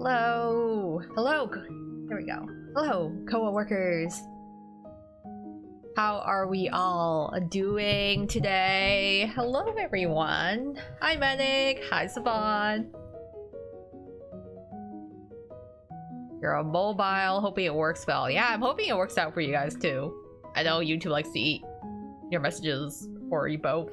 Hello! Hello! There we go. Hello, co-workers! How are we all doing today? Hello everyone! Hi Medic! Hi Savon! You're on mobile, hoping it works well. Yeah, I'm hoping it works out for you guys too. I know YouTube likes to eat your messages for you both.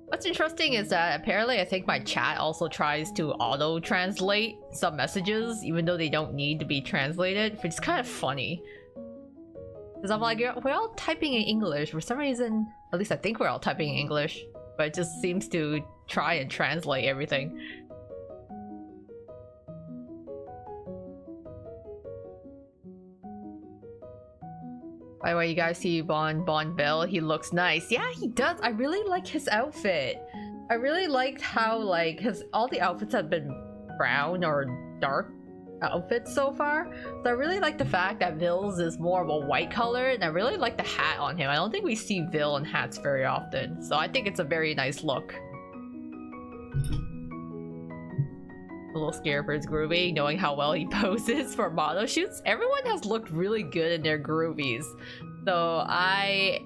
What's interesting is that apparently I think my chat also tries to auto-translate some messages even though they don't need to be translated, which is kind of funny. Because I'm like, we're all typing in English. For some reason, at least I think we're all typing in English, but it just seems to try and translate everything. By the way, you guys see Bonville? He looks nice. Yeah, he does. I really like his outfit. I really liked how, like, all the outfits have been brown or dark outfits so far. So I really like the fact that Ville's is more of a white color, and I really like the hat on him. I don't think we see Ville in hats very often, so I think it's a very nice look. A little scared for his groovy, knowing how well he poses for model shoots. Everyone has looked really good in their groovies, so I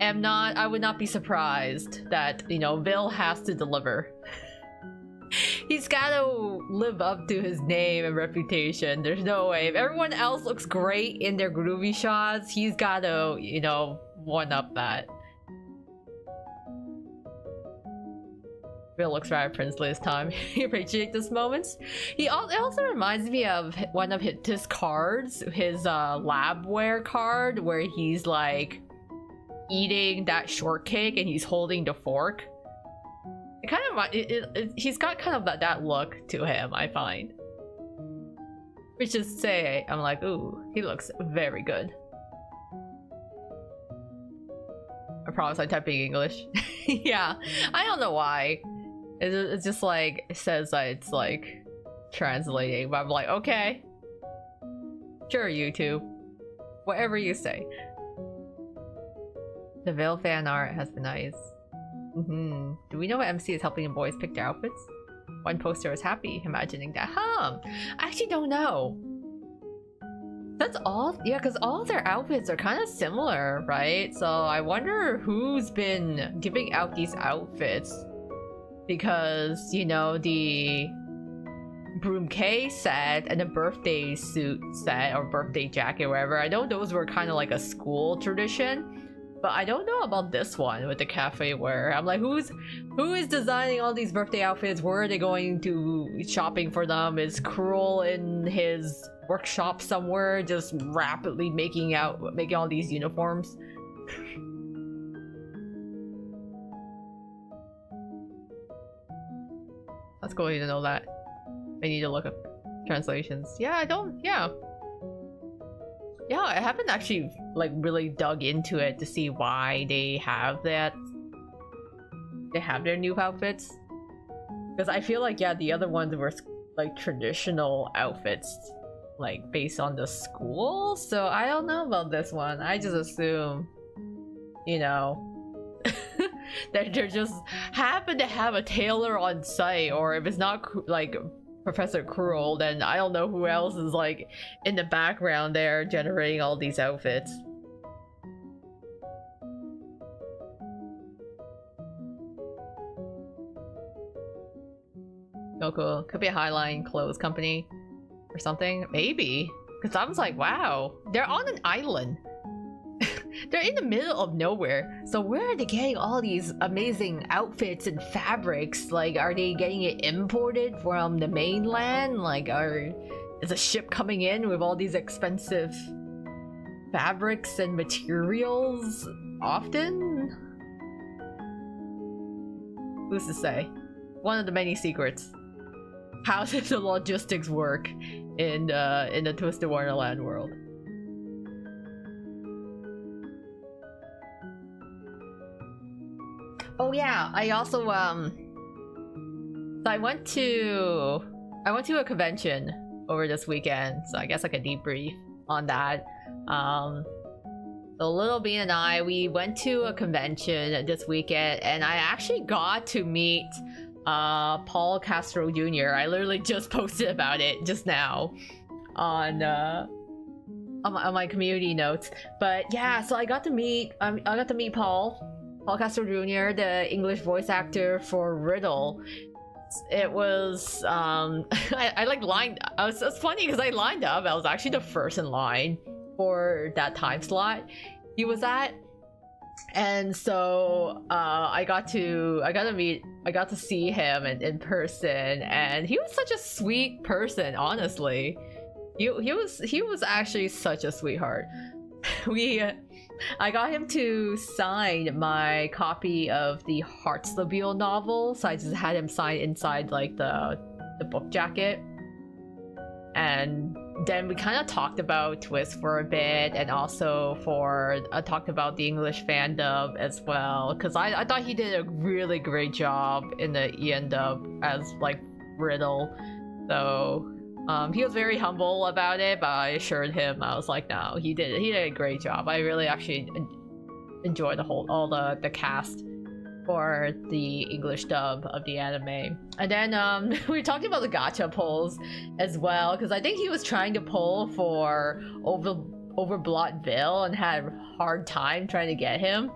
would not be surprised that, you know, Ville has to deliver. He's gotta live up to his name and reputation. There's no way. If everyone else looks great in their groovy shots, he's gotta, you know, one up that. Bill looks rather princely this time. He appreciates this moments. It also reminds me of one of his cards, his labware card, where he's like eating that shortcake and he's holding the fork. It kind of he's got kind of that look to him, I find. Which is to say, I'm like, ooh, he looks very good. I promise I type in English. Yeah, I don't know why. It's just like, it says that it's like translating, but I'm like, okay. Sure, YouTube. Whatever you say. The Ville fan art has been nice. Do we know what MC is helping the boys pick their outfits? One poster was happy, imagining that. I actually don't know. That's all, yeah, because all their outfits are kind of similar, right? So I wonder who's been giving out these outfits. Because, you know, the Broomkay set and the birthday suit set or birthday jacket, whatever, I know those were kind of like a school tradition, but I don't know about this one with the cafe wear. I'm like, who is designing all these birthday outfits? Where are they going to shopping for them? Is Cruel in his workshop somewhere just rapidly making all these uniforms? That's cool to know that. I need to look up translations. Yeah, yeah, I haven't actually like really dug into it to see why they have that. They have their new outfits. Because I feel like, yeah, the other ones were like traditional outfits, like based on the school. So I don't know about this one. I just assume, you know, that they just happen to have a tailor on site, or if it's not like Professor Cruel, then I don't know who else is like in the background there generating all these outfits. Oh cool, could be a Highline clothes company or something, maybe, because I was like, wow, they're on an island. They're in the middle of nowhere, so where are they getting all these amazing outfits and fabrics? Like, are they getting it imported from the mainland? Like, is a ship coming in with all these expensive fabrics and materials often? Who's to say? One of the many secrets. How does the logistics work in the Twisted Wonderland world? Oh yeah, I also so I went to a convention over this weekend, so I guess like a debrief on that. So Little Bean and I, we went to a convention this weekend, and I actually got to meet Paul Castro Jr. I literally just posted about it just now on my community notes. But yeah, so I got to meet Paul Castro Jr., the English voice actor for Riddle. It was I like lined. It's funny because I lined up. I was actually the first in line for that time slot he was at, and so I got to see him in person, and he was such a sweet person. Honestly, he was actually such a sweetheart. I got him to sign my copy of the Heartslabile novel, so I just had him sign inside like the book jacket. And then we kind of talked about Twist for a bit, and also talked about the English fandom as well, because I thought he did a really great job in the EN dub as like Riddle. So he was very humble about it, but I assured him, I was like, no, he did a great job. I really actually enjoyed all the cast for the English dub of the anime. And then we talked about the gacha pulls as well, because I think he was trying to pull for Overblot and had a hard time trying to get him.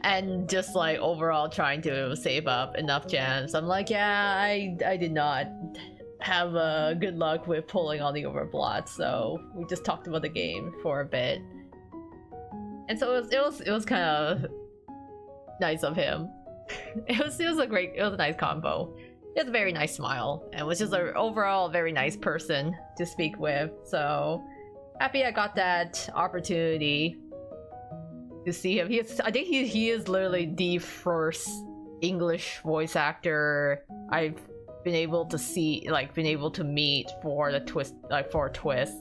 And just like overall trying to save up enough gems. I'm like, yeah, I did not have good luck with pulling on the Overblot, so we just talked about the game for a bit. And so it was kind of nice of him. It was a nice combo. He has a very nice smile, and was just an overall very nice person to speak with. So happy I got that opportunity to see him. I think he is literally the first English voice actor I've been able to meet for the Twist, Twist.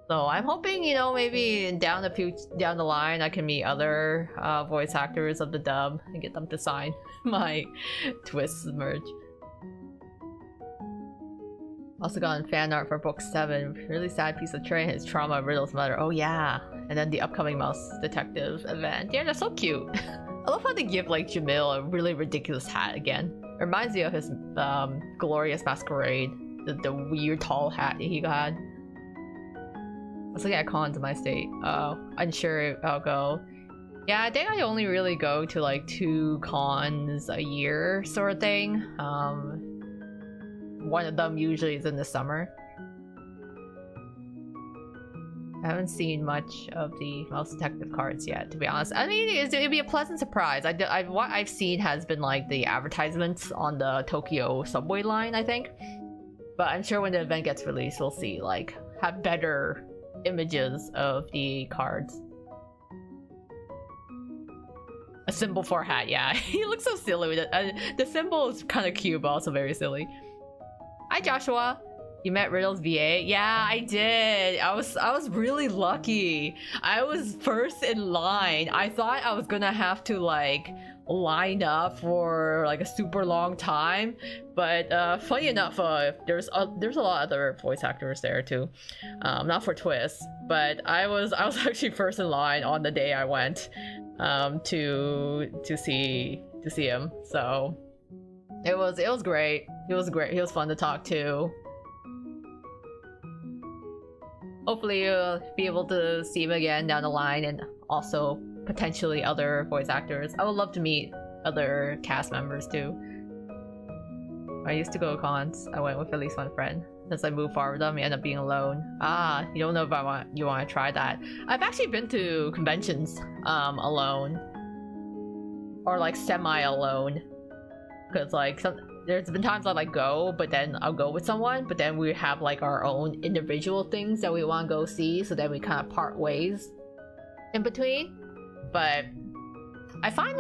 So I'm hoping, maybe down the line I can meet other voice actors of the dub and get them to sign my Twist merch. Also got fan art for book 7. Really sad piece of tray. His trauma of Riddle's mother. Oh yeah. And then the upcoming Mouse Detective event. Yeah, they're so cute. I love how they give like Jamil a really ridiculous hat again. It reminds me of his Glorious Masquerade. The weird tall hat he had. I was looking at cons in my state. Unsure I'll go. Yeah, I think I only really go to like 2 cons a year sort of thing. One of them usually is in the summer. I haven't seen much of the Mouse Detective cards yet, to be honest. I mean, it'd be a pleasant surprise. What I've seen has been like the advertisements on the Tokyo subway line, I think. But I'm sure when the event gets released, we'll see have better images of the cards. A symbol for a hat, yeah. He looks so silly with it. The symbol is kind of cute, but also very silly. Hi, Joshua. You met Riddle's VA? Yeah, I did. I was really lucky. I was first in line. I thought I was gonna have to line up for a super long time, but funny enough, there's a lot of other voice actors there too. Not for Twist, but I was actually first in line on the day I went to see him. So it was great. It was great. He was fun to talk to. Hopefully you'll be able to see him again down the line, and also potentially other voice actors. I would love to meet other cast members too. I used to go to cons. I went with at least one friend. As I moved forward with them, I ended up being alone. Ah, you don't know if you want to try that. I've actually been to conventions alone. Or semi-alone. Because there's been times I go, but then I'll go with someone, but then we have our own individual things that we want to go see, so then we kind of part ways in between. But I find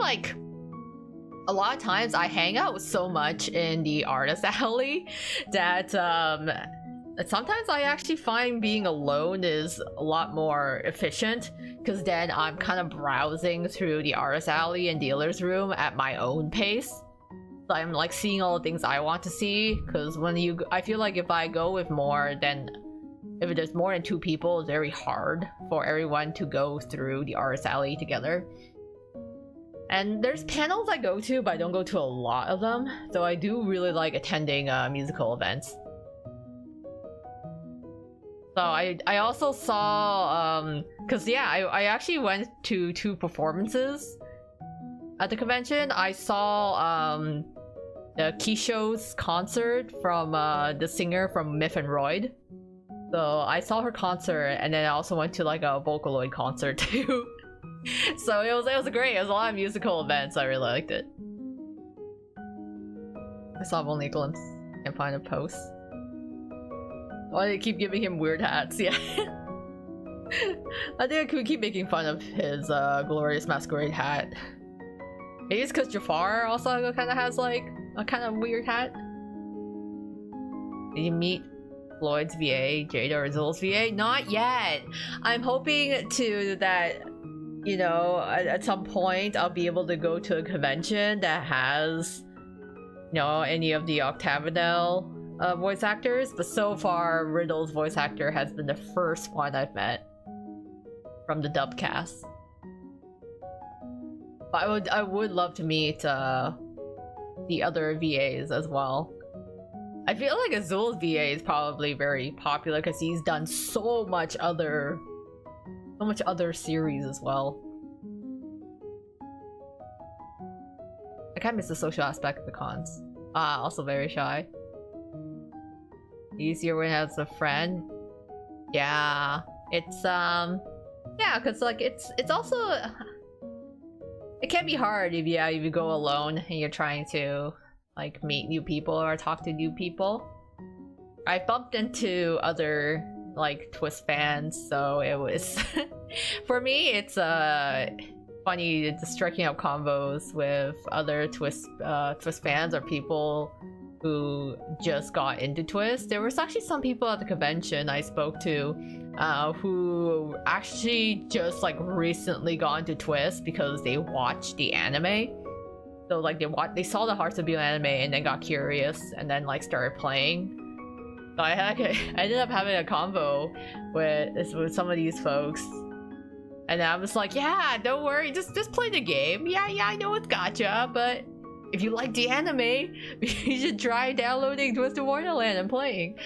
a lot of times I hang out so much in the artist alley that sometimes I actually find being alone is a lot more efficient, because then I'm kind of browsing through the artist alley and dealer's room at my own pace. So I'm seeing all the things I want to see, because I feel like if I go with more, then if there's more than 2 people, it's very hard for everyone to go through the artist alley together. And there's panels I go to, but I don't go to a lot of them. So I do really like attending musical events. So I also saw, cause yeah, I actually went to 2 performances at the convention. I saw the Keisho's concert from the singer from Myth and Roid. So I saw her concert, and then I also went to like a Vocaloid concert too. So it was great. It was a lot of musical events. I really liked it. I saw only a glimpse. Can't find a post. Why do they keep giving him weird hats? Yeah. I think I could keep making fun of his Glorious Masquerade hat. Maybe it's because Jafar also kind of has like a kind of weird hat. Did you meet Lloyd's VA, Jada, or Zul's VA? Not yet. I'm hoping to that, you know, at some point I'll be able to go to a convention that has, you know, any of the Octagonal voice actors, but so far Riddle's voice actor has been the first one I've met from the dub cast. But I would love to meet the other VAs as well. I feel like Azul's VA is probably very popular because he's done so much other series as well. I kind of miss the social aspect of the cons. Also very shy. Easier when it has a friend. Yeah, it's yeah, because like it's also, it can be hard if you go alone and you're trying to like meet new people or talk to new people. I bumped into other like Twist fans, so it was for me it's funny just striking up combos with other Twist fans or people who just got into Twist. There was actually some people at the convention I spoke to who actually just like recently got into Twist because they watched the anime. So like they saw the Hearts of Beale anime and then got curious and then like started playing. So I ended up having a convo with some of these folks, and I was like, yeah, don't worry, just play the game. Yeah, I know it's gacha, but if you like the anime, you should try downloading Twisted Wonderland and playing.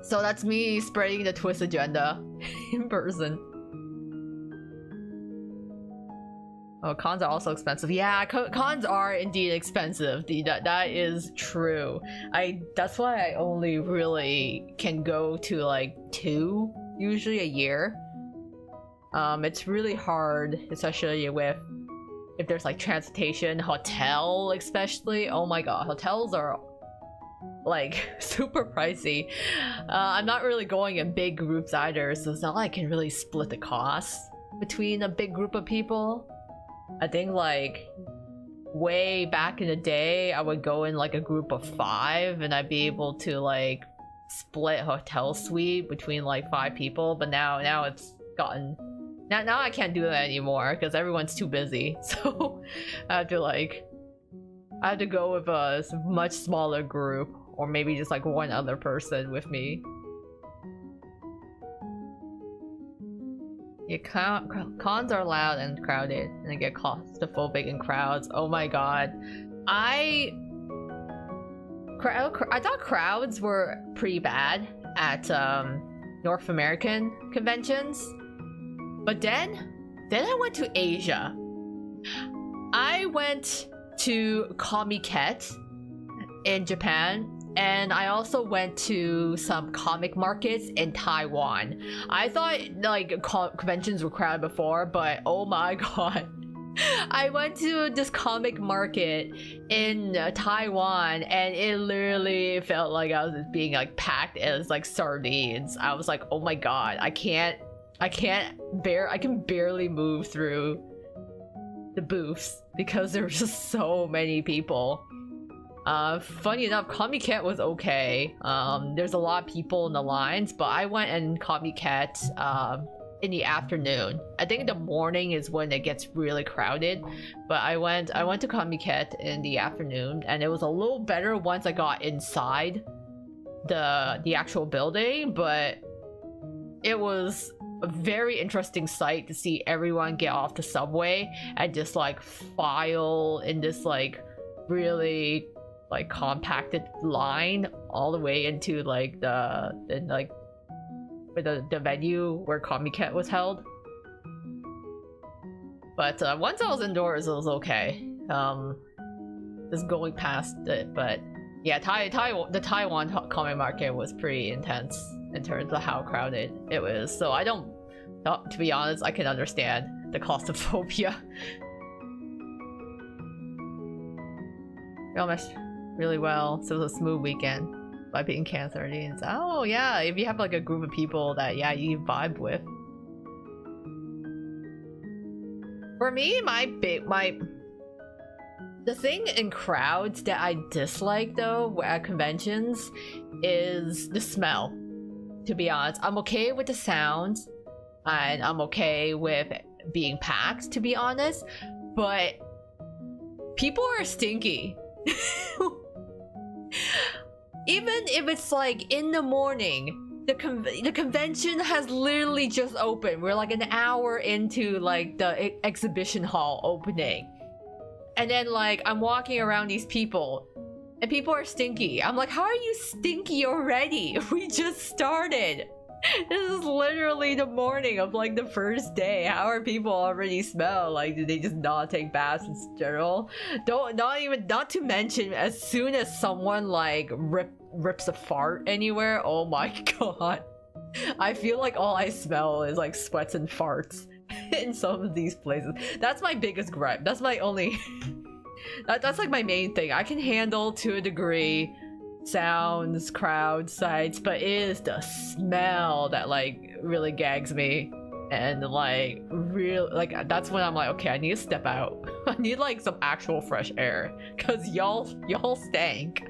So that's me spreading the Twist agenda in person. Oh, cons are also expensive. Yeah, cons are indeed expensive. That is true. That's why I only really can go to like 2 usually a year. It's really hard, especially with if there's like transportation, hotel especially. Oh my god, hotels are like super pricey. I'm not really going in big groups either, so it's not like I can really split the costs between a big group of people. I think like way back in the day I would go in like a group of 5 and I'd be able to like split hotel suite between like 5 people, but now it's gotten now I can't do that anymore because everyone's too busy. So I have to go with a much smaller group, or maybe just like one other person with me. Yeah, cons are loud and crowded, and they get claustrophobic in crowds. Oh my god. I thought crowds were pretty bad at North American conventions, but then I went to Asia. I went to Comiket in Japan, and I also went to some comic markets in Taiwan. I thought like conventions were crowded before, but oh my god. I went to this comic market in Taiwan, and it literally felt like I was being like packed as like sardines. I was like, oh my god, I can barely move through the booths because there were just so many people. Funny enough, Comiket was okay. There's a lot of people in the lines, but I went in Comiket in the afternoon. I think the morning is when it gets really crowded, but I went to Comiket in the afternoon, and it was a little better once I got inside the actual building, but it was a very interesting sight to see everyone get off the subway and just like file in this like really like compacted line all the way into like the venue where Comiket was held. But once I was indoors, it was okay. Just going past it, but yeah, the Taiwan comic market was pretty intense in terms of how crowded it was. So I don't, to be honest, I can understand the claustrophobia. We all meshed really well, so it was a smooth weekend by being cancer. Oh yeah, if you have like a group of people that you vibe with. For me, the thing in crowds that I dislike though at conventions is the smell. To be honest, I'm okay with the sounds and I'm okay with being packed, to be honest, but people are stinky. Even if it's like in the morning, the convention has literally just opened. We're like an hour into like the exhibition hall opening, and then like I'm walking around these people and people are stinky. I'm like, how are you stinky already? We just started. This is literally the morning of like the first day. How are people already smell? Like, do they just not take baths in general? Not to mention, as soon as someone like rips a fart anywhere, oh my god, I feel like all I smell is like sweats and farts in some of these places. That's my biggest gripe. That's my only that's like my main thing. I can handle to a degree sounds, crowd sights, but it is the smell that like really gags me. And like real, like that's when I'm like, okay, I need to step out. I need like some actual fresh air, cause y'all stank.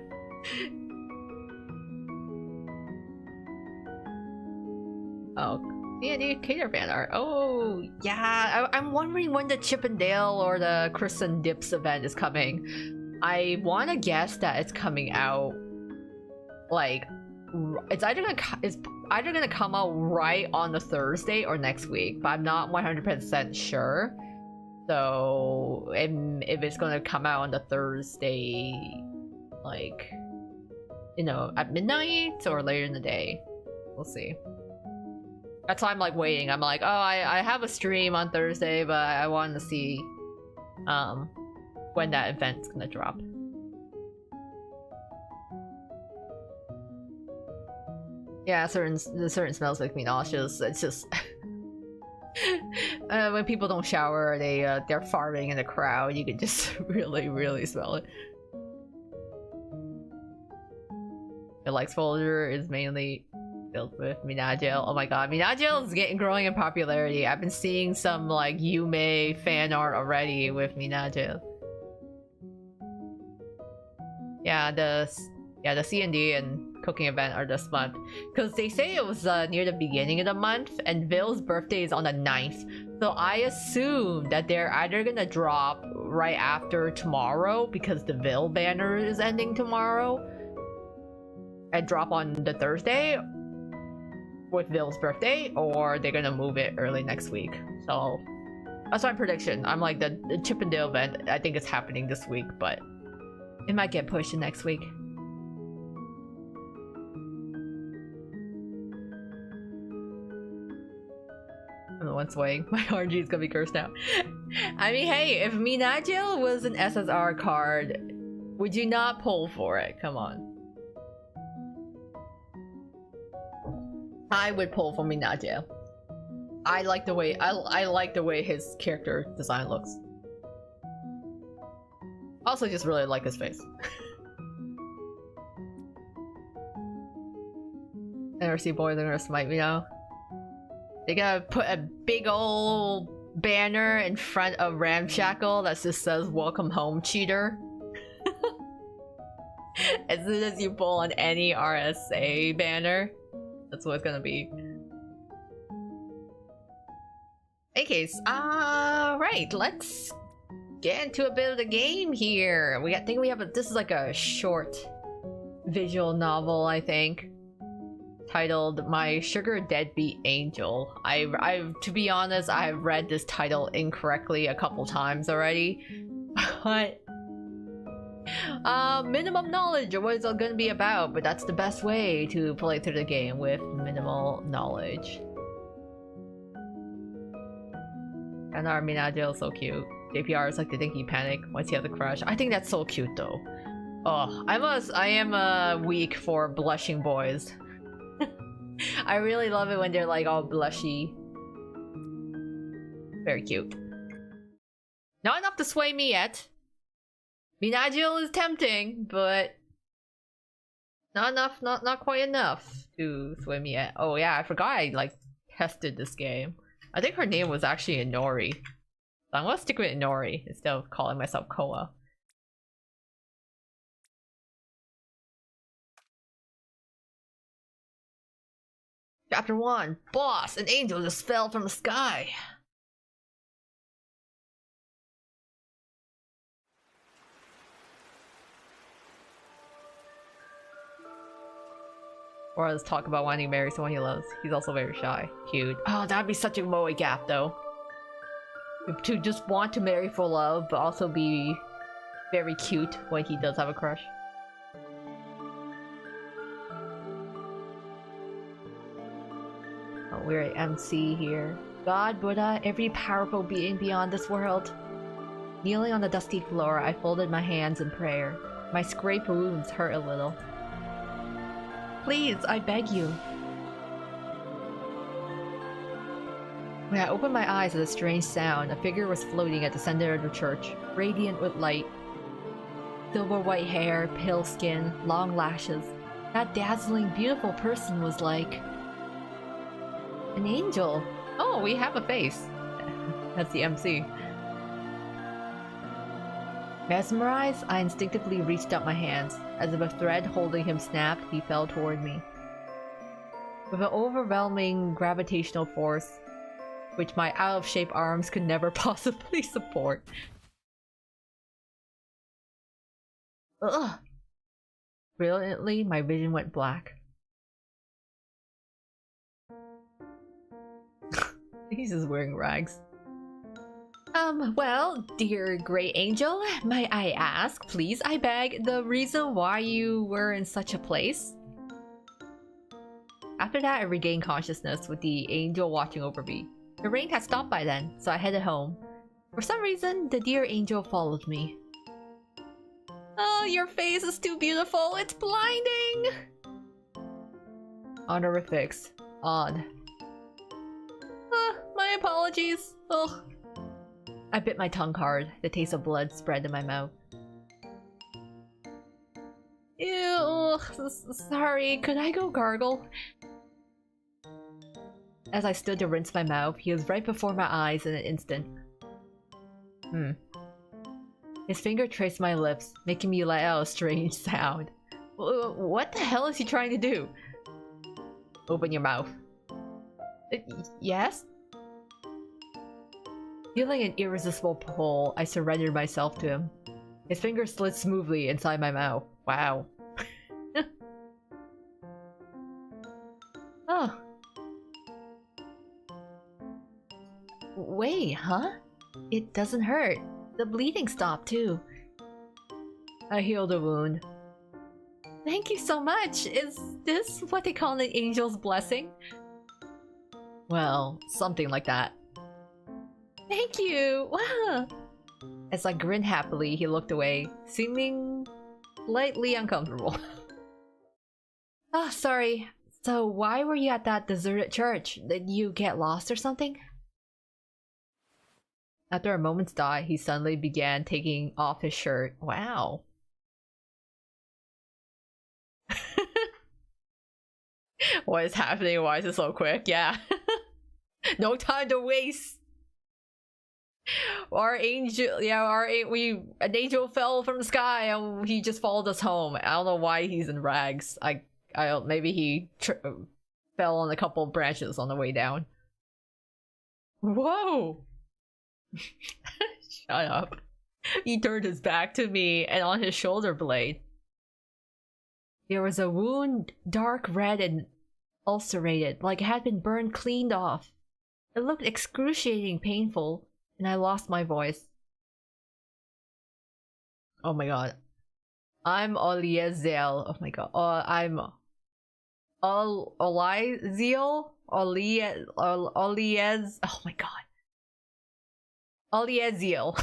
Oh, D&D cater banner. Oh yeah, I'm wondering when the Chip and Dale or the Chris and Dips event is coming. I want to guess that it's coming out like it's either gonna come out right on the Thursday or next week, but I'm not 100% sure. So if it's gonna come out on the Thursday, like, you know, at midnight or later in the day, we'll see. That's why I'm like waiting. I'm like, oh, I have a stream on Thursday, but I want to see when that event's gonna drop. Yeah, certain smells make me nauseous. It's just when people don't shower, they're farting in the crowd. You can just really smell it. The likes folder is mainly filled with Minagel. Oh my god, Minagel is growing in popularity. I've been seeing some like Yume fan art already with Minagel. Yeah, the C&D and cooking event are this month, because they say it was near the beginning of the month and Ville's birthday is on the 9th, so I assume that they're either gonna drop right after tomorrow because the Ville banner is ending tomorrow and drop on the Thursday with Ville's birthday, or they're gonna move it early next week. So that's my prediction. I'm like the Chip and Dale event, I think it's happening this week, but it might get pushed to next week. I'm the one swaying. My RNG is gonna be cursed out. I mean, hey, if Minagel was an SSR card, would you not pull for it? Come on. I would pull for Minagel. I like the way I like the way his character design looks. Also, just really like his face. NRC boy, they're gonna smite me now. They're gonna put a big old banner in front of Ramshackle that just says "Welcome home, cheater." As soon as you pull on any RSA banner, that's what it's gonna be. In case, right, let's get into a bit of the game here. I think we have this is like a short visual novel, I think, titled My Sugar Deadbeat Angel. I've to be honest, I've read this title incorrectly a couple times already. But minimum knowledge of what it's gonna be about, but that's the best way to play through the game, with minimal knowledge. And our Minagio is so cute. JPR is like, they think he panicked once he had the crush. I think that's so cute though. Oh, I am weak for blushing boys. I really love it when they're like all blushy. Very cute. Not enough to sway me yet. Minagio is tempting, but not enough, not quite enough to sway me yet. Oh yeah, I forgot I like tested this game. I think her name was actually Inori. So I'm gonna stick with Inori instead of calling myself Koa. Chapter 1. Boss, an angel just fell from the sky. Or let's talk about wanting to marry someone he loves. He's also very shy. Cute. Oh, that'd be such a moe gap though. To just want to marry for love, but also be very cute when he does have a crush. Oh, we're at MC here. God, Buddha, every powerful being beyond this world. Kneeling on the dusty floor, I folded my hands in prayer. My scraped wounds hurt a little. Please, I beg you. When I opened my eyes at a strange sound, a figure was floating at the center of the church, radiant with light. Silver white hair, pale skin, long lashes. That dazzling, beautiful person was like an angel. Oh, we have a face. That's the MC. Mesmerized, I instinctively reached out my hands. As if a thread holding him snapped, he fell toward me. With an overwhelming gravitational force, which my out-of-shape arms could never possibly support. Ugh! Brilliantly, my vision went black. He's just wearing rags. Well, dear Grey Angel, might I ask, please, I beg, the reason why you were in such a place? After that, I regained consciousness with the angel watching over me. The rain had stopped by then, so I headed home. For some reason, the dear angel followed me. Oh, your face is too beautiful, it's blinding! Honorifics. Odd. My apologies. Ugh. I bit my tongue hard. The taste of blood spread in my mouth. Ew, sorry, could I go gargle? As I stood to rinse my mouth, he was right before my eyes in an instant. His finger traced my lips, making me let out a strange sound. What the hell is he trying to do? Open your mouth. Yes? Feeling an irresistible pull, I surrendered myself to him. His fingers slid smoothly inside my mouth. Wow. Oh. Wait, huh? It doesn't hurt. The bleeding stopped too. I healed the wound. Thank you so much! Is this what they call an angel's blessing? Well, something like that. Thank you! Wow! As I grinned happily, he looked away, seeming slightly uncomfortable. Oh, sorry. So why were you at that deserted church? Did you get lost or something? After a moment's thought, he suddenly began taking off his shirt. Wow. What is happening? Why is it so quick? Yeah. No time to waste. Our angel, yeah, an angel fell from the sky and he just followed us home. I don't know why he's in rags. I don't, maybe he fell on a couple of branches on the way down. Whoa! Shut up. He turned his back to me and on his shoulder blade. There was a wound, dark red and ulcerated, like it had been burned cleaned off. It looked excruciating painful, and I lost my voice. Oh my god. I'm Oliezel. Oh my god. I'm Oliziel? Oliez. Oh my god. Olieziel.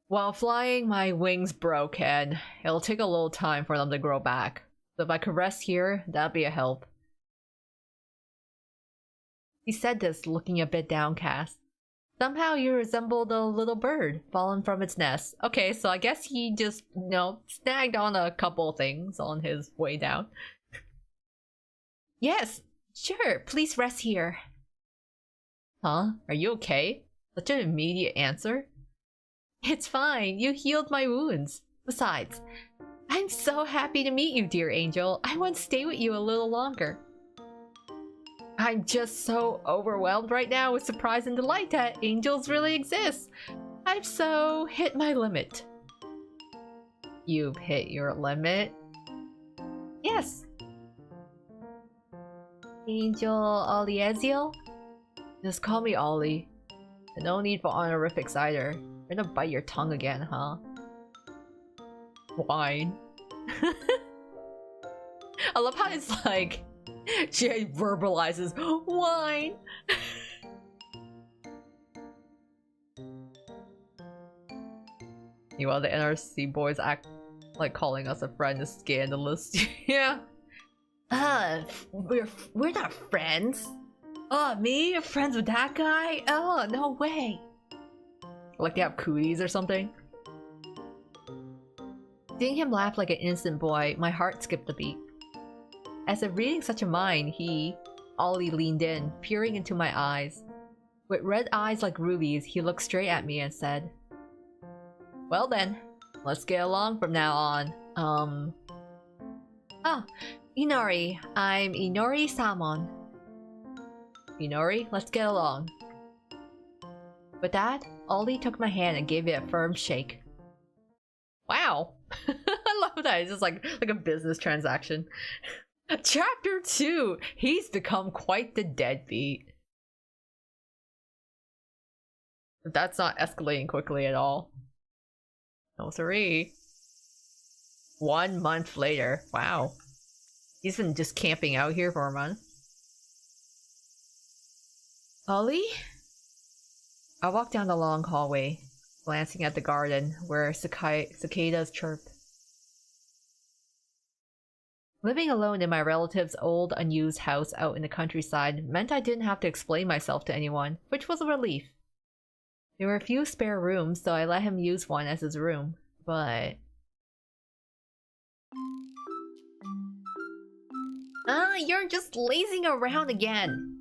While flying, my wings broke, and it'll take a little time for them to grow back. So if I could rest here, that'd be a help. He said this, looking a bit downcast. Somehow you resembled a little bird fallen from its nest. Okay, so I guess he just, snagged on a couple things on his way down. Yes, sure, please rest here. Huh? Are you okay? Such an immediate answer? It's fine, you healed my wounds. Besides, I'm so happy to meet you, dear angel. I want to stay with you a little longer. I'm just so overwhelmed right now with surprise and delight that angels really exist. I've so hit my limit. You've hit your limit? Yes. Angel Olieziel? Just call me Ollie. And no need for honorifics either. You're gonna bite your tongue again, huh? Wine. I love how it's like she verbalizes wine. Meanwhile, the NRC boys act like calling us a friend is scandalous. Yeah. We're not friends. Oh, me? You're friends with that guy? Oh, no way. Like they have cooties or something. Seeing him laugh like an innocent boy, my heart skipped a beat. As if reading such a mind, Ollie leaned in, peering into my eyes. With red eyes like rubies, he looked straight at me and said, "Well then, let's get along from now on. Inori. I'm Inori Samon. Inori, let's get along." With that, Ollie took my hand and gave it a firm shake. Wow. I love that. It's just like a business transaction. Chapter 2. He's become quite the deadbeat. That's not escalating quickly at all. No siree. 1 month later. Wow. He's been just camping out here for a month. Ollie? I walked down the long hallway, glancing at the garden where cicadas chirped. Living alone in my relative's old, unused house out in the countryside meant I didn't have to explain myself to anyone, which was a relief. There were a few spare rooms, so I let him use one as his room, but... you're just lazing around again!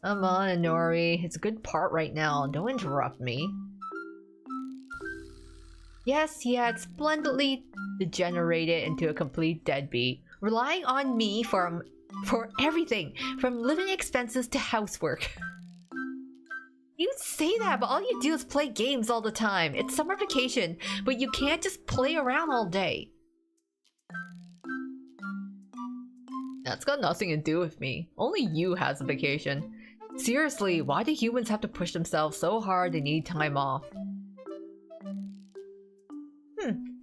Come on, Inori. It's a good part right now. Don't interrupt me. Yes, he had splendidly degenerated into a complete deadbeat, relying on me for everything, from living expenses to housework. You say that, but all you do is play games all the time. It's summer vacation, but you can't just play around all day. That's got nothing to do with me. Only you has a vacation. Seriously, why do humans have to push themselves so hard they need time off?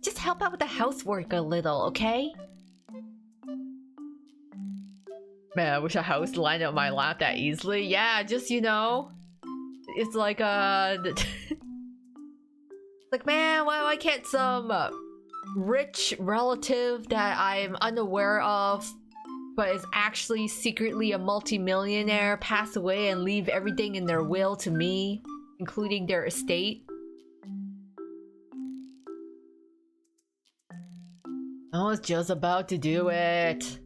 Just help out with the housework a little, okay? Man, I wish a house lined up my lap that easily. Yeah, just, it's like, like, man, why can't some rich relative that I'm unaware of but is actually secretly a multi-millionaire pass away and leave everything in their will to me, including their estate? I was just about to do it.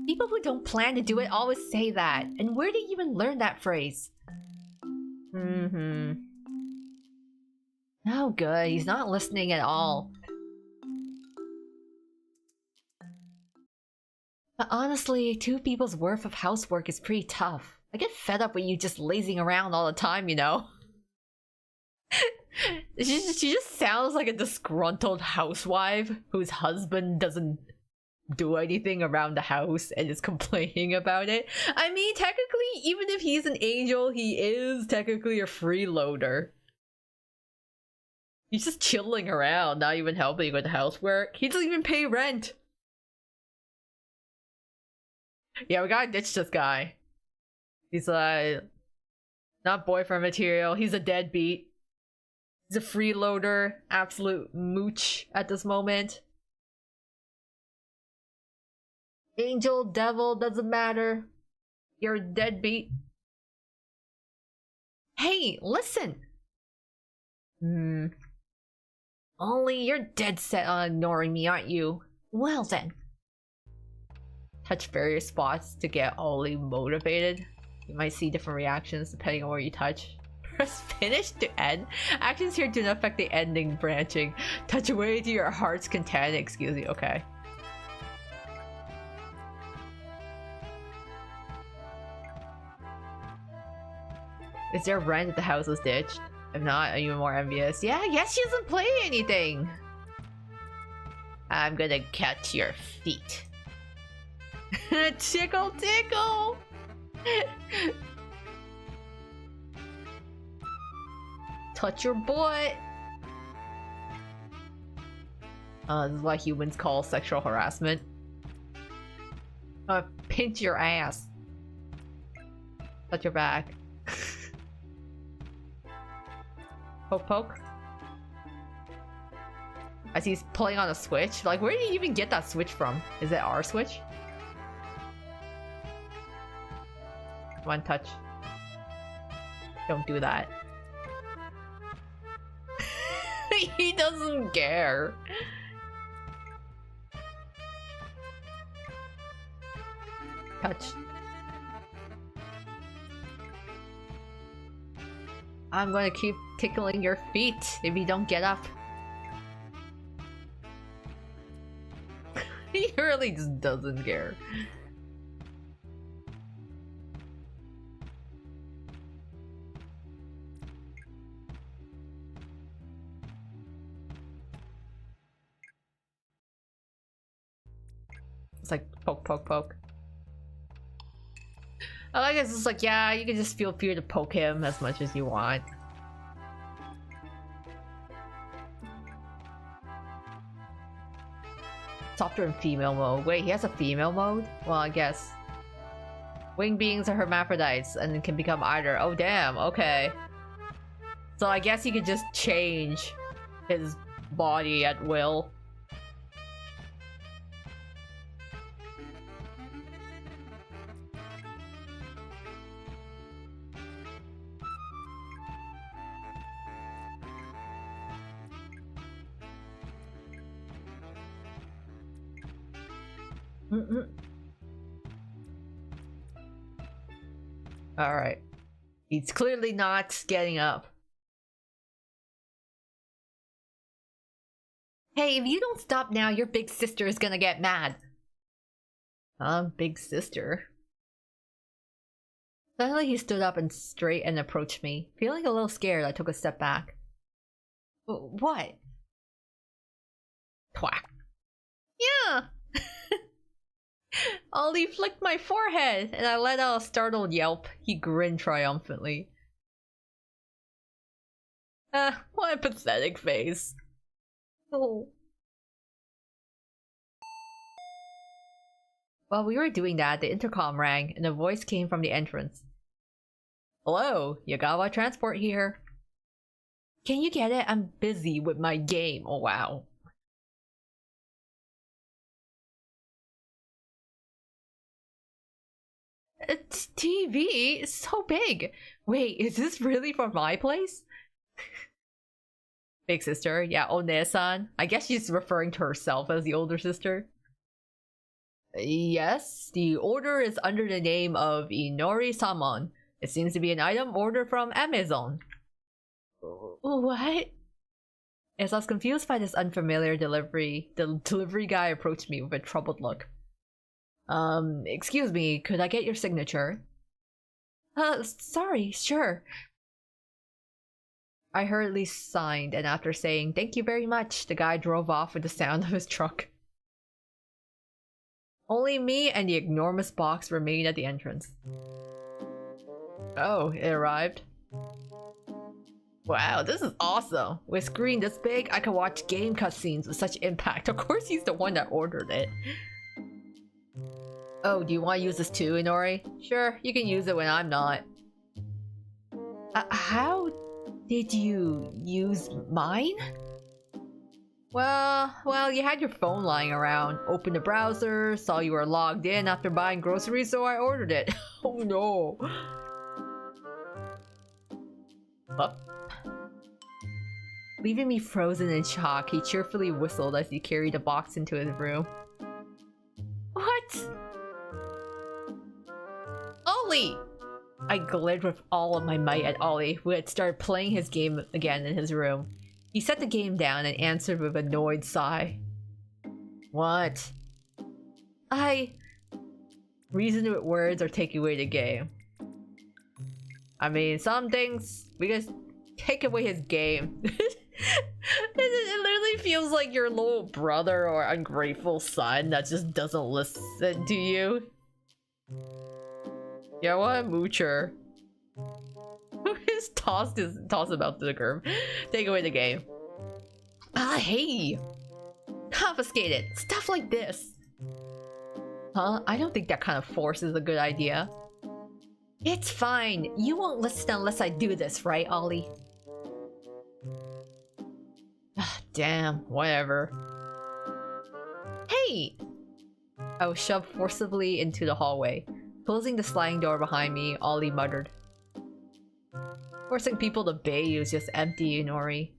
People who don't plan to do it always say that. And where did you even learn that phrase? Oh good, he's not listening at all. But honestly, 2 people's worth of housework is pretty tough. I get fed up with you just lazing around all the time, She just sounds like a disgruntled housewife whose husband doesn't do anything around the house and is complaining about it. I mean, technically, even if he's an angel, he is technically a freeloader. He's just chilling around, not even helping with housework. He doesn't even pay rent. Yeah, we gotta ditch this guy. He's not boyfriend material. He's a deadbeat. He's a freeloader, absolute mooch at this moment. Angel, devil, doesn't matter. You're a deadbeat. Hey, listen! Only you're dead set on ignoring me, aren't you? Well then. Touch various spots to get Ollie motivated. You might see different reactions depending on where you touch. Press finish to end. Actions here do not affect the ending branching. Touch away to your heart's content. Excuse me, okay. Is there rent if the house was ditched? If not, are you more envious? Yeah, I guess she doesn't play anything. I'm gonna catch your feet. Tickle, tickle! Touch your butt! This is what humans call sexual harassment. Pinch your ass. Touch your back. Poke poke. As he's playing on a switch. Like, where did he even get that switch from? Is it our switch? Come on, touch. Don't do that. He doesn't care. Touch. I'm gonna keep tickling your feet if you don't get up. He really just doesn't care. It's like poke, poke, poke. I like it's just like, yeah, you can just feel free to poke him as much as you want. Softer in female mode. Wait, he has a female mode? Well, I guess. Winged beings are hermaphrodites and can become either. Oh, damn. Okay. So I guess he could just change his body at will. Alright. He's clearly not getting up. Hey, if you don't stop now, your big sister is gonna get mad. Big sister. Suddenly he stood up and straight and approached me. Feeling a little scared, I took a step back. What? Twack. Yeah! Ollie flicked my forehead, and I let out a startled yelp. He grinned triumphantly. What a pathetic face. Oh. While we were doing that, the intercom rang, and a voice came from the entrance. Hello, Yagawa Transport here. Can you get it? I'm busy with my game. Oh wow. It's TV? It's so big. Wait, is this really from my place? Big sister, yeah, One-san. I guess she's referring to herself as the older sister. Yes, the order is under the name of Inori Salmon. It seems to be an item ordered from Amazon. What? As I was confused by this unfamiliar delivery, the delivery guy approached me with a troubled look. Excuse me, could I get your signature? Sorry, sure. I hurriedly signed, and after saying thank you very much, the guy drove off with the sound of his truck. Only me and the enormous box remained at the entrance. Oh, it arrived. Wow, this is awesome. With a screen this big, I can watch game cutscenes with such impact. Of course he's the one that ordered it. Oh, do you want to use this too, Inori? Sure, you can use it when I'm not. How did you use mine? Well, you had your phone lying around. Opened the browser, saw you were logged in after buying groceries, so I ordered it. Oh no. Up. Leaving me frozen in shock, he cheerfully whistled as he carried the box into his room. What? Ollie! I glared with all of my might at Ollie, who had started playing his game again in his room. He set the game down and answered with an annoyed sigh. What? Reason with words or take away the game. I mean, some things, we just take away his game. It literally feels like your little brother or ungrateful son that just doesn't listen to you. Yeah, what a moocher. Just toss about to the curb. Take away the game. Hey! Confiscated! Stuff like this! Huh? I don't think that kind of force is a good idea. It's fine. You won't listen unless I do this, right, Ollie? Damn, whatever. Hey! I was shoved forcibly into the hallway. Closing the sliding door behind me, Ollie muttered. Forcing people to obey you is just empty, Inori.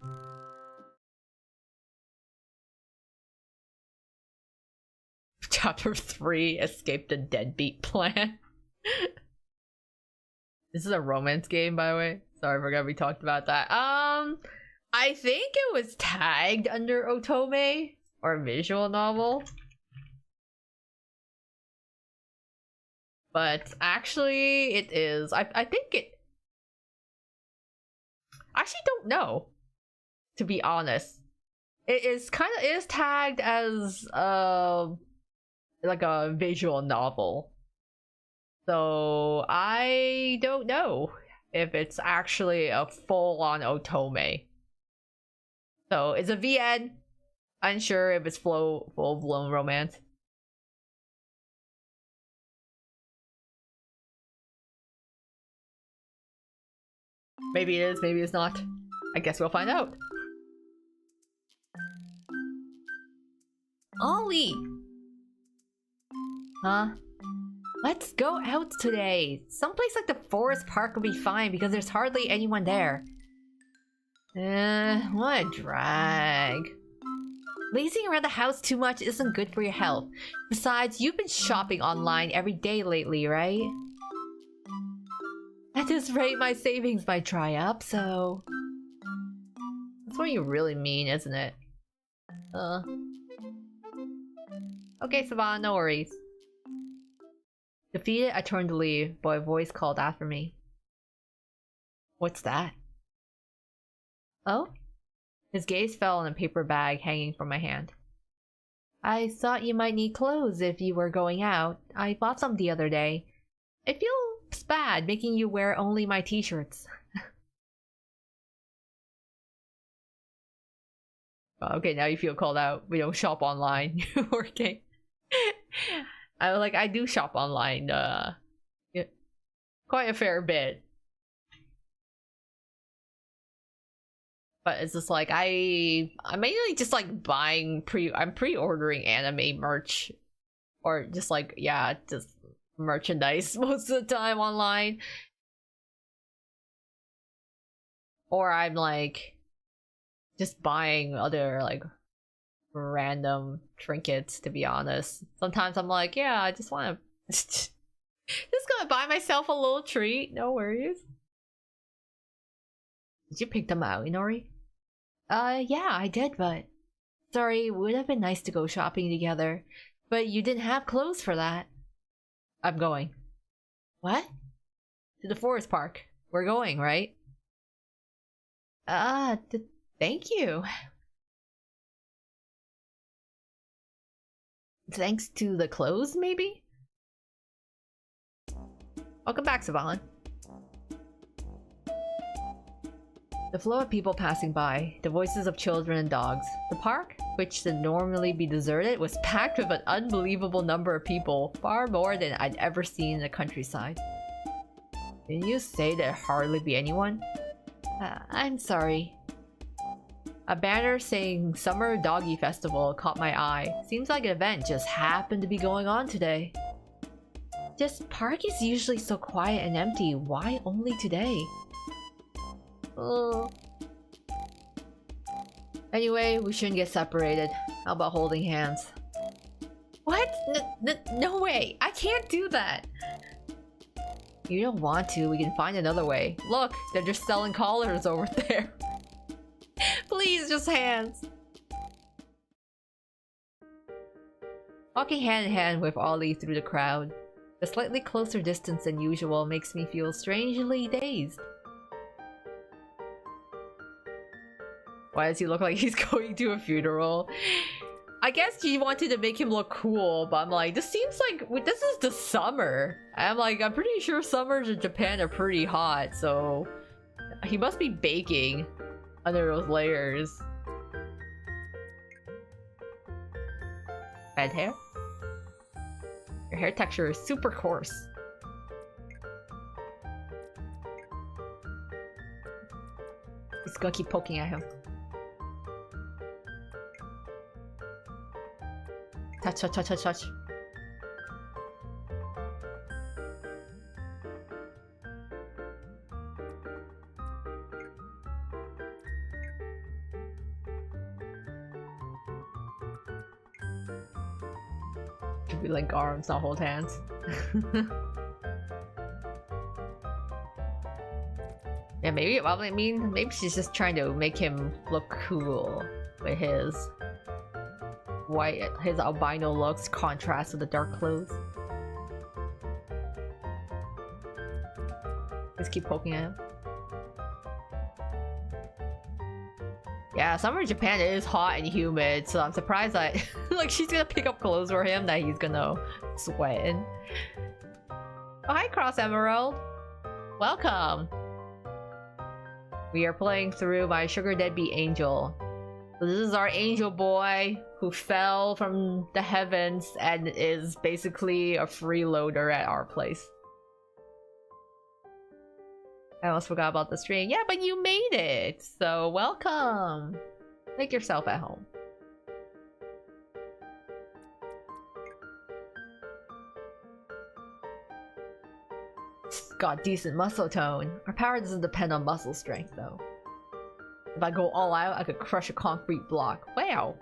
Chapter 3, Escape the Deadbeat Plan. This is a romance game, by the way. Sorry, I forgot we talked about that. I think it was tagged under otome or visual novel. But actually it is. I think it... I actually don't know, to be honest. It is tagged as like a visual novel. So I don't know if it's actually a full-on otome. So it's a VN. Unsure if it's full-blown romance. Maybe it is, maybe it's not. I guess we'll find out. Ollie! Huh? Let's go out today. Someplace like the forest park will be fine because there's hardly anyone there. What a drag. Lazing around the house too much isn't good for your health. Besides, you've been shopping online every day lately, right? At this rate, my savings might dry up, so... That's what you really mean, isn't it? Okay, Savannah, no worries. Defeated, I turned to leave, but a voice called after me. What's that? Oh? His gaze fell on a paper bag hanging from my hand. I thought you might need clothes if you were going out. I bought some the other day. It feels bad making you wear only my t-shirts. Okay, now you feel called out. We don't shop online. You're working. I do shop online, yeah, quite a fair bit. But it's just like, I'm mainly just like buying I'm pre-ordering anime merch. Or just like, yeah, just merchandise most of the time online. Or I'm like, just buying other like random trinkets, to be honest. Sometimes I'm like, yeah, I just want to just gonna buy myself a little treat. No worries. Did you pick them out, Inori? Yeah, I did, but sorry, it would have been nice to go shopping together, but you didn't have clothes for that. I'm going. What? To the forest park. We're going, right? Thank you. Thanks to the clothes, maybe? Welcome back, Savon. The flow of people passing by, the voices of children and dogs. The park, which should normally be deserted, was packed with an unbelievable number of people, far more than I'd ever seen in the countryside. Didn't you say there'd hardly be anyone? I'm sorry. A banner saying Summer Doggy Festival caught my eye. Seems like an event just happened to be going on today. This park is usually so quiet and empty. Why only today? Anyway, we shouldn't get separated. How about holding hands? What? No way! I can't do that! You don't want to, we can find another way. Look, they're just selling collars over there. Please, just hands. Walking hand in hand with Ollie through the crowd. The slightly closer distance than usual makes me feel strangely dazed. Why does he look like he's going to a funeral? I guess she wanted to make him look cool, but I'm like, this seems like this is the summer. I'm like, I'm pretty sure summers in Japan are pretty hot, so he must be baking under those layers. Red hair? Your hair texture is super coarse. He's gonna keep poking at him. Touch, touch, touch, touch, touch. Should be like arms, not hold hands. Yeah, maybe. Well, I mean, maybe she's just trying to make him look cool with his white, his albino looks contrast with the dark clothes. Just keep poking at him. Yeah, summer in Japan is hot and humid, so I'm surprised that like she's gonna pick up clothes for him that he's gonna sweat in. Oh, hi, Cross Emerald. Welcome. We are playing through my Sugar Deadbeat Angel. So this is our angel boy who fell from the heavens and is basically a freeloader at our place. I almost forgot about the stream. Yeah, but you made it! So welcome! Make yourself at home. Got decent muscle tone. Our power doesn't depend on muscle strength though. If I go all out, I could crush a concrete block. Wow!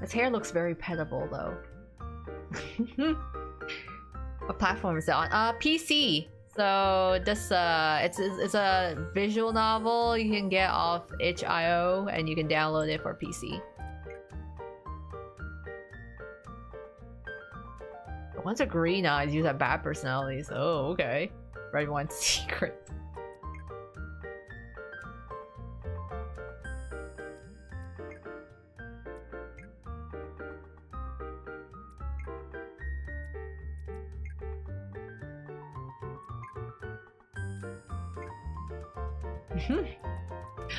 His hair looks very petable though. What platform is it on? PC. So this it's a visual novel you can get off itch.io and you can download it for PC. The ones with green eyes use have bad personalities. Oh, okay. Red one's secret.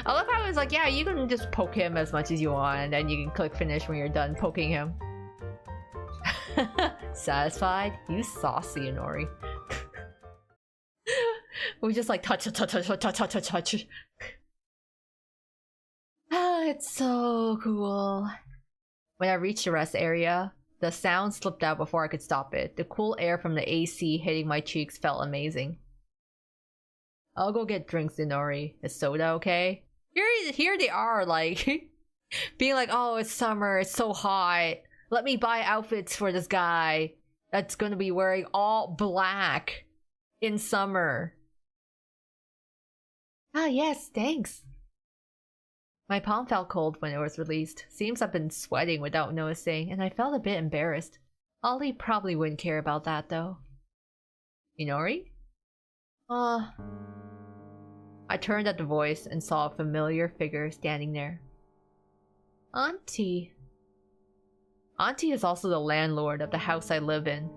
I love how it's like, yeah, you can just poke him as much as you want, and then you can click finish when you're done poking him. Satisfied? You saucy, Inori. We just like touch, touch, touch, touch, touch, touch, touch. Ah, it's so cool. When I reached the rest area, the sound slipped out before I could stop it. The cool air from the AC hitting my cheeks felt amazing. I'll go get drinks, Inori. Is soda okay? Here they are, like, being like, oh, it's summer, it's so hot. Let me buy outfits for this guy that's gonna be wearing all black in summer. Ah, yes, thanks. My palm felt cold when it was released. Seems I've been sweating without noticing, and I felt a bit embarrassed. Ollie probably wouldn't care about that, though. Inori? I turned at the voice and saw a familiar figure standing there. Auntie. Auntie is also the landlord of the house I live in.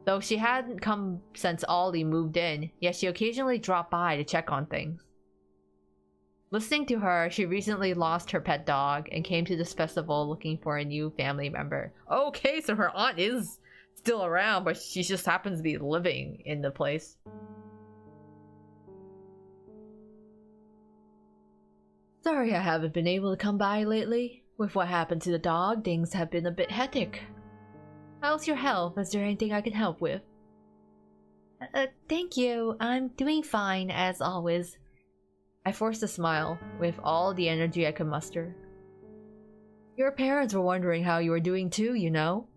Though she hadn't come since Ollie moved in, yet she occasionally dropped by to check on things. Listening to her, she recently lost her pet dog and came to this festival looking for a new family member. Okay, so her aunt is still around, but she just happens to be living in the place. Sorry I haven't been able to come by lately. With what happened to the dog, things have been a bit hectic. How's your health? Is there anything I can help with? Thank you. I'm doing fine, as always. I forced a smile, with all the energy I could muster. Your parents were wondering how you were doing too, you know?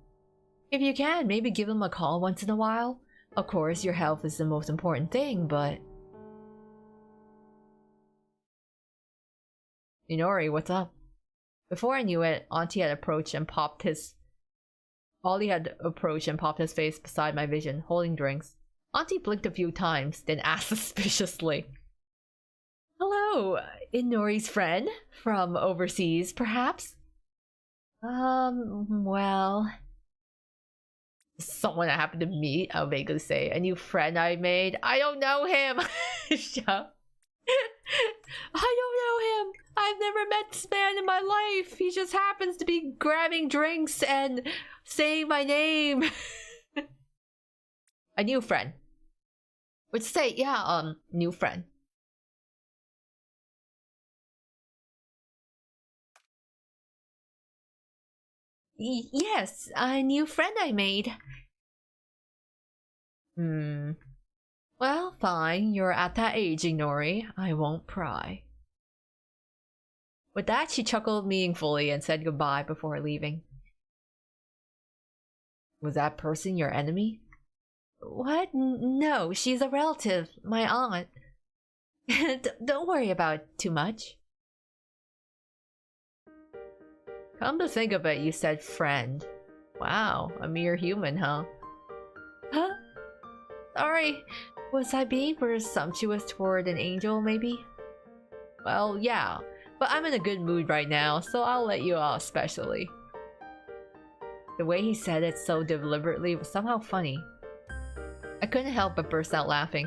If you can, maybe give them a call once in a while. Of course, your health is the most important thing, but... Inori, what's up? Before I knew it, Auntie had approached and popped his... Ollie had approached and popped his face beside my vision, holding drinks. Auntie blinked a few times, then asked suspiciously. Hello, Inori's friend? From overseas, perhaps? Well... Someone I happened to meet, I'll vaguely say. A new friend I made. I don't know him! Shut up. I don't know him! I've never met this man in my life! He just happens to be grabbing drinks and saying my name. A new friend. Would say, yeah, new friend. Yes, a new friend I made. Well, fine. You're at that age, Inori. I won't pry. With that, she chuckled meaningfully and said goodbye before leaving. Was that person your enemy? What? No, she's a relative. My aunt. Don't worry about it too much. Come to think of it, you said friend. Wow, a mere human, huh? Huh? Sorry, was I being presumptuous toward an angel, maybe? Well, yeah, but I'm in a good mood right now, so I'll let you off specially. The way he said it so deliberately was somehow funny. I couldn't help but burst out laughing.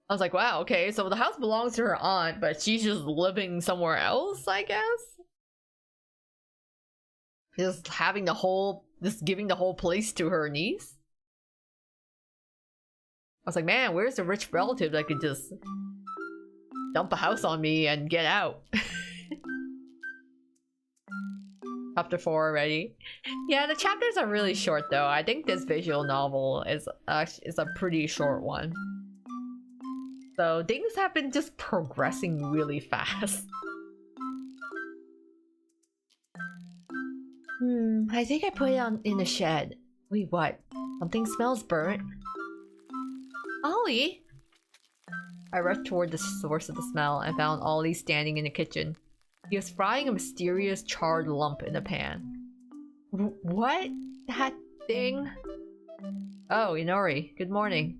I was like, wow, okay, so the house belongs to her aunt, but she's just living somewhere else, I guess? Just having the whole, just giving the whole place to her niece? I was like, man, where's the rich relative that could just dump a house on me and get out? Chapter 4 already. Yeah, the chapters are really short though. I think this visual novel is a pretty short one. So things have been just progressing really fast. I think I put it on in the shed. Wait, what? Something smells burnt. Ollie! I rushed toward the source of the smell and found Ollie standing in the kitchen. He was frying a mysterious charred lump in a pan. What? That thing? Oh, Inori. Good morning.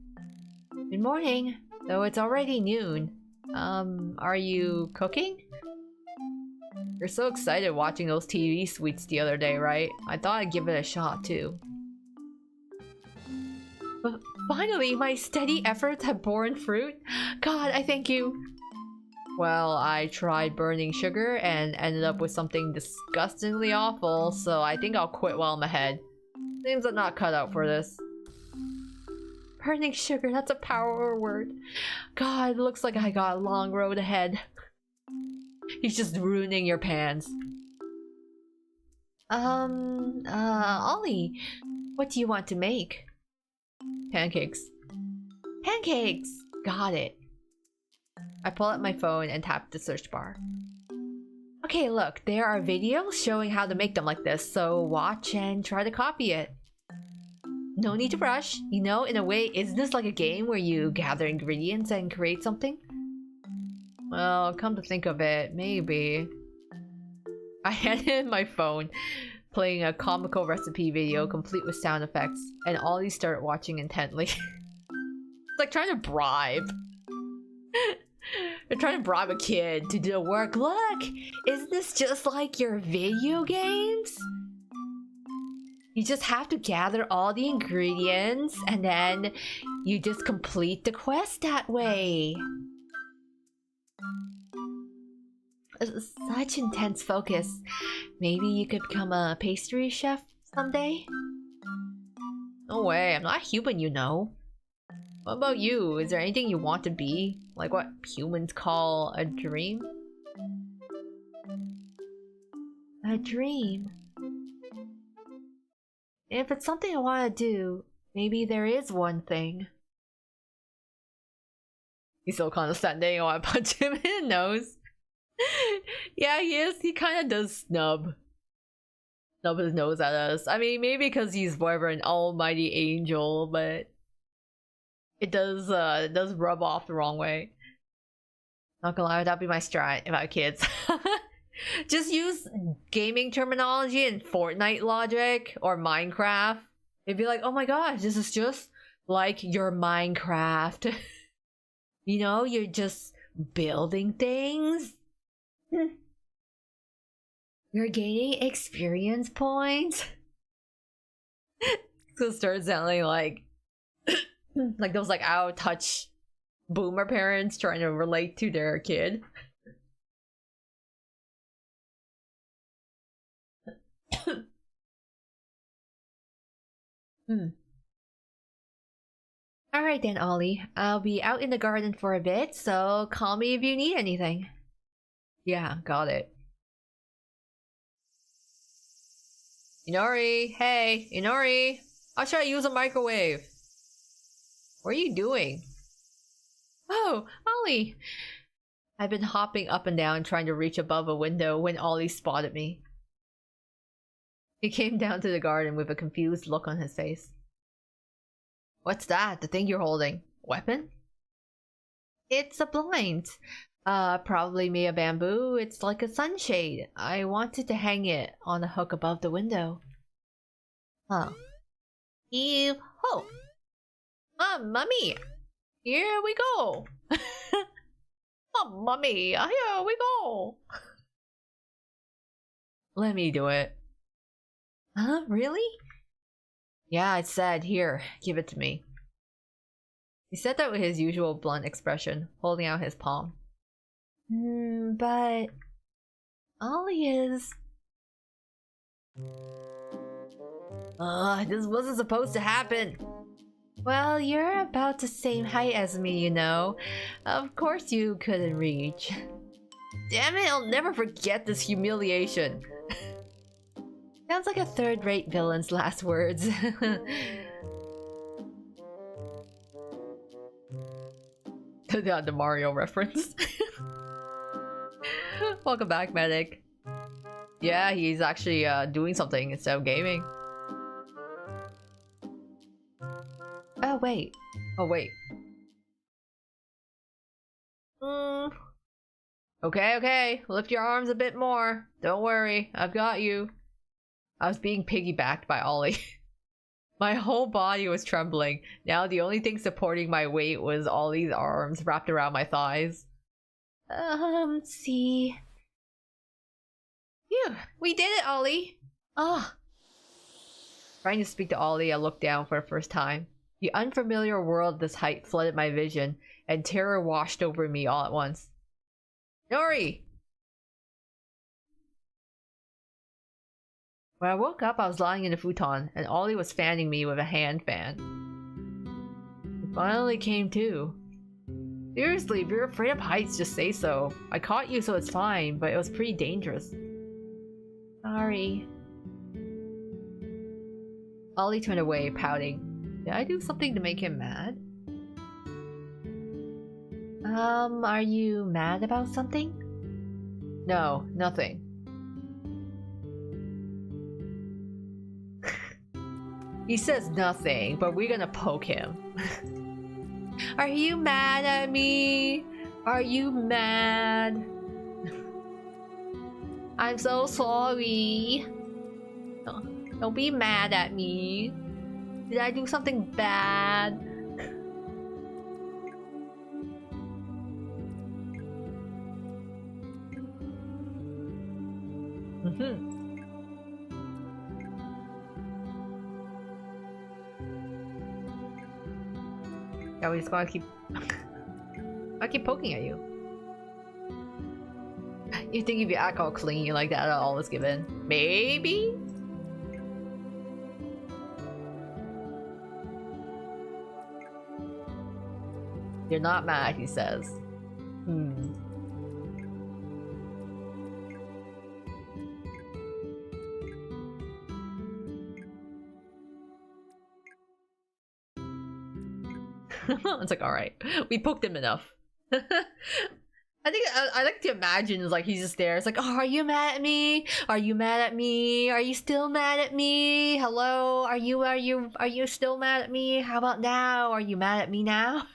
Good morning. Though it's already noon. Are you cooking? You're so excited watching those TV suites the other day, right? I thought I'd give it a shot too. But finally, my steady efforts have borne fruit. God, I thank you. Well, I tried burning sugar and ended up with something disgustingly awful, so I think I'll quit while I'm ahead. Seems I'm not cut out for this. Burning sugar, that's a power word. God, looks like I got a long road ahead. He's just ruining your pans. Ollie, what do you want to make? Pancakes. Pancakes! Got it. I pull out my phone and tap the search bar. Okay, look, there are videos showing how to make them like this, so watch and try to copy it. No need to rush. You know, in a way, isn't this like a game where you gather ingredients and create something? Well, come to think of it, maybe. I handed him my phone. playing a comical recipe video complete with sound effects, and Ollie started watching intently. It's like trying to bribe. They're trying to bribe a kid to do the work. Look! Isn't this just like your video games? You just have to gather all the ingredients and then you just complete the quest that way. Such intense focus. Maybe you could become a pastry chef someday? No way, I'm not human, you know. What about you? Is there anything you want to be? Like what humans call a dream? A dream? If it's something I want to do, maybe there is one thing. He's so condescending, I want to punch him in the nose. Yeah, he is. He kind of does snub his nose at us. I mean, maybe because he's whatever an almighty angel, but it does rub off the wrong way. Not gonna lie, that'd be my strat if I had kids. Just use gaming terminology and Fortnite logic or Minecraft. It'd be like, oh my gosh, this is just like your Minecraft. You know, you're just building things. You're gaining experience points. So it starts sounding like like those like out of touch boomer parents trying to relate to their kid. Alright then, Ollie. I'll be out in the garden for a bit, so call me if you need anything. Yeah, got it. Inori! Hey! Inori! How should I use a microwave? What are you doing? Oh, Ollie! I've been hopping up and down trying to reach above a window when Ollie spotted me. He came down to the garden with a confused look on his face. What's that? The thing you're holding? Weapon? It's a blind. Probably made of bamboo. It's like a sunshade. I wanted to hang it on a hook above the window. Huh. Ew. Oh! Mummy! Here we go! Oh, Mummy! Here we go! Let me do it. Huh? Really? Yeah, I said, here, give it to me. He said that with his usual blunt expression, holding out his palm. But... Ollie is... this wasn't supposed to happen. Well, you're about the same height as me, you know. Of course you couldn't reach. Damn it, I'll never forget this humiliation. Sounds like a third-rate villain's last words. The Mario reference. Welcome back, medic. Yeah, he's actually doing something instead of gaming. Oh wait. Oh wait. Okay. Lift your arms a bit more. Don't worry, I've got you. I was being piggybacked by Ollie. My whole body was trembling. Now the only thing supporting my weight was Ollie's arms wrapped around my thighs. See. Phew, we did it, Ollie! Ah. Trying to speak to Ollie, I looked down for the first time. The unfamiliar world this height flooded my vision, and terror washed over me all at once. Nori! When I woke up, I was lying in the futon, and Ollie was fanning me with a hand fan. It finally came to. Seriously, if you're afraid of heights, just say so. I caught you, so it's fine, but it was pretty dangerous. Sorry. Ollie turned away, pouting. Did I do something to make him mad? Are you mad about something? No, nothing. He says nothing, but we're gonna poke him. Are you mad at me? Are you mad? I'm so sorry. Don't be mad at me. Did I do something bad? Yeah, we just gotta keep... I keep poking at you. You think if you act all clingy like that, I'll always give in? Maybe? You're not mad, he says. It's like, alright. We poked him enough. I think I like to imagine like he's just there. It's like, oh, are you mad at me? Are you mad at me? Are you still mad at me? Hello? Are you still mad at me? How about now? Are you mad at me now?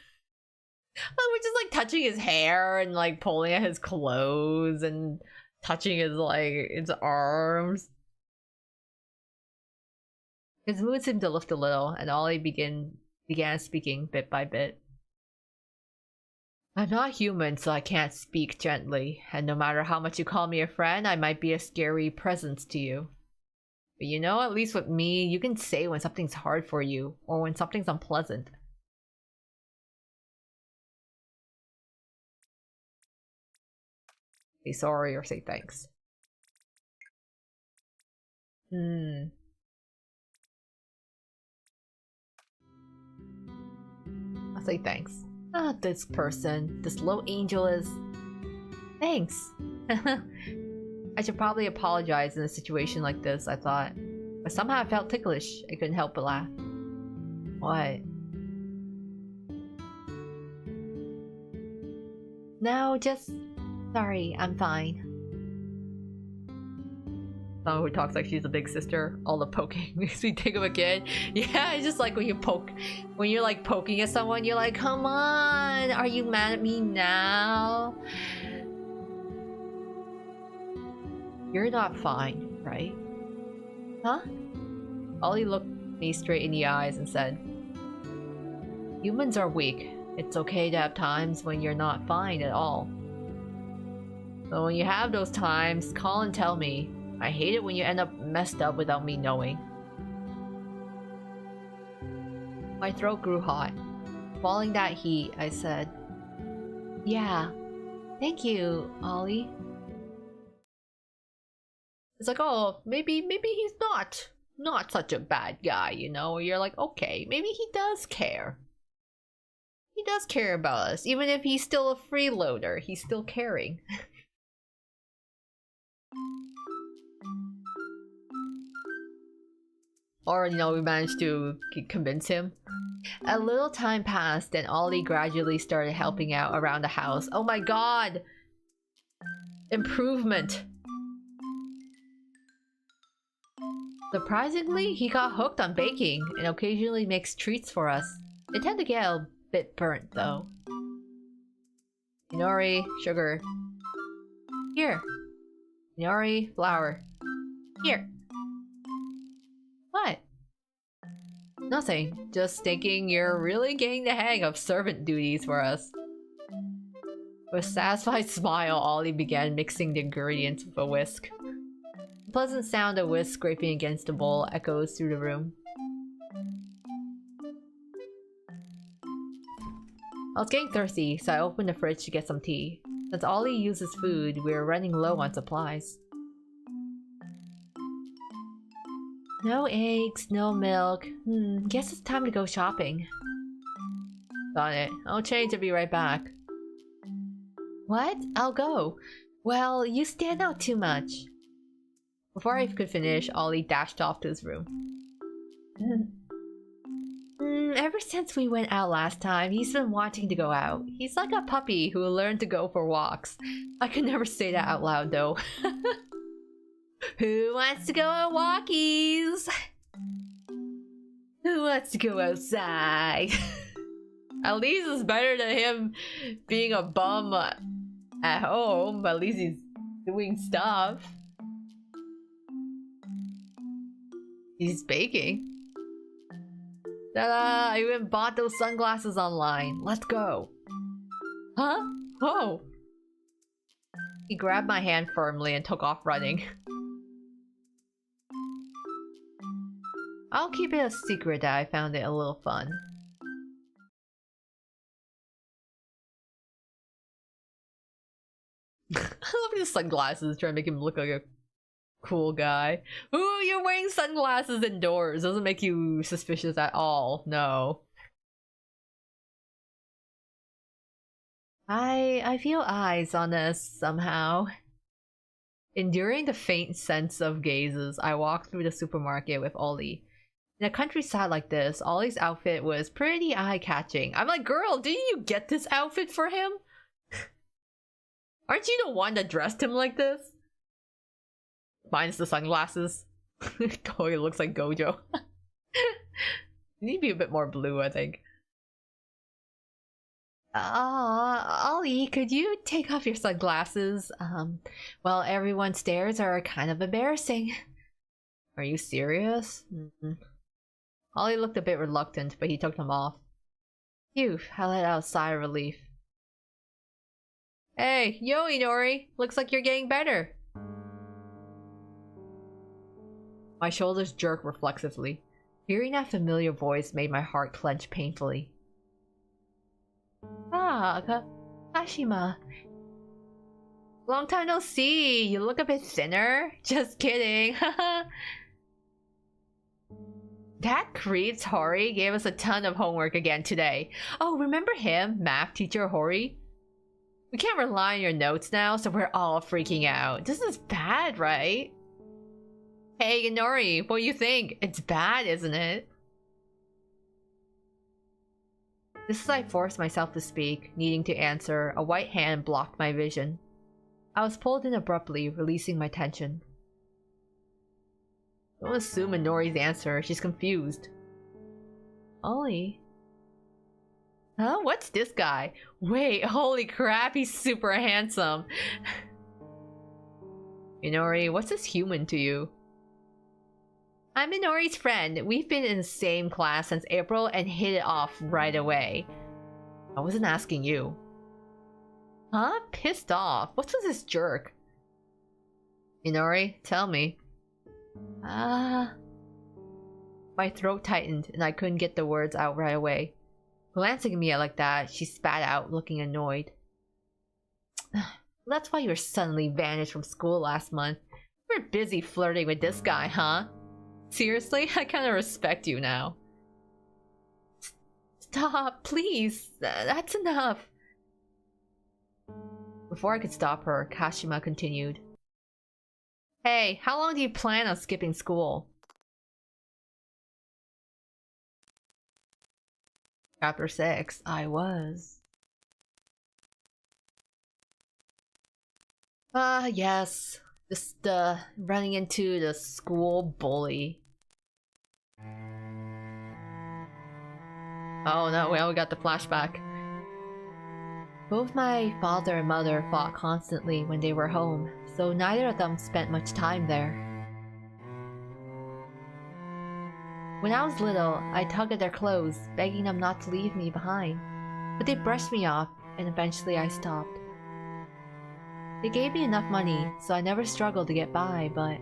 Like, we're just like touching his hair and like pulling at his clothes and touching his arms. His mood seemed to lift a little, and Ollie began speaking bit by bit. I'm not human, so I can't speak gently, and no matter how much you call me a friend, I might be a scary presence to you. But you know, at least with me, you can say when something's hard for you, or when something's unpleasant. Say sorry or say thanks. I'll say thanks. Ah, this person, this low angel is... Thanks. I should probably apologize in a situation like this, I thought. But somehow I felt ticklish. I couldn't help but laugh. What? No, just... Sorry, I'm fine. Someone who talks like she's a big sister. All the poking makes me think of a kid. Yeah, it's just like when you're like poking at someone, you're like, come on, are you mad at me now? You're not fine, right? Huh? Ollie looked me straight in the eyes and said, humans are weak. It's okay to have times when you're not fine at all. So when you have those times, call and tell me. I hate it when you end up messed up without me knowing. My throat grew hot. Following that heat, I said, yeah, thank you, Ollie. It's like, oh, maybe he's not such a bad guy, you know? You're like, okay, maybe he does care. He does care about us. Even if he's still a freeloader, he's still caring. Or, you know, we managed to convince him. A little time passed and Ollie gradually started helping out around the house. Oh my god! Improvement! Surprisingly, he got hooked on baking and occasionally makes treats for us. They tend to get a bit burnt though. Inori, sugar. Here. Inori, flour. Here. What? Nothing. Just thinking you're really getting the hang of servant duties for us. With a satisfied smile, Ollie began mixing the ingredients with a whisk. The pleasant sound of whisk scraping against the bowl echoes through the room. I was getting thirsty, so I opened the fridge to get some tea. Since Ollie uses food, we were running low on supplies. No eggs, no milk. Guess it's time to go shopping. Got it. I'll change and be right back. What? I'll go. Well, you stand out too much. Before I could finish, Ollie dashed off to his room. Ever since we went out last time, he's been wanting to go out. He's like a puppy who learned to go for walks. I could never say that out loud though. Who wants to go on walkies? Who wants to go outside? At least it's better than him being a bum at home. At least he's doing stuff. He's baking. Ta-da! I even bought those sunglasses online. Let's go. Huh? Oh! He grabbed my hand firmly and took off running. I'll keep it a secret that I found it a little fun. I love his sunglasses, trying to make him look like a cool guy. Ooh, you're wearing sunglasses indoors. Doesn't make you suspicious at all. No. I feel eyes on us somehow. Enduring the faint sense of gazes, I walked through the supermarket with Ollie. In a countryside like this, Ollie's outfit was pretty eye-catching. I'm like, girl, didn't you get this outfit for him? Aren't you the one that dressed him like this? Minus the sunglasses. Oh, he looks like Gojo. You need to be a bit more blue, I think. Ollie, could you take off your sunglasses? Well, everyone's stares are kind of embarrassing. Are you serious? Ollie looked a bit reluctant, but he took them off. Phew, I let out a sigh of relief. Hey, yo, Inori! Looks like you're getting better! My shoulders jerked reflexively. Hearing that familiar voice made my heart clench painfully. Ah, Kashima. Long time no see! You look a bit thinner? Just kidding, haha. That creeps Hori gave us a ton of homework again today. Oh, remember him? Math teacher Hori? We can't rely on your notes now, so we're all freaking out. This is bad, right? Hey, Inori, what do you think? It's bad, isn't it? Just as I forced myself to speak, needing to answer, a white hand blocked my vision. I was pulled in abruptly, releasing my tension. Don't assume Inori's answer, she's confused. Ollie? Huh? What's this guy? Wait, holy crap, he's super handsome. Inori, what's this human to you? I'm Inori's friend. We've been in the same class since April and hit it off right away. I wasn't asking you. Huh? Pissed off. What's with this jerk? Inori, tell me. My throat tightened and I couldn't get the words out right away. Glancing at me like that, she spat out, looking annoyed. That's why you were suddenly vanished from school last month. You were busy flirting with this guy, huh? Seriously? I kinda respect you now. Stop, please. That's enough. Before I could stop her, Kashima continued. Hey, how long do you plan on skipping school? Chapter 6. I was. Yes. Just, running into the school bully. Oh no, well, we got the flashback. Both my father and mother fought constantly when they were home, so neither of them spent much time there. When I was little, I tugged at their clothes, begging them not to leave me behind, but they brushed me off, and eventually I stopped. They gave me enough money, so I never struggled to get by, but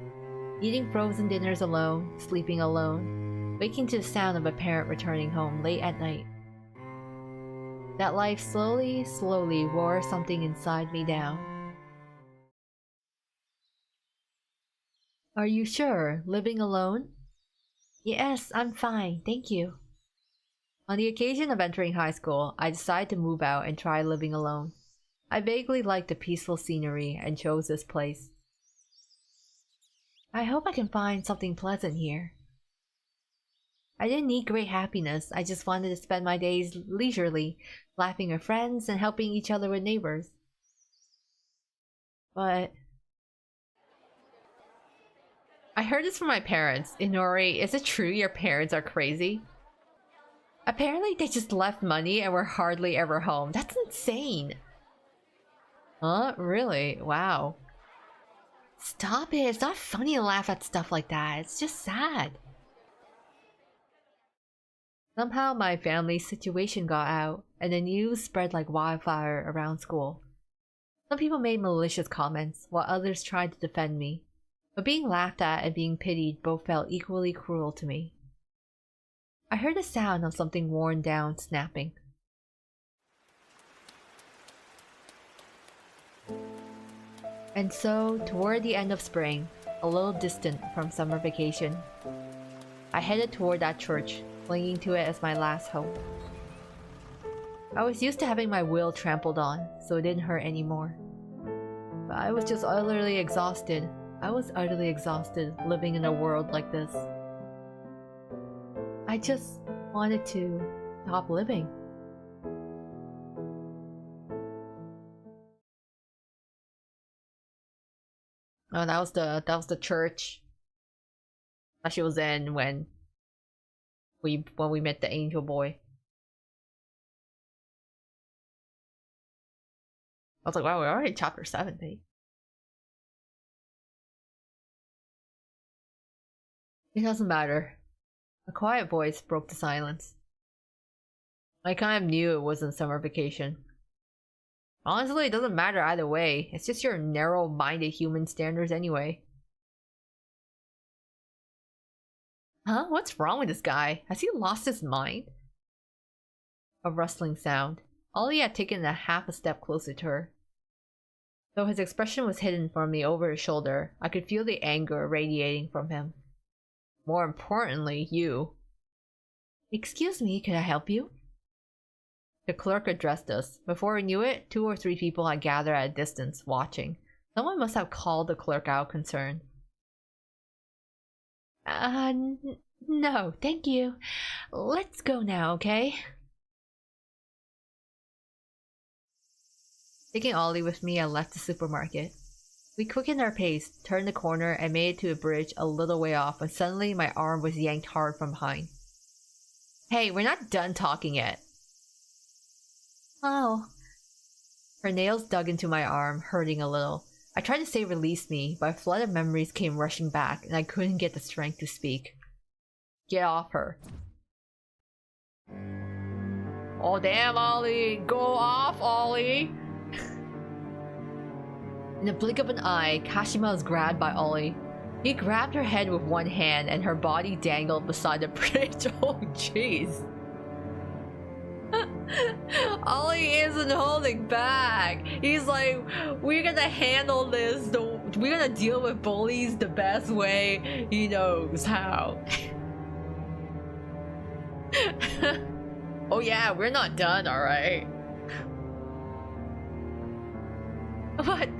eating frozen dinners alone, sleeping alone, waking to the sound of a parent returning home late at night. That life slowly wore something inside me down. Are you sure? Living alone? Yes, I'm fine, thank you. On the occasion of entering high school, I decided to move out and try living alone. I vaguely liked the peaceful scenery and chose this place. I hope I can find something pleasant here. I didn't need great happiness, I just wanted to spend my days leisurely, laughing with friends and helping each other with neighbors. But I heard this from my parents. Inori, is it true your parents are crazy? Apparently they just left money and were hardly ever home. That's insane. Huh? Really? Wow. Stop it. It's not funny to laugh at stuff like that. It's just sad. Somehow my family's situation got out, and the news spread like wildfire around school. Some people made malicious comments, while others tried to defend me. But being laughed at and being pitied both felt equally cruel to me. I heard the sound of something worn down snapping. And so, toward the end of spring, a little distant from summer vacation, I headed toward that church, clinging to it as my last hope. I was used to having my will trampled on, so it didn't hurt anymore. But I was just utterly exhausted. I was utterly exhausted living in a world like this. I just wanted to stop living. Oh, that was the church that she was in when we met the angel boy. I was like, wow, we're already in chapter 7, mate. It doesn't matter. A quiet voice broke the silence. I kind of knew it wasn't summer vacation. Honestly, it doesn't matter either way. It's just your narrow-minded human standards anyway. Huh? What's wrong with this guy? Has he lost his mind? A rustling sound. Ollie had taken half a step closer to her. Though his expression was hidden from me over his shoulder, I could feel the anger radiating from him. More importantly, you. Excuse me, can I help you? The clerk addressed us. Before we knew it, 2 or 3 people had gathered at a distance, watching. Someone must have called the clerk out concerned. No, thank you. Let's go now, okay? Taking Ollie with me, I left the supermarket. We quickened our pace, turned the corner, and made it to a bridge a little way off when suddenly my arm was yanked hard from behind. Hey, we're not done talking yet. Oh. Her nails dug into my arm, hurting a little. I tried to say release me, but a flood of memories came rushing back, and I couldn't get the strength to speak. Get off her. Oh damn, Ollie! Go off, Ollie! In the blink of an eye, Kashima was grabbed by Ollie. He grabbed her head with one hand and her body dangled beside the bridge. Oh jeez. Ollie isn't holding back. He's like, we're gonna handle this. We're gonna deal with bullies the best way he knows how. Oh yeah, we're not done, alright?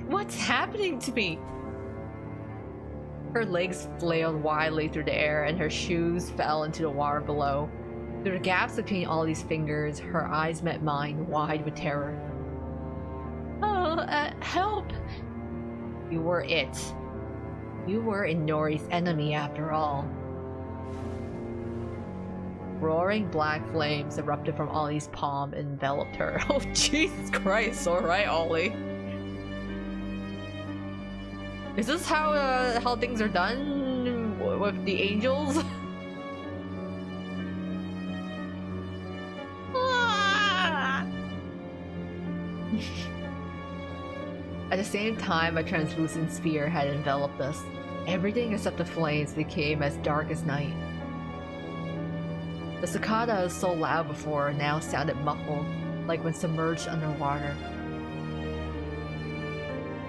What's happening to me? Her legs flailed wildly through the air and her shoes fell into the water below. Through the gaps between Ollie's fingers, her eyes met mine, wide with terror. Oh, help! You were it. You were Inori's enemy after all. Roaring black flames erupted from Ollie's palm and enveloped her. Oh, Jesus Christ. Alright, Ollie. Is this how things are done with the angels? At the same time, a translucent sphere had enveloped us. Everything except the flames became as dark as night. The cicadas so loud before now sounded muffled, like when submerged underwater.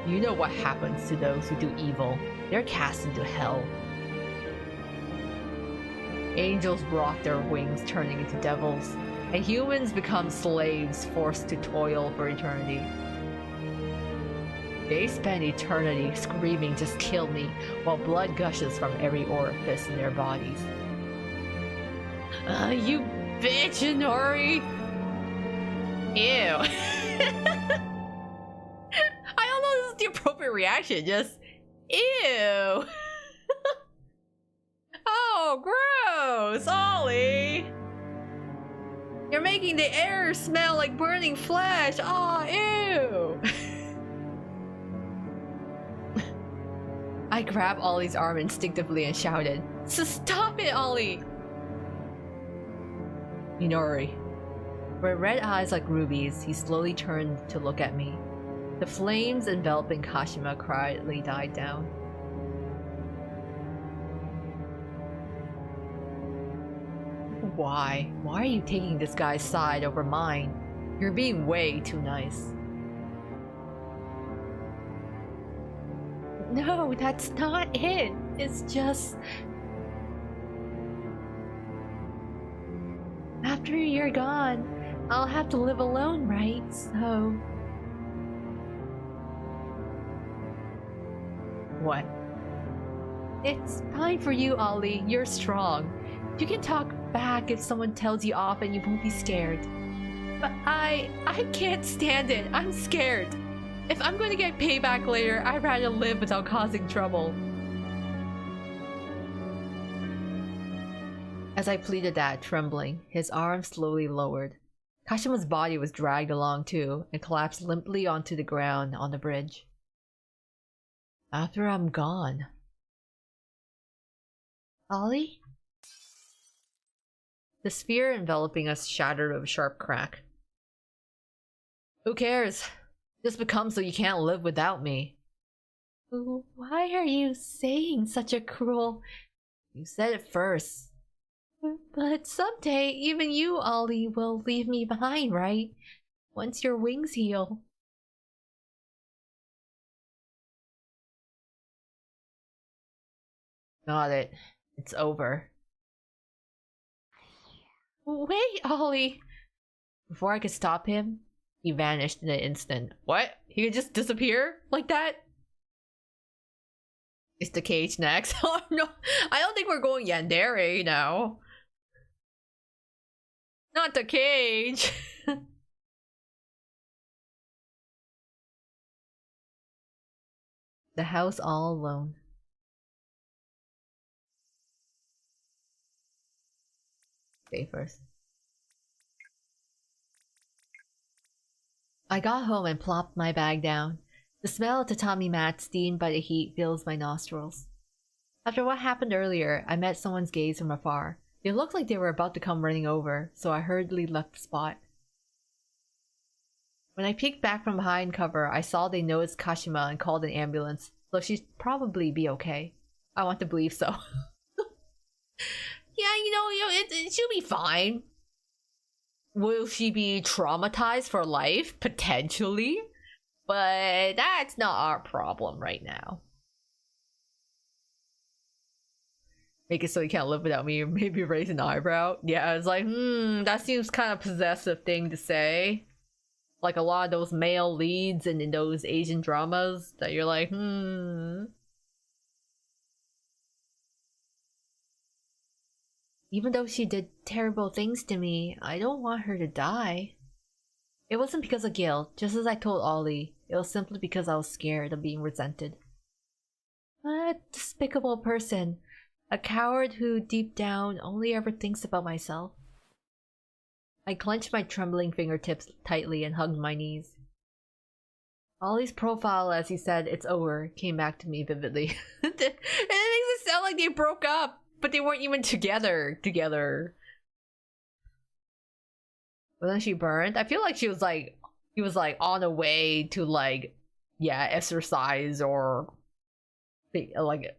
You know what happens to those who do evil. They're cast into hell. Angels rock their wings, turning into devils, and humans become slaves forced to toil for eternity. They spend eternity screaming, just kill me, while blood gushes from every orifice in their bodies. You bitch, Inori! Ew. I don't know if this is the appropriate reaction, just ew. Oh, gross, Ollie! You're making the air smell like burning flesh. Oh, ew. I grabbed Ollie's arm instinctively and shouted, "So stop it, Ollie!" Minori. With red eyes like rubies, he slowly turned to look at me. The flames enveloping Kashima quietly died down. Why? Why are you taking this guy's side over mine? You're being way too nice. No, that's not it. It's just... After you're gone, I'll have to live alone, right? So... What? It's fine for you, Ollie. You're strong. You can talk back if someone tells you off and you won't be scared. But I can't stand it. I'm scared. If I'm going to get payback later, I'd rather live without causing trouble. As I pleaded that, trembling, his arm slowly lowered. Kashima's body was dragged along too, and collapsed limply onto the ground on the bridge. After I'm gone. Ollie? The sphere enveloping us shattered with a sharp crack. Who cares? Just become so you can't live without me. Why are you saying such a cruel... You said it first. But someday, even you, Ollie, will leave me behind, right? Once your wings heal. Got it. It's over. Wait, Ollie! Before I could stop him, he vanished in an instant. What? He could just disappear like that? Is the cage next? Oh no, I don't think we're going yandere now. Not the cage. The house all alone. Stay first. I got home and plopped my bag down. The smell of tatami mat steamed by the heat fills my nostrils. After what happened earlier, I met someone's gaze from afar. They looked like they were about to come running over, so I hurriedly left the spot. When I peeked back from behind cover, I saw they noticed Kashima and called an ambulance, so she'd probably be okay. I want to believe so. Yeah, she'll be fine. Will she be traumatized for life? Potentially. But that's not our problem right now. Make it so you can't live without me, or maybe raise an eyebrow. Yeah, it's like, that seems kind of possessive thing to say. Like a lot of those male leads in those Asian dramas that you're like, Even though she did terrible things to me, I don't want her to die. It wasn't because of guilt, just as I told Ollie. It was simply because I was scared of being resented. A despicable person. A coward who, deep down, only ever thinks about myself. I clenched my trembling fingertips tightly and hugged my knees. Ollie's profile as he said, "It's over," came back to me vividly. And it makes it sound like they broke up, but they weren't even together. Wasn't she burned? I feel like he was like on the way to like, yeah, exercise or like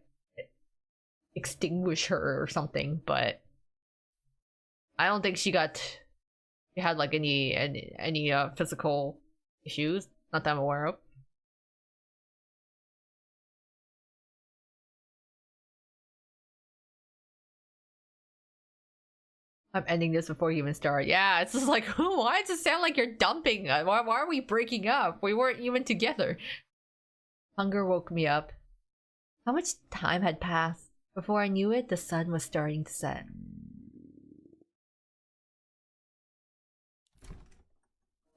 extinguish her or something, but I don't think she had like any physical issues, not that I'm aware of. I'm ending this before you even start. Yeah, it's just like, why does it sound like you're dumping? Why are we breaking up? We weren't even together. Hunger woke me up. How much time had passed? Before I knew it, the sun was starting to set.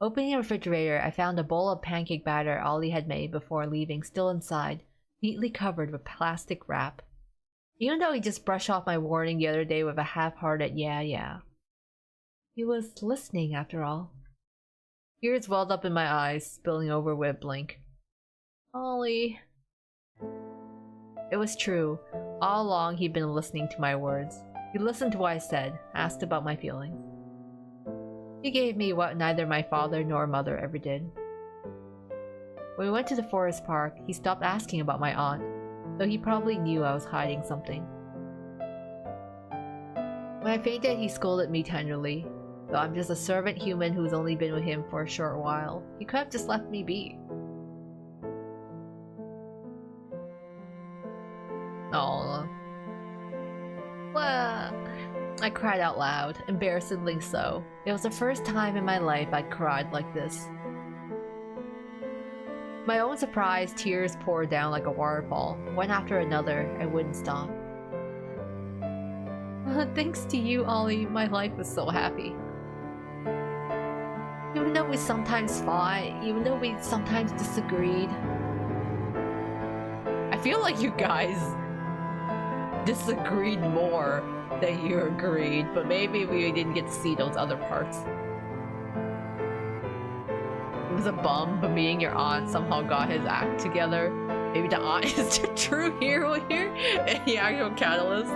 Opening the refrigerator, I found a bowl of pancake batter Ollie had made before leaving still inside, neatly covered with plastic wrap. Even though he just brushed off my warning the other day with a half-hearted yeah. He was listening after all. Tears welled up in my eyes, spilling over with a blink. Ollie. It was true. All along he'd been listening to my words. He listened to what I said, asked about my feelings. He gave me what neither my father nor mother ever did. When we went to the forest park, he stopped asking about my aunt, though he probably knew I was hiding something. When I fainted, he scolded me tenderly, though I'm just a servant human who's only been with him for a short while. He could have just left me be. Oh. Well, I cried out loud, embarrassedly so. It was the first time in my life I'd cried like this. My own surprise, tears poured down like a waterfall, one after another, and wouldn't stop. Thanks to you, Ollie, my life was so happy. Even though we sometimes fought, even though we sometimes disagreed. I feel like you guys disagreed more than you agreed, but maybe we didn't get to see those other parts. It was a bum, but me and your aunt somehow got his act together. Maybe the aunt is the true hero here and the actual catalyst.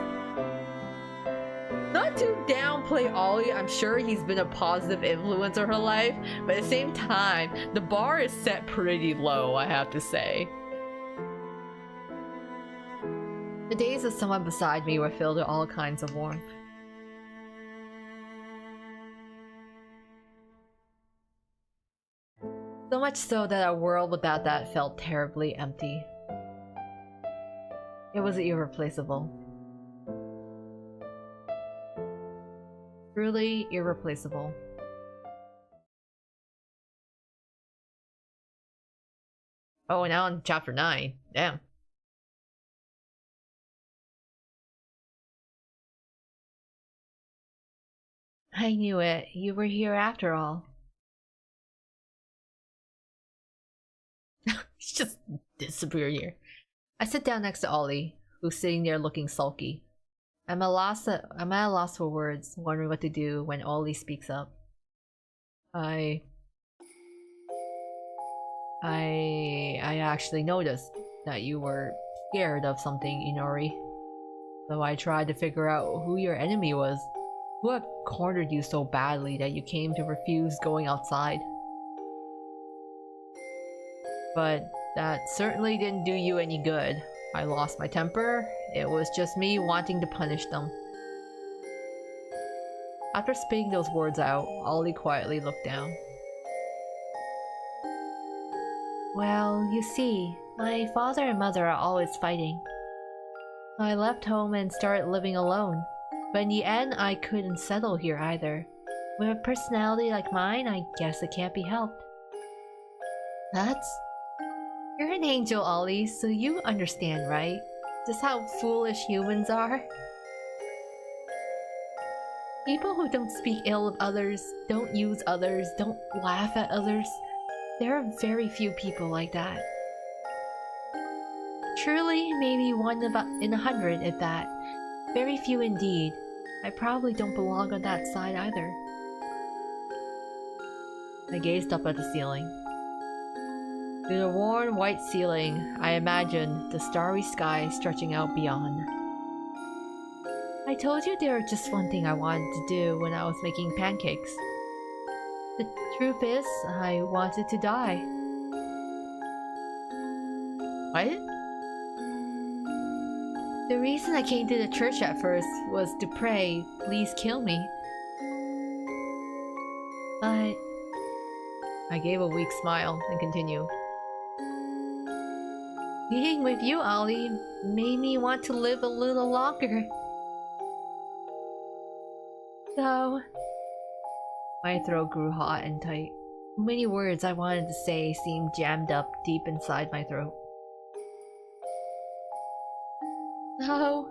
Not to downplay Ollie, I'm sure he's been a positive influence in her life, but at the same time, the bar is set pretty low, I have to say. The days with someone beside me were filled with all kinds of warmth. So much so that a world without that felt terribly empty. It was irreplaceable. Truly irreplaceable. Oh, and now on chapter 9. Damn. I knew it. You were here after all. He's just disappeared here. I sit down next to Ollie, who's sitting there looking sulky. I'm at a loss for words, wondering what to do when Ollie speaks up. I actually noticed that you were scared of something, Inori. So I tried to figure out who your enemy was. Who had cornered you so badly that you came to refuse going outside? But that certainly didn't do you any good. I lost my temper. It was just me wanting to punish them. After spitting those words out, Ollie quietly looked down. Well, you see, my father and mother are always fighting. I left home and started living alone. But in the end, I couldn't settle here either. With a personality like mine, I guess it can't be helped. You're an angel, Ollie, so you understand, right? Just how foolish humans are. People who don't speak ill of others, don't use others, don't laugh at others. There are very few people like that. Truly, maybe one in 100, if that. Very few indeed. I probably don't belong on that side either. I gazed up at the ceiling. Through the worn white ceiling, I imagined the starry sky stretching out beyond. I told you there was just one thing I wanted to do when I was making pancakes. The truth is, I wanted to die. What? The reason I came to the church at first was to pray, please kill me. But... I gave a weak smile and continued. Being with you, Ollie, made me want to live a little longer. So... My throat grew hot and tight. Too many words I wanted to say seemed jammed up deep inside my throat. So...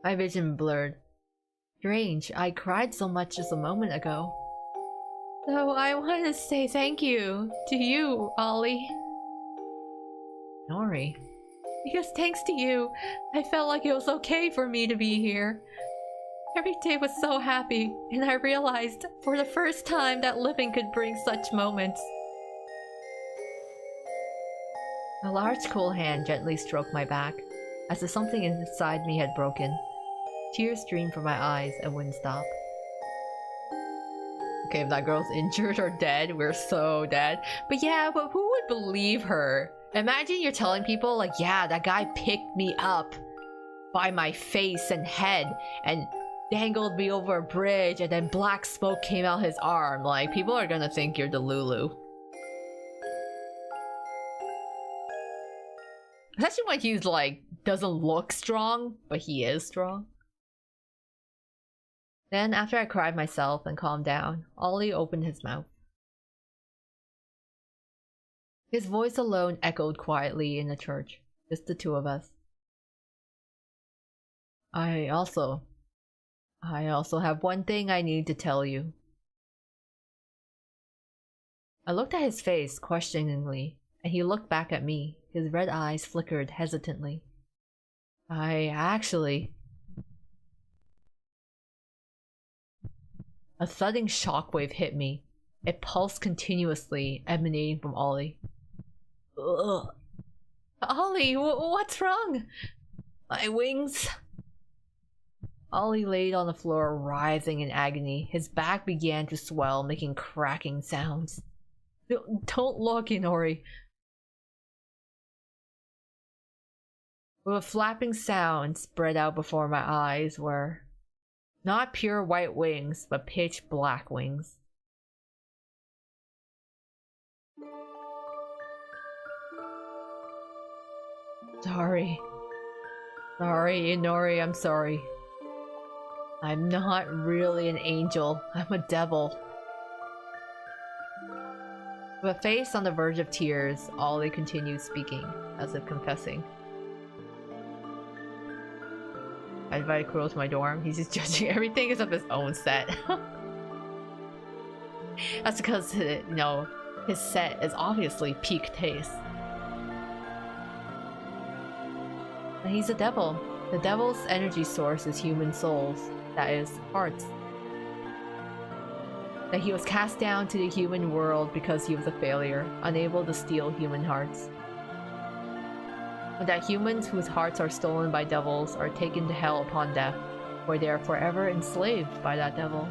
My vision blurred. Strange, I cried so much just a moment ago. So I want to say thank you to you, Ollie. Nori. Because thanks to you, I felt like it was okay for me to be here. Every day was so happy, and I realized for the first time that living could bring such moments. A large cool hand gently stroked my back, as if something inside me had broken. Tears streamed from my eyes and wouldn't stop. Okay, if that girl's injured or dead, we're so dead. But yeah, but who would believe her? Imagine you're telling people like, yeah, that guy picked me up by my face and head and dangled me over a bridge and then black smoke came out his arm. Like, people are gonna think you're the Lulu. Especially when he's like, doesn't look strong, but he is strong. Then, after I cried myself and calmed down, Ollie opened his mouth. His voice alone echoed quietly in the church, just the two of us. I also have one thing I need to tell you. I looked at his face questioningly, and he looked back at me. His red eyes flickered hesitantly. A thudding shockwave hit me. It pulsed continuously, emanating from Ollie. Ugh. Ollie, what's wrong? My wings. Ollie laid on the floor, writhing in agony. His back began to swell, making cracking sounds. Don't look, Inori. With a flapping sound spread out before my eyes were not pure white wings, but pitch black wings. Sorry, Inori, I'm sorry. I'm not really an angel, I'm a devil. With a face on the verge of tears, Ollie continued speaking, as if confessing. I invited Kuro to my dorm. He's just judging everything except his own set. That's because, you know, his set is obviously peak taste. And he's a devil. The devil's energy source is human souls. That is, hearts. That he was cast down to the human world because he was a failure, unable to steal human hearts. And that humans whose hearts are stolen by devils are taken to hell upon death, where they are forever enslaved by that devil.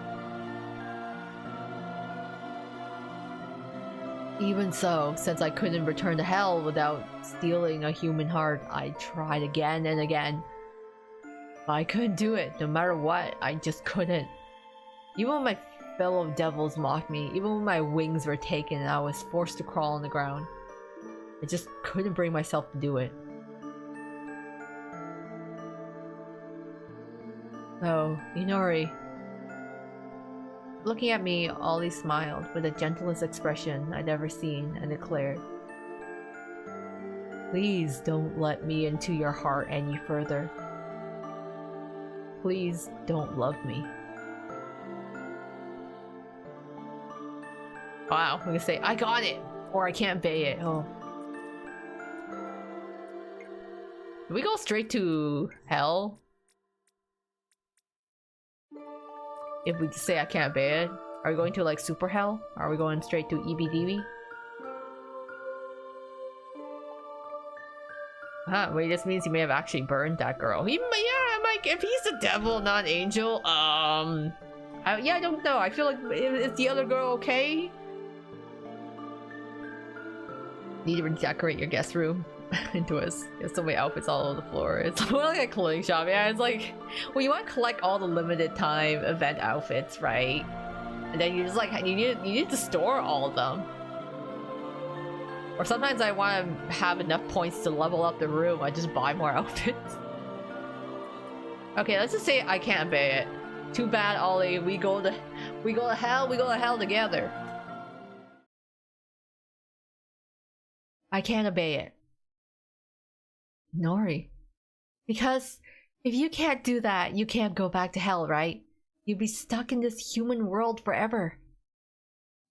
Even so, since I couldn't return to hell without stealing a human heart, I tried again and again. But I couldn't do it, no matter what, I just couldn't. Even when my fellow devils mocked me, even when my wings were taken and I was forced to crawl on the ground, I just couldn't bring myself to do it. So, Inori. Looking at me, Ollie smiled with the gentlest expression I'd ever seen and declared, "Please don't let me into your heart any further. Please don't love me." Wow, I'm gonna say, I got it! Or I can't bay it. Oh. Do we go straight to hell? If we say I can't bear it, are we going to like super hell? Are we going straight to EBDB? Huh, wait, this means he may have actually burned that girl. Yeah, Mike, if he's the devil, not an angel, yeah, I don't know. I feel like, is the other girl okay? Need to redecorate your guest room into us. There's so many outfits all over the floor. It's more like a clothing shop. Yeah, it's like, well, you want to collect all the limited time event outfits, right? And then you just like, you need to store all of them. Or sometimes I want to have enough points to level up the room. I just buy more outfits. Okay, let's just say I can't bear it. Too bad, Ollie. We go to hell together. I can't obey it. Nori. Because if you can't do that, you can't go back to hell, right? You'd be stuck in this human world forever.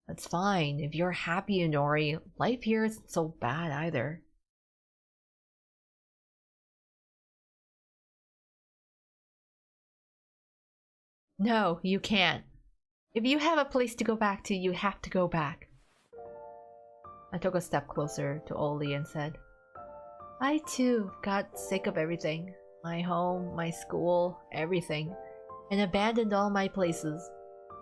That's fine. If you're happy, Nori, life here isn't so bad either. No, you can't. If you have a place to go back to, you have to go back. I took a step closer to Oli and said, I too got sick of everything. My home, my school, everything. And abandoned all my places.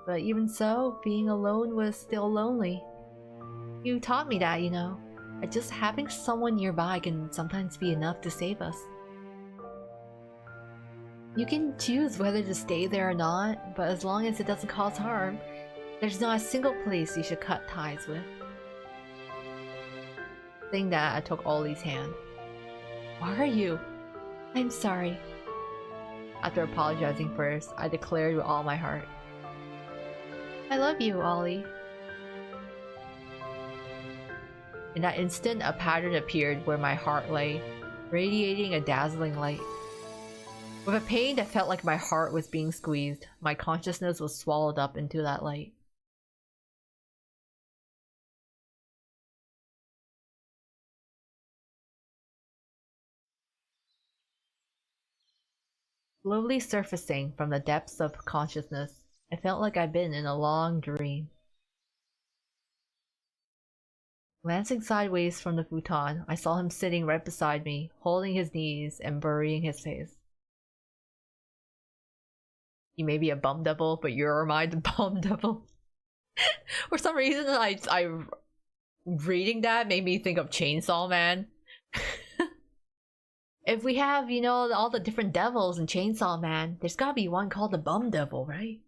But even so, being alone was still lonely. You taught me that, you know. That just having someone nearby can sometimes be enough to save us. You can choose whether to stay there or not, but as long as it doesn't cause harm, there's not a single place you should cut ties with. Saying that, I took Ollie's hand. Why are you? I'm sorry. After apologizing first, I declared with all my heart. I love you, Ollie. In that instant, a pattern appeared where my heart lay, radiating a dazzling light. With a pain that felt like my heart was being squeezed, my consciousness was swallowed up into that light. Slowly surfacing from the depths of consciousness, I felt like I'd been in a long dream. Glancing sideways from the futon, I saw him sitting right beside me, holding his knees and burying his face. You may be a bum devil, but you're my bum devil. For some reason, I reading that made me think of Chainsaw Man. If we have, you know, all the different devils in Chainsaw Man, there's gotta be one called the bum devil, right?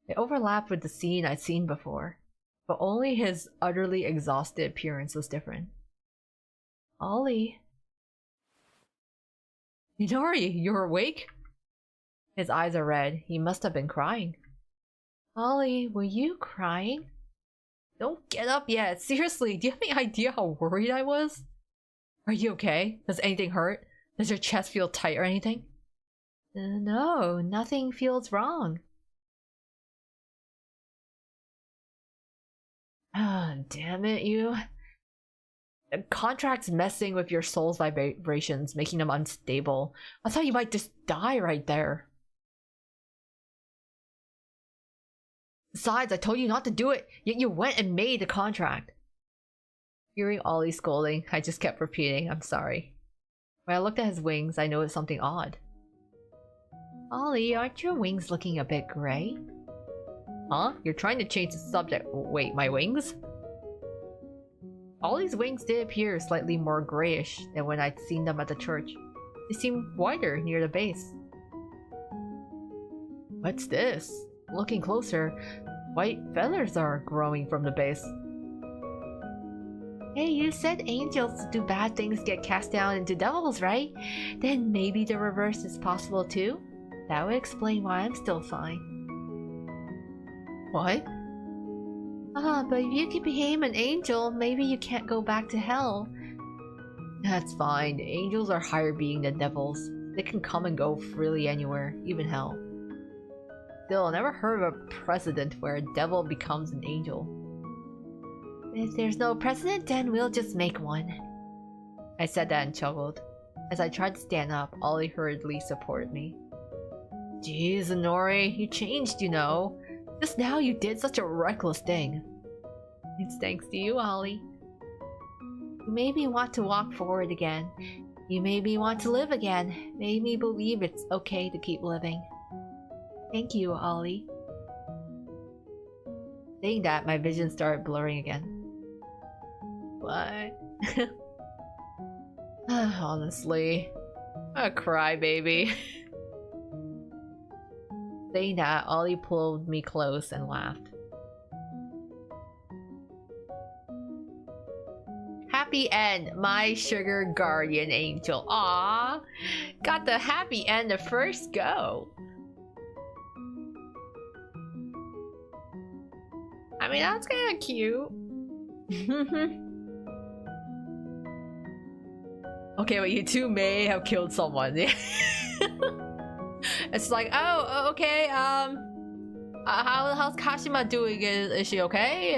It overlapped with the scene I'd seen before, but only his utterly exhausted appearance was different. Ollie. Minori, you're awake? His eyes are red. He must have been crying. Ollie, were you crying? Don't get up yet. Seriously, do you have any idea how worried I was? Are you okay? Does anything hurt? Does your chest feel tight or anything? No, nothing feels wrong. Ah, damn it, you. The contract's messing with your soul's vibrations, making them unstable. I thought you might just die right there. Besides, I told you not to do it, yet you went and made the contract. Hearing Ollie scolding, I just kept repeating, I'm sorry. When I looked at his wings, I noticed something odd. Ollie, aren't your wings looking a bit gray? Huh? You're trying to change the subject. Wait, my wings? Ollie's wings did appear slightly more grayish than when I'd seen them at the church. They seemed whiter near the base. What's this? Looking closer, white feathers are growing from the base. Hey, you said angels do bad things get cast down into devils, right? Then maybe the reverse is possible too? That would explain why I'm still fine. What? But if you can become an angel, maybe you can't go back to hell. That's fine. Angels are higher being than devils. They can come and go freely anywhere, even hell. Still, I never heard of a precedent where a devil becomes an angel. If there's no precedent, then we'll just make one. I said that and chuckled. As I tried to stand up, Ollie hurriedly supported me. Jeez, Inori, you changed, you know. Just now you did such a reckless thing. It's thanks to you, Ollie. You made me want to walk forward again. You made me want to live again. Made me believe it's okay to keep living. Thank you, Ollie. Saying that, my vision started blurring again. What? Honestly. A crybaby. Saying that, Ollie pulled me close and laughed. Happy end, my sugar guardian angel. Aww, got the happy end the first go. I mean, that's kind of cute. Okay, but you two may have killed someone. It's like, oh, okay. How's Kashima doing? Is she okay?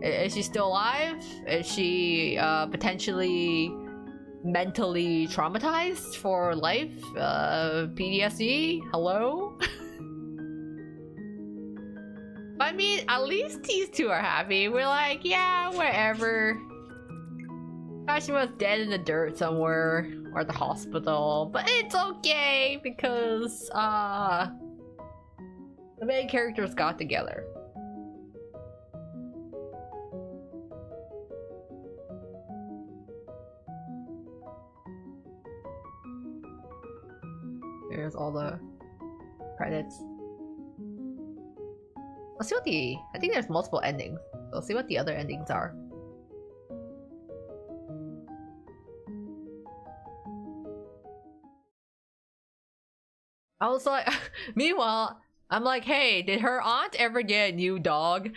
Is she still alive? Is she potentially mentally traumatized for life? PTSD? Hello? I mean, at least these two are happy. We're like, yeah, whatever. Kashima's dead in the dirt somewhere, or at the hospital, but it's okay because the main characters got together. Here's all the credits. Let's see what I think there's multiple endings. So let's see what the other endings are. I was like, meanwhile, I'm like, hey, did her aunt ever get a new dog?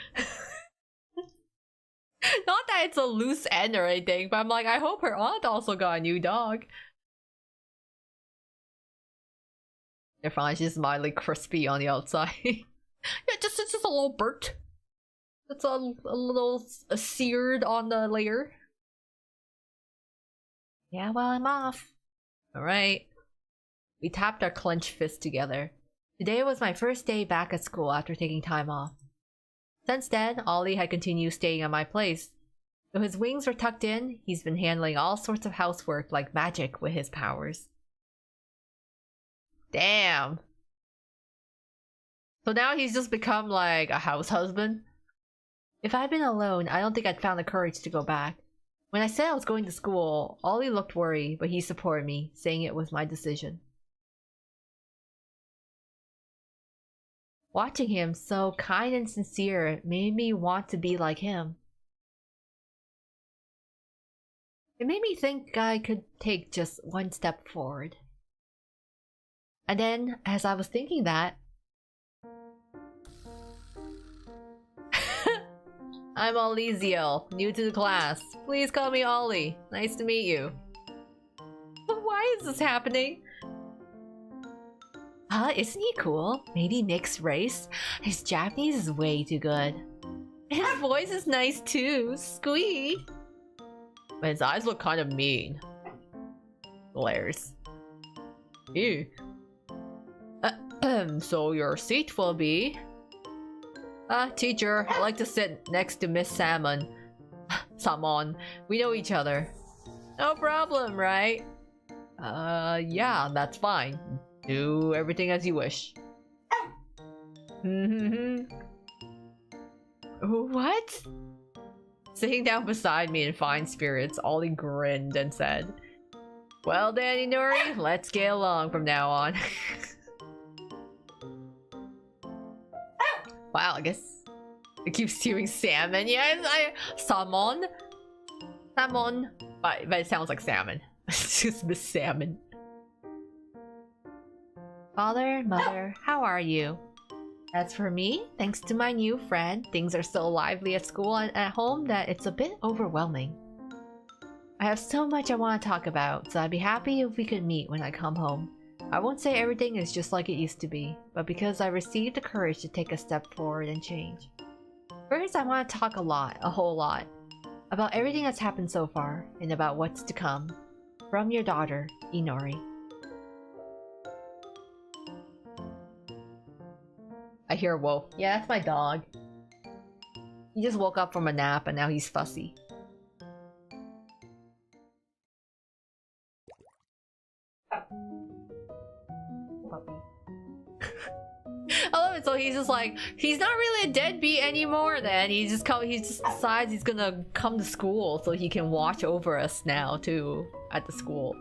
Not that it's a loose end or anything, but I'm like, I hope her aunt also got a new dog. They're fine, she's mildly crispy on the outside. Yeah, it's just a little burnt. It's a little seared on the layer. Yeah, well, I'm off. Alright. We tapped our clenched fists together. Today was my first day back at school after taking time off. Since then, Ollie had continued staying at my place. Though his wings were tucked in, he's been handling all sorts of housework like magic with his powers. Damn. So now he's just become like a house husband? If I'd been alone, I don't think I'd found the courage to go back. When I said I was going to school, Ollie looked worried, but he supported me, saying it was my decision. Watching him, so kind and sincere, made me want to be like him. It made me think I could take just one step forward. And then, as I was thinking that, I'm Olizio, new to the class. Please call me Ollie. Nice to meet you. Why is this happening? Isn't he cool? Maybe mixed race? His Japanese is way too good. His voice is nice too. Squee. But his eyes look kind of mean. Glares. Ew. So your seat will be... teacher, I'd like to sit next to Miss Salmon. Salmon, we know each other. No problem, right? Yeah, that's fine. Do everything as you wish. What? Sitting down beside me in fine spirits, Ollie grinned and said, well then, Inori, let's get along from now on. Wow, I guess it keeps hearing salmon. Yes, salmon. Salmon. But it sounds like salmon. It's just Miss Salmon. Father, mother, how are you? As for me, thanks to my new friend, things are so lively at school and at home that it's a bit overwhelming. I have so much I want to talk about, so I'd be happy if we could meet when I come home. I won't say everything is just like it used to be, but because I received the courage to take a step forward and change. First, I want to talk a whole lot, about everything that's happened so far, and about what's to come. From your daughter, Inori. I hear a wolf. Yeah, that's my dog. He just woke up from a nap and now he's fussy. Puppy. I love it. So he's just like, he's not really a deadbeat anymore then. He just decides he's gonna come to school so he can watch over us now too at the school.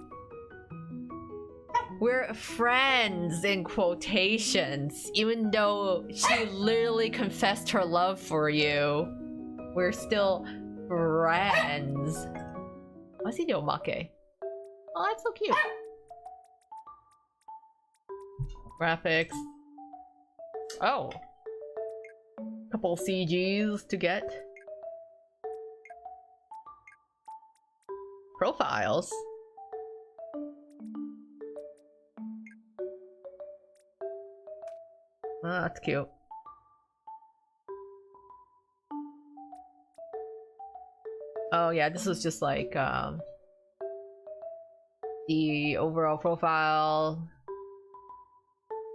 We're friends in quotations, even though she literally confessed her love for you. We're still friends. What's he doing, Make? Oh, that's so cute. Graphics. Oh. Couple CGs to get. Profiles. Oh, that's cute. Oh yeah, this was just like the overall profile.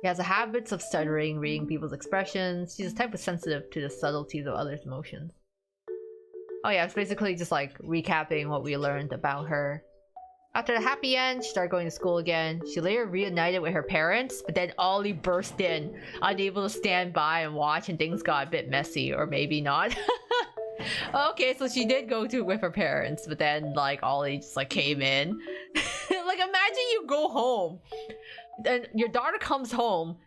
He has a habits of stuttering, reading people's expressions. He's the type of sensitive to the subtleties of others' emotions. Oh yeah, it's basically just like recapping what we learned about her. After the happy end, she started going to school again. She later reunited with her parents, but then Ollie burst in, unable to stand by and watch, and things got a bit messy, or maybe not. Okay, so she did go to with her parents, but then like Ollie just like came in. Like imagine you go home, and your daughter comes home,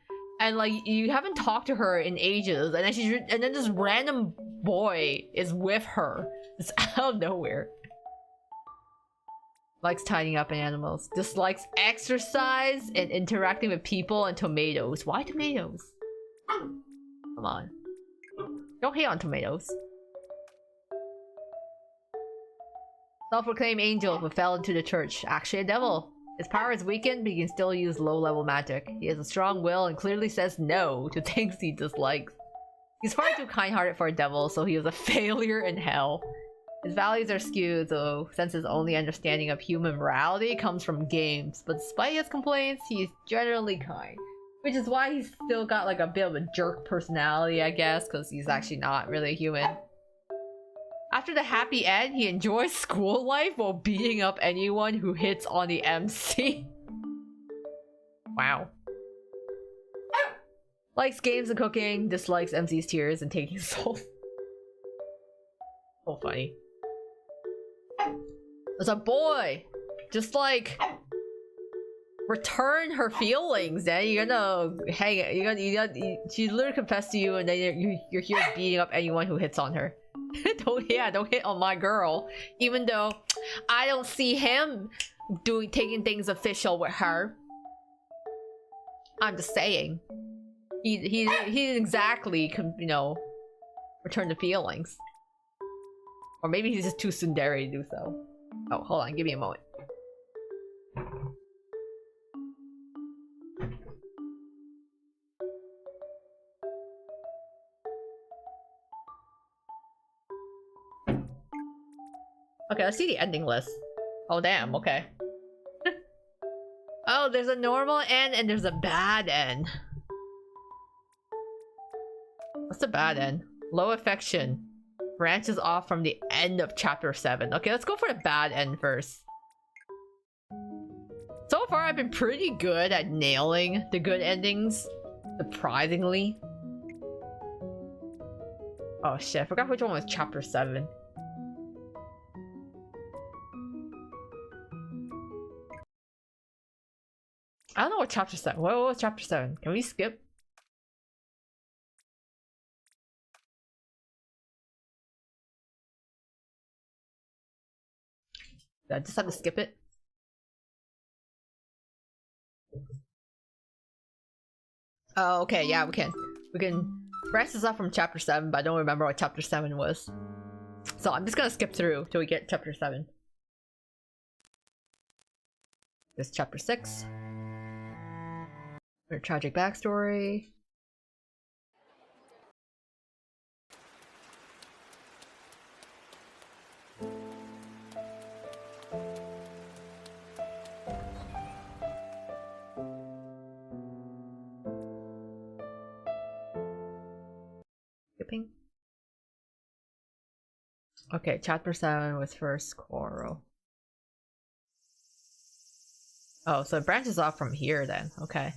and like you haven't talked to her in ages, and then this random boy is with her. It's out of nowhere. Likes tidying up animals. Dislikes exercise and interacting with people, and tomatoes. Why tomatoes? Come on. Don't hate on tomatoes. Self-proclaimed angel who fell into the church. Actually a devil. His power is weakened, but he can still use low-level magic. He has a strong will and clearly says no to things he dislikes. He's far too kind-hearted for a devil, so he was a failure in hell. His values are skewed, though, since his only understanding of human morality comes from games. But despite his complaints, he's generally kind. Which is why he's still got like a bit of a jerk personality, I guess, because he's actually not really a human. After the happy end, he enjoys school life while beating up anyone who hits on the MC. Wow. Likes games and cooking, dislikes MC's tears and taking souls. So funny. There's a boy! Just like return her feelings, then you're gonna she literally confessed to you, and then you're here beating up anyone who hits on her. Don't hit on my girl. Even though I don't see him taking things official with her. I'm just saying. He didn't exactly, you know, return the feelings. Or maybe he's just too tsundere to do so. Oh, hold on, give me a moment. Okay, let's see the ending list. Oh damn, okay. Oh, there's a normal end and there's a bad end. What's the bad end? Low affection. Branches off from the end of chapter 7. Okay, let's go for the bad end first. So far, I've been pretty good at nailing the good endings. Surprisingly. Oh shit, I forgot which one was chapter 7. I don't know what chapter 7. What was chapter 7? Can we skip? I just have to skip it. Oh, okay, yeah, we can branch this up from chapter 7, but I don't remember what chapter 7 was. So I'm just gonna skip through till we get chapter 7. This is chapter 6. Her tragic backstory. Skipping. Okay, chapter 7 was first quarrel. Oh, so it branches off from here then. Okay.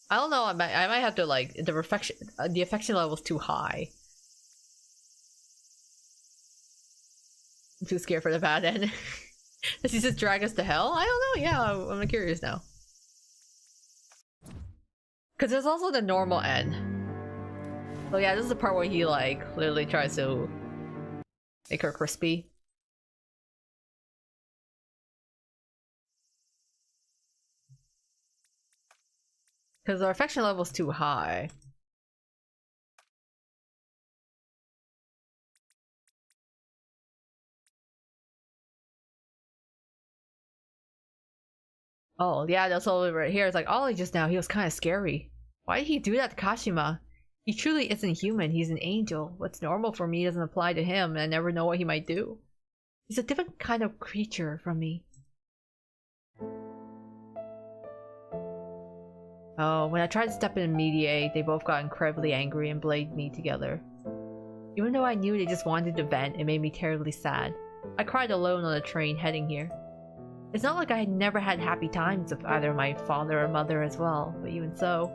I don't know, I might have to like the affection level is too high. I'm too scared for the bad end. Does he just drag us to hell? I don't know, yeah, I'm curious now. Cause there's also the normal end. So yeah, this is the part where he like literally tries to make her crispy. Because our affection level is too high. Oh yeah, that's all right here. It's like Ollie just now, he was kind of scary. Why did he do that to Kashima? He truly isn't human, he's an angel. What's normal for me doesn't apply to him, and I never know what he might do. He's a different kind of creature from me. Oh, when I tried to step in and mediate, they both got incredibly angry and blamed me together. Even though I knew they just wanted to vent, it made me terribly sad. I cried alone on the train heading here. It's not like I had never had happy times with either my father or mother as well, but even so,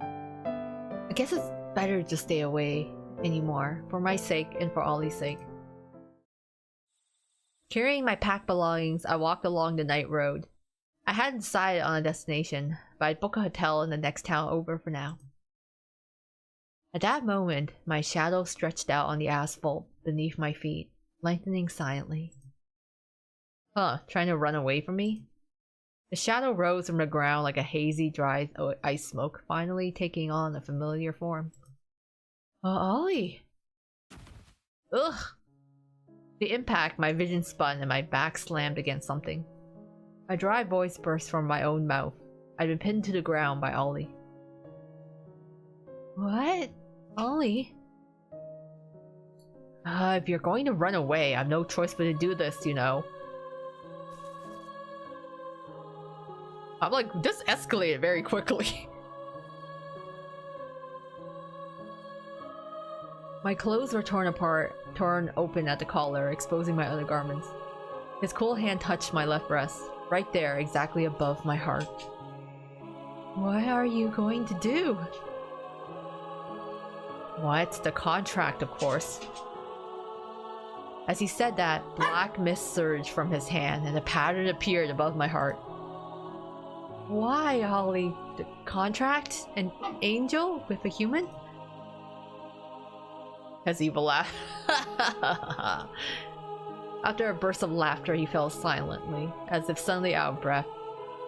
I guess it's better to stay away anymore, for my sake and for Ollie's sake. Carrying my packed belongings, I walked along the night road. I hadn't decided on a destination, but I'd book a hotel in the next town over for now. At that moment, my shadow stretched out on the asphalt beneath my feet, lengthening silently. Huh, trying to run away from me? The shadow rose from the ground like a hazy, dry ice smoke, finally taking on a familiar form. Ollie! Ugh! The impact, my vision spun and my back slammed against something. A dry voice burst from my own mouth. I'd been pinned to the ground by Ollie. What? Ollie? If you're going to run away, I have no choice but to do this, you know. I'm like, this escalated very quickly. My clothes were torn open at the collar, exposing my other garments. His cool hand touched my left breast, right there, exactly above my heart. What are you going to do? What? The contract, of course. As he said that, black mist surged from his hand and a pattern appeared above my heart. Why, Ollie? The contract? An angel with a human? As Eva laughed. After a burst of laughter, he fell silently, as if suddenly out of breath.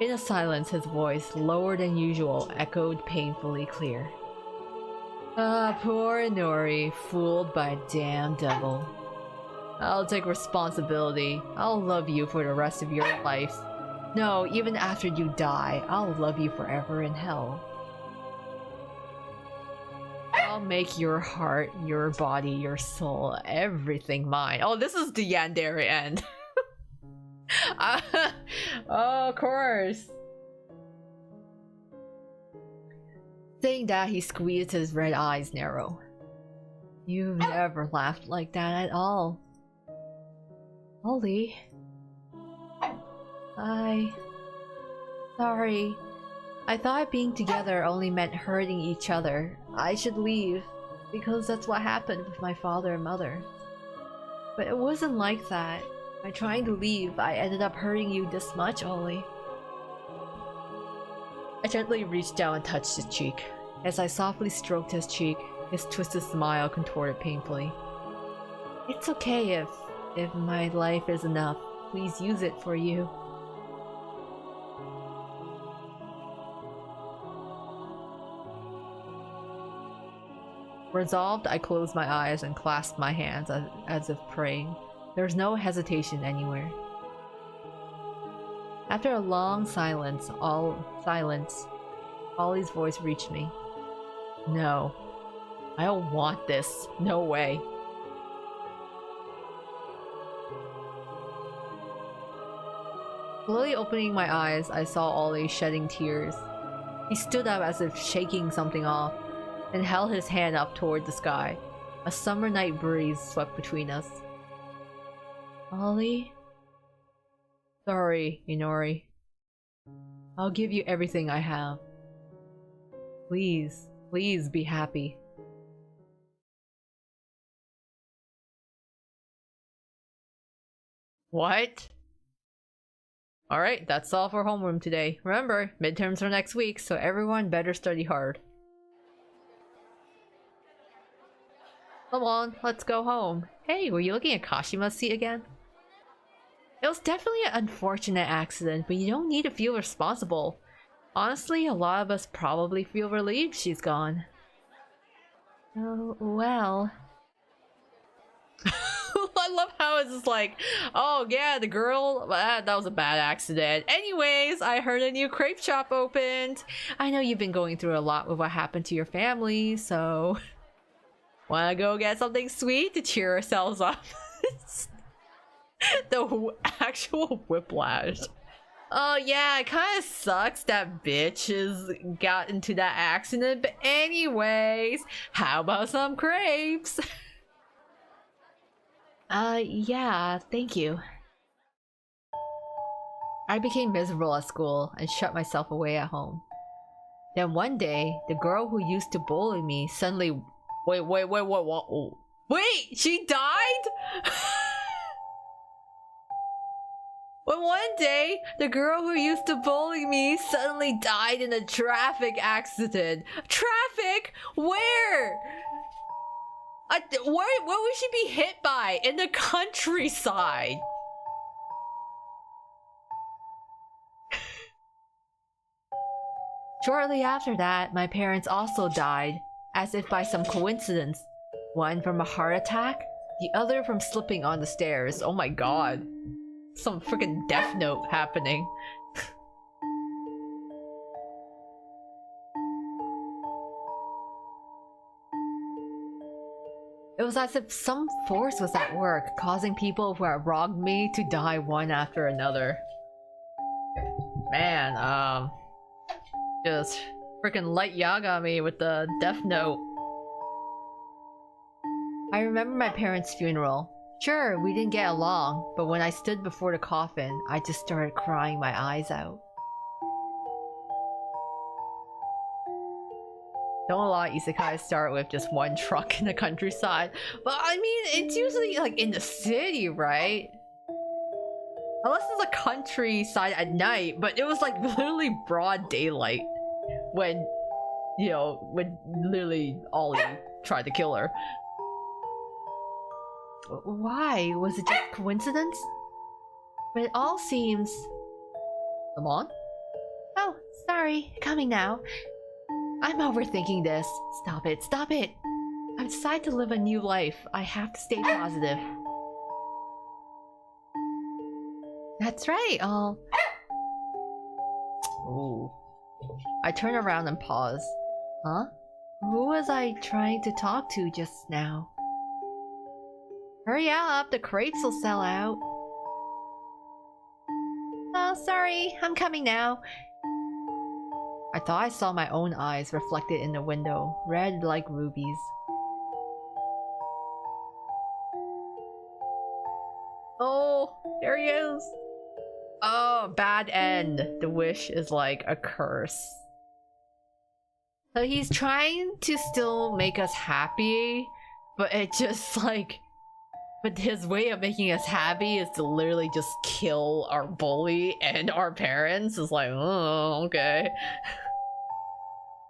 In the silence, his voice, lower than usual, echoed painfully clear. Ah, poor Inori, fooled by a damn devil. I'll take responsibility. I'll love you for the rest of your life. No, even after you die, I'll love you forever in hell. I'll make your heart, your body, your soul, everything mine. Oh, this is the yandere end. Oh, of course. Saying that, he squeezed his red eyes narrow. You've never laughed like that at all. Ollie. Sorry. I thought being together only meant hurting each other. I should leave, because that's what happened with my father and mother. But it wasn't like that. By trying to leave, I ended up hurting you this much, Ollie. I gently reached down and touched his cheek. As I softly stroked his cheek, his twisted smile contorted painfully. It's okay if my life is enough. Please use it for you. Resolved, I closed my eyes and clasped my hands as if praying. There was no hesitation anywhere. After a long silence, Ollie's voice reached me. No. I don't want this. No way. Slowly opening my eyes, I saw Ollie shedding tears. He stood up as if shaking something off, and held his hand up toward the sky. A summer night breeze swept between us. Ollie? Sorry, Inori. I'll give you everything I have. Please, please be happy. What? Alright, that's all for homeroom today. Remember, midterms are next week, so everyone better study hard. Come on, let's go home. Hey, were you looking at Kashima's seat again? It was definitely an unfortunate accident, but you don't need to feel responsible. Honestly, a lot of us probably feel relieved she's gone. Oh, well... I love how it's just like, oh yeah, the girl, that was a bad accident. Anyways, I heard a new crepe shop opened. I know you've been going through a lot with what happened to your family, so... Wanna go get something sweet to cheer ourselves up? The actual whiplash. Oh yeah, it kind of sucks that bitch has got into that accident, but anyways, how about some crepes? Yeah, thank you. I became miserable at school and shut myself away at home. Then one day, the girl who used to bully me suddenly... Wait, she died?! But one day, the girl who used to bully me suddenly died in a traffic accident. Traffic? Where? Where would she be hit by? In the countryside. Shortly after that, my parents also died, as if by some coincidence. One from a heart attack, the other from slipping on the stairs. Oh my god. Some freaking Death Note happening. It was as if some force was at work, causing people who had wronged me to die one after another. Man, just freaking light yaga me with the Death Note. I remember my parents' funeral. Sure, we didn't get along, but when I stood before the coffin, I just started crying my eyes out. Don't a lot of isekais start with just one truck in the countryside? But I mean, it's usually like in the city, right? Unless it's a countryside at night, but it was like literally broad daylight when, you know, when literally Ollie tried to kill her. Why? Was it just coincidence? But it all seems... Come on? Oh, sorry. Coming now. I'm overthinking this. Stop it. Stop it. I've decided to live a new life. I have to stay positive. That's right. Ooh. I turn around and pause. Huh? Who was I trying to talk to just now? Hurry up, the crepes will sell out. Oh, sorry, I'm coming now. I thought I saw my own eyes reflected in the window, red like rubies. Oh, there he is. Oh, bad end. The wish is like a curse. So he's trying to still make us happy, but it just like... But his way of making us happy is to literally just kill our bully and our parents. It's like, oh, okay.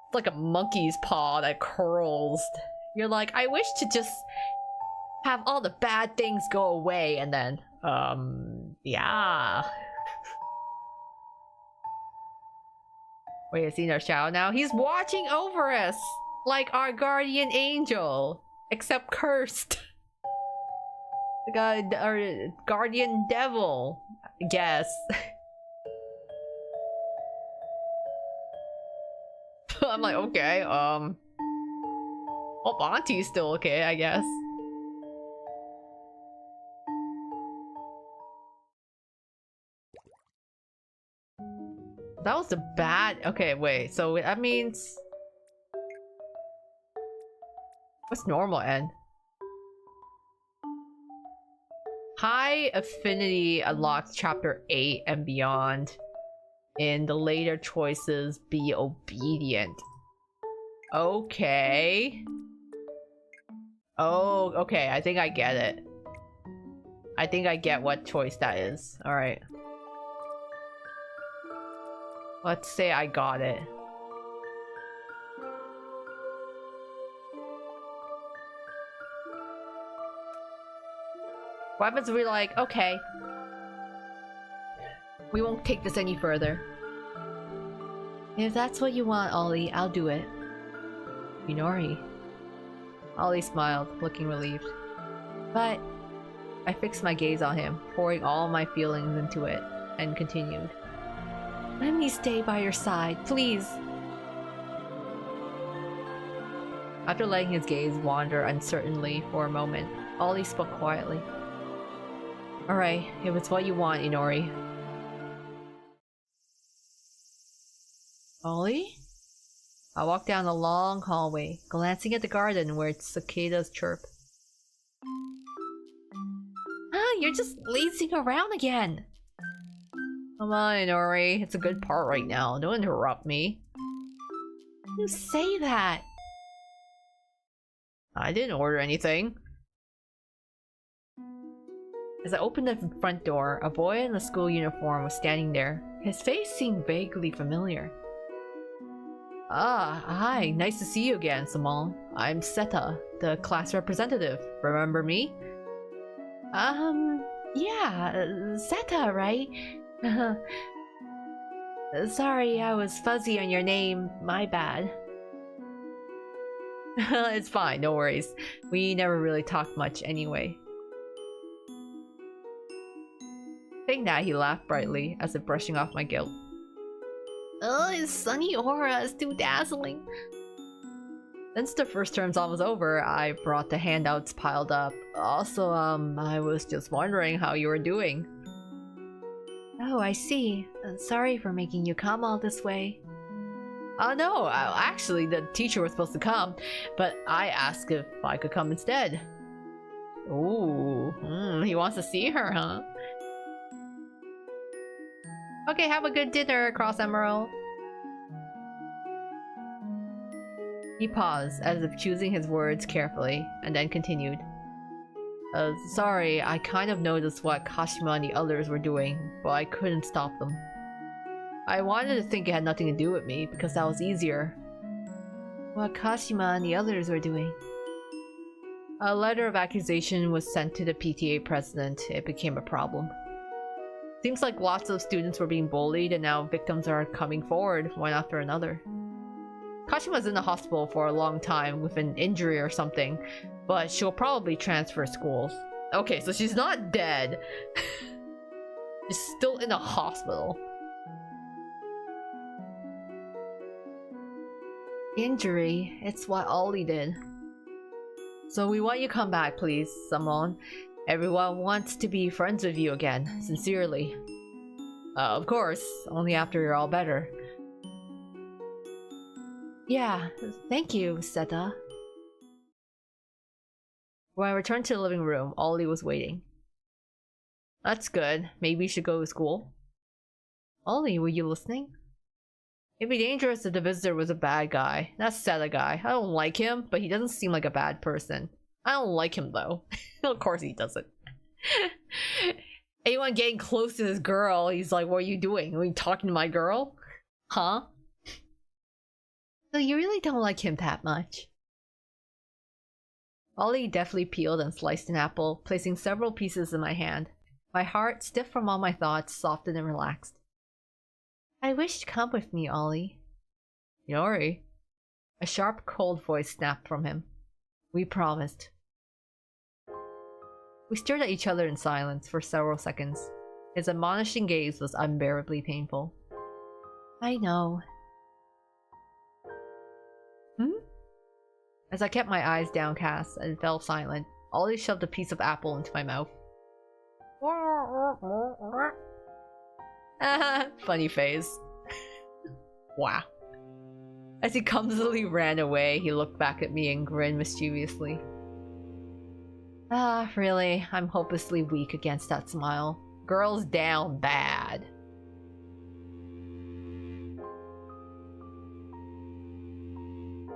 It's like a monkey's paw that curls. You're like, I wish to just have all the bad things go away, and then, yeah. Wait, is he in our shadow now? He's watching over us! Like our guardian angel. Except cursed. Our guardian devil, I guess. I'm like, okay, oh, Auntie's still okay, I guess. That was the bad... Okay, wait, so that means... What's normal end? High affinity unlocks chapter 8 and beyond. In the later choices, be obedient. Okay. Oh, okay, I think I get it. I think I get what choice that is. Alright. Let's say I got it. What happens if we're like, okay, we won't take this any further. If that's what you want, Ollie, I'll do it. Minori. Ollie smiled, looking relieved. But I fixed my gaze on him, pouring all my feelings into it, and continued. Let me stay by your side, please. After letting his gaze wander uncertainly for a moment, Ollie spoke quietly. Alright, if it's what you want, Inori. Ollie? I walked down a long hallway, glancing at the garden where cicadas chirp. You're just lazing around again. Come on, Inori. It's a good part right now. Don't interrupt me. You say that. I didn't order anything. As I opened the front door, a boy in a school uniform was standing there. His face seemed vaguely familiar. Ah, hi. Nice to see you again, Simone. I'm Seta, the class representative. Remember me? Yeah, Seta, right? Sorry, I was fuzzy on your name. My bad. It's fine, no worries. We never really talked much anyway. Saying that, he laughed brightly, as if brushing off my guilt. Oh, his sunny aura is too dazzling. Since the first term's almost over, I brought the handouts piled up. Also, I was just wondering how you were doing. Oh, I see. Sorry for making you come all this way. No, actually, the teacher was supposed to come, but I asked if I could come instead. Ooh, he wants to see her, huh? Okay, have a good dinner, Cross Emerald. He paused, as if choosing his words carefully, and then continued. Sorry, I kind of noticed what Kashima and the others were doing, but I couldn't stop them. I wanted to think it had nothing to do with me, because that was easier. What Kashima and the others were doing? A letter of accusation was sent to the PTA president. It became a problem. Seems like lots of students were being bullied, and now victims are coming forward, one after another. Kashima's in the hospital for a long time with an injury or something, but she'll probably transfer schools. Okay, so she's not dead. She's still in the hospital. Injury? It's what Ollie did. So we want you to come back, please, Simone. Everyone wants to be friends with you again, sincerely. Of course, only after you're all better. Yeah, thank you, Seta. When I returned to the living room, Ollie was waiting. That's good. Maybe you should go to school. Ollie, were you listening? It'd be dangerous if the visitor was a bad guy. That's Seta guy. I don't like him, but he doesn't seem like a bad person. I don't like him though. Of course he doesn't. Anyone getting close to this girl, he's like, what are you doing? Are you talking to my girl? Huh? So you really don't like him that much? Ollie deftly peeled and sliced an apple, placing several pieces in my hand. My heart, stiff from all my thoughts, softened and relaxed. I wish to come with me, Ollie. Yori. A sharp, cold voice snapped from him. We promised. We stared at each other in silence for several seconds. His admonishing gaze was unbearably painful. I know. As I kept my eyes downcast and fell silent, Ollie shoved a piece of apple into my mouth. Funny face. Wow. As he clumsily ran away, he looked back at me and grinned mischievously. Ah, really? I'm hopelessly weak against that smile. Girls down bad.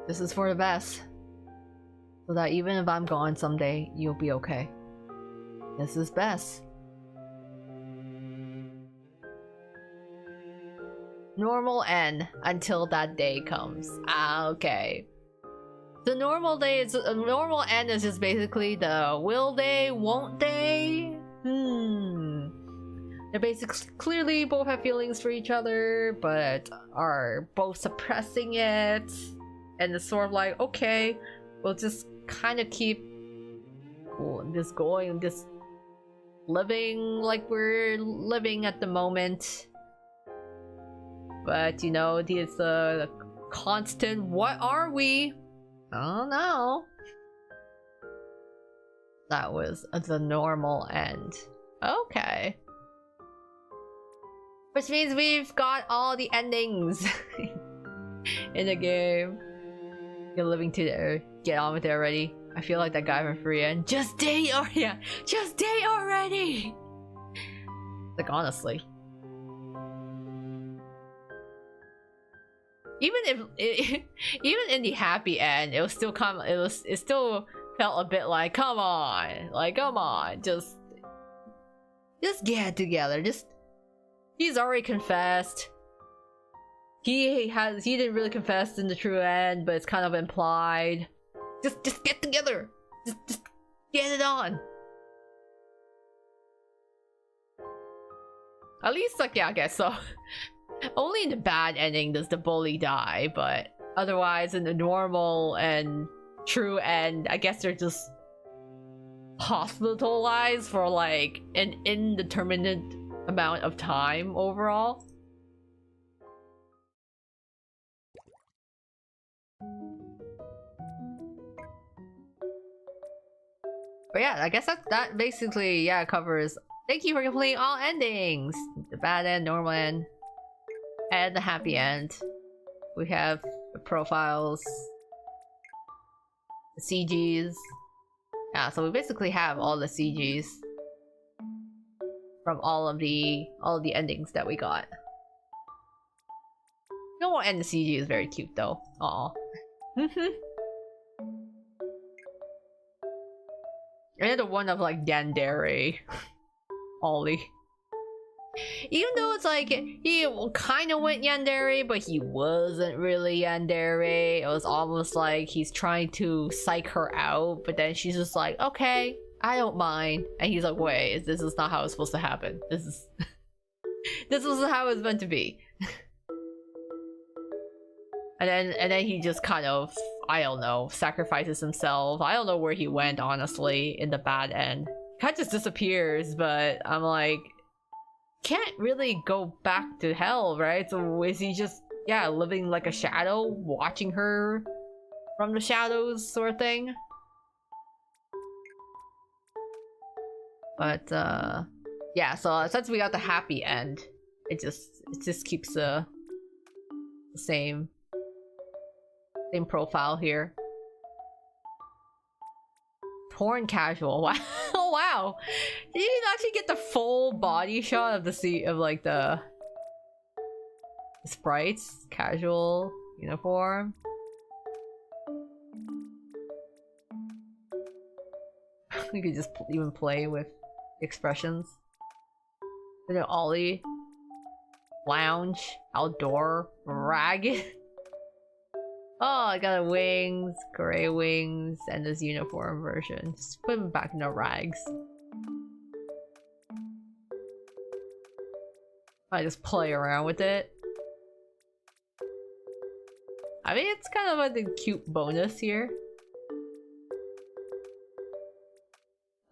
This is for the best. So that even if I'm gone someday, you'll be okay. This is best. Normal end until that day comes. Ah, okay. The normal day is a normal end is just basically the will they, won't they? They're basically clearly both have feelings for each other, but are both suppressing it. And it's sort of like, okay, we'll just kind of keep just going, just living like we're living at the moment. But you know, it's a constant, what are we? I don't know. That was the normal end. Okay. Which means we've got all the endings in the game. You're living to get on with it already. I feel like that guy from Free and just date or yeah, just date already. Like honestly. Even if even in the happy end, it was still it still felt a bit like come on, just get it together. Just he's already confessed. He didn't really confess in the true end, but it's kind of implied. Just get together. Just get it on. At least like yeah, I guess so. Only in the bad ending does the bully die, but otherwise in the normal and true end, I guess they're just hospitalized for like an indeterminate amount of time overall. But yeah, I guess that basically yeah covers. Thank you for completing all endings. The bad end, normal end, and the happy end. We have the profiles, the CGs. Yeah, so we basically have all the CGs from all of the endings that we got. No one end the CG is very cute though. Aw. And the one of like Yandere. Ollie. Even though it's like he kind of went Yandere, but he wasn't really Yandere. It was almost like he's trying to psych her out, but then she's just like, okay, I don't mind. And he's like, wait, this is not how it's supposed to happen. This is this is how it's meant to be. And then he just kind of, I don't know, sacrifices himself. I don't know where he went, honestly, in the bad end. Kind of just disappears, but I'm like, can't really go back to hell, right? So is he just, yeah, living like a shadow, watching her from the shadows sort of thing? But, yeah, so since we got the happy end, it just keeps the same profile here. Porn casual. Wow. Oh wow. Did you actually get the full body shot of like the sprites? Casual uniform. You could just even play with expressions. And then Ollie. Lounge. Outdoor. Ragged. Oh, I got a wings, gray wings, and this uniform version. Just put them back in the rags. I just play around with it. I mean, it's kind of like a cute bonus here.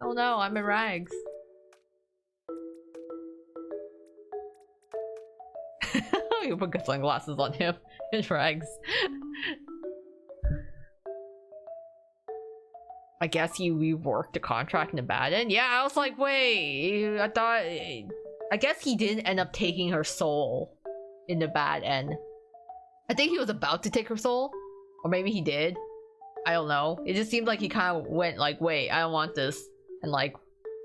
Oh no, I'm in rags. You put sunglasses on him in rags. I guess he reworked the contract in the bad end. Yeah, I was like, wait, I guess he didn't end up taking her soul in the bad end. I think he was about to take her soul, or maybe he did. I don't know. It just seemed like he kind of went like, wait, I don't want this, and like,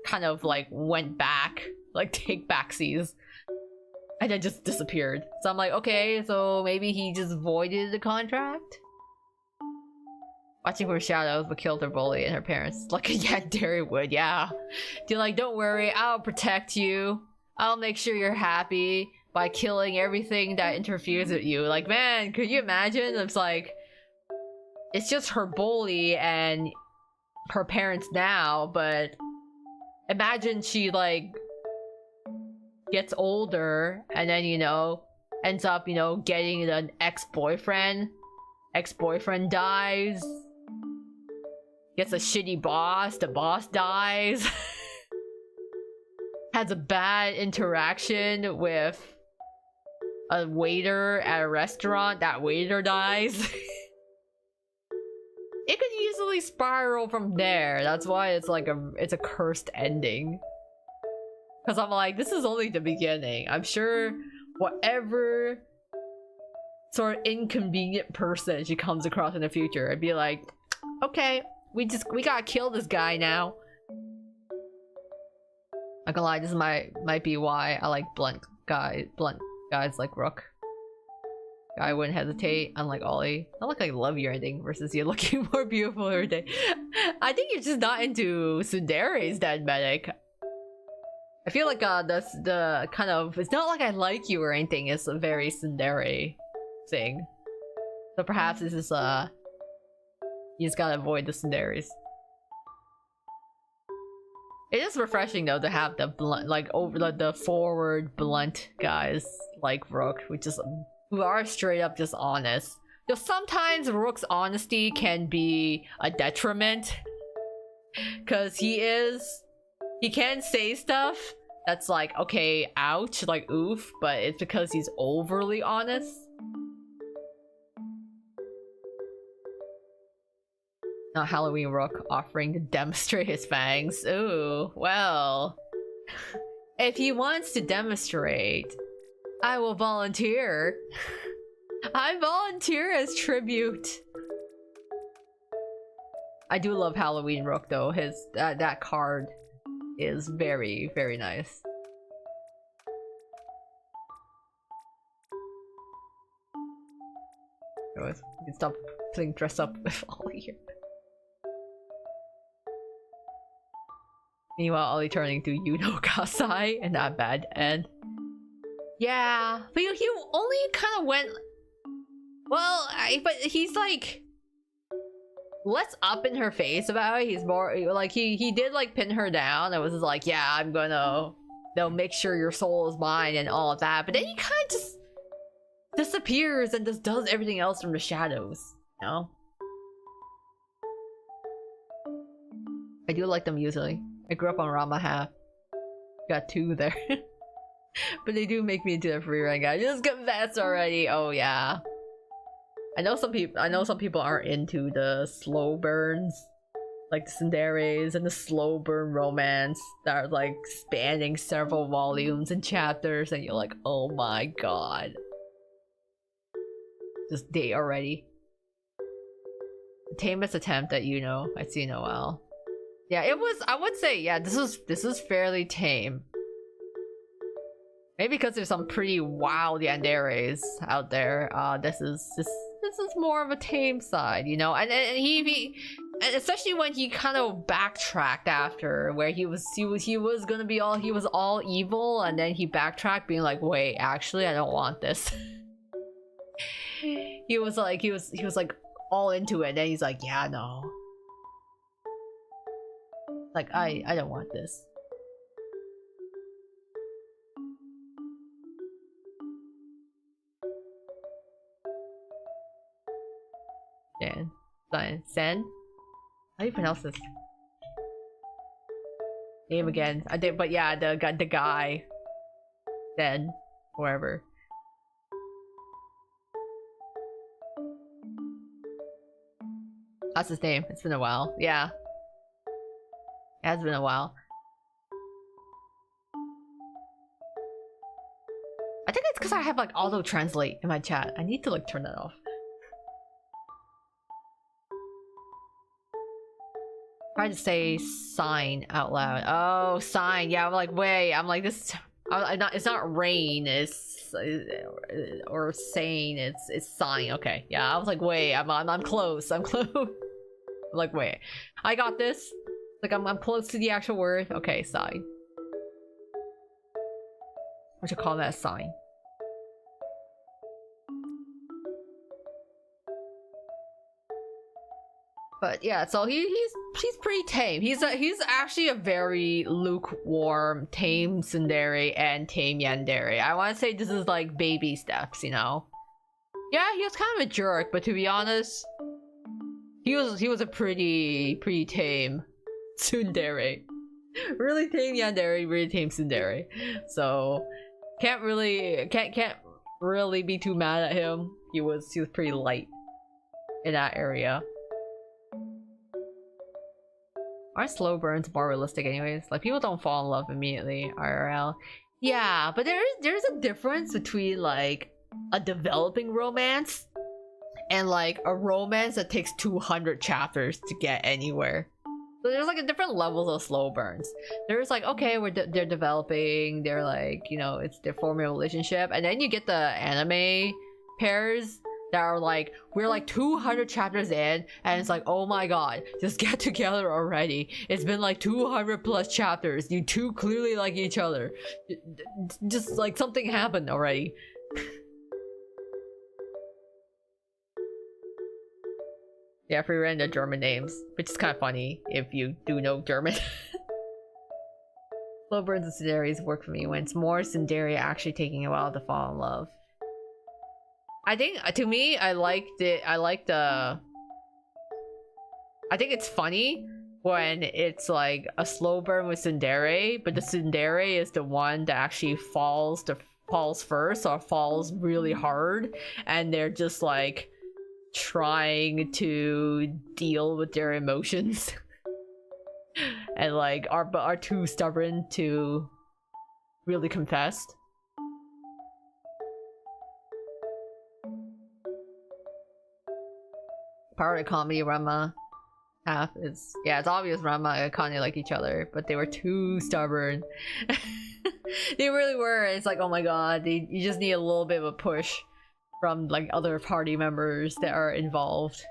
kind of like went back, like take backsies, and then just disappeared. So I'm like, okay, so maybe he just voided the contract. Watching from shadows, but killed her bully and her parents. Like a Yandere would, yeah. They're like, don't worry, I'll protect you. I'll make sure you're happy by killing everything that interferes with you. Like, man, could you imagine? It's like, it's just her bully and her parents now, but imagine she, like, gets older and then, ends up, getting an ex-boyfriend. Ex-boyfriend dies. Gets a shitty boss, the boss dies. Has a bad interaction with a waiter at a restaurant, that waiter dies. It could easily spiral from there. That's why it's like it's a cursed ending. Because I'm like, this is only the beginning. I'm sure whatever sort of inconvenient person she comes across in the future, I'd be like, okay, We gotta kill this guy now. Not gonna lie, this might be why I like blunt guys like Rook. I wouldn't hesitate, unlike Ollie. Not like I love your ending versus you're looking more beautiful every day. I think you're just not into Tsundere's dead medic. I feel like the kind of, it's not like I like you or anything, it's a very Tsundere thing. So perhaps this is you just gotta avoid the Tsunderes. It is refreshing though to have the blunt, like over the forward blunt guys like Rook, who are straight up just honest. Though sometimes Rook's honesty can be a detriment, cause he can say stuff that's like, okay, ouch, like oof, but it's because he's overly honest. Not Halloween Rook offering to demonstrate his fangs. Ooh, well. If he wants to demonstrate, I will volunteer. I volunteer as tribute. I do love Halloween Rook though. That card is very, very nice. You can stop playing dress up with Ollie here. Meanwhile, Ollie turning to Yuno Kasai and that bad end. Yeah, but he only kind of went. Well, but he's like less up in her face about it. He's more like he did like pin her down. It was just like, yeah, I'm gonna, make sure your soul is mine and all of that. But then he kind of just disappears and just does everything else from the shadows. You know. I do like them usually. I grew up on Rama half. Got 2 there. But they do make me into a free run guy. Just confess already. Oh yeah. I know some people aren't into the slow burns. Like the Tsunderes and the slow burn romance that are like spanning several volumes and chapters and you're like, oh my god. Just date already. The tamest attempt at I'd seen a while. Yeah, it was, I would say, yeah, this is fairly tame. Maybe because there's some pretty wild yanderes out there. This is more of a tame side, and and especially when he kind of backtracked after, where he was gonna be all evil, and then he backtracked, being like, wait, actually, I don't want this. he was like all into it, and then he's like, yeah, no. Like, I don't want this. Sen? How do you pronounce this? Name again. I did, but yeah, the guy. Sen. Wherever. That's his name. It's been a while. Yeah. It has been a while. I think it's because I have like auto translate in my chat. I need to like turn that off. Try to say sign out loud. Oh, sign. Yeah, I'm like, wait. I'm like this. It's not rain. It's or sane. It's sign. Okay. Yeah. I was like, wait. I'm close. I'm close. I'm like, wait. I got this. Like I'm close to the actual word. Okay, sign. What you call that, sign? But yeah, so he's pretty tame. He's actually a very lukewarm, tame tsundere and tame yandere. I want to say this is like baby steps, Yeah, he was kind of a jerk, but to be honest, he was a pretty tame tsundere. Really tame yandere, really tame tsundere. So can't really be too mad at him. He was pretty light in that area. Aren't slow burns more realistic anyways? Like, people don't fall in love immediately, IRL. Yeah, but there's a difference between like a developing romance and like a romance that takes 200 chapters to get anywhere. So there's like a different levels of slow burns. There's like, okay, they're developing, they're like, you know, it's their forming a relationship, and then you get the anime pairs that are like, we're like 200 chapters in, and it's like, oh my god, just get together already. It's been like 200 plus chapters. You two clearly like each other. Just like something happened already. Yeah, if we ran the German names, which is kind of funny if you do know German. Slow burns and tsunaderis work for me when it's more tsundere actually taking a while to fall in love. I think, to me, I liked it. I think it's funny when it's like a slow burn with tsundere, but the tsundere is the one that actually falls first, or falls really hard, and they're just like trying to deal with their emotions and like are too stubborn to really confess. Part of the comedy Rama half is, yeah, it's obvious Rama and Kanye like each other, but they were too stubborn. They really were. It's like, oh my god, you just need a little bit of a push from like other party members that are involved.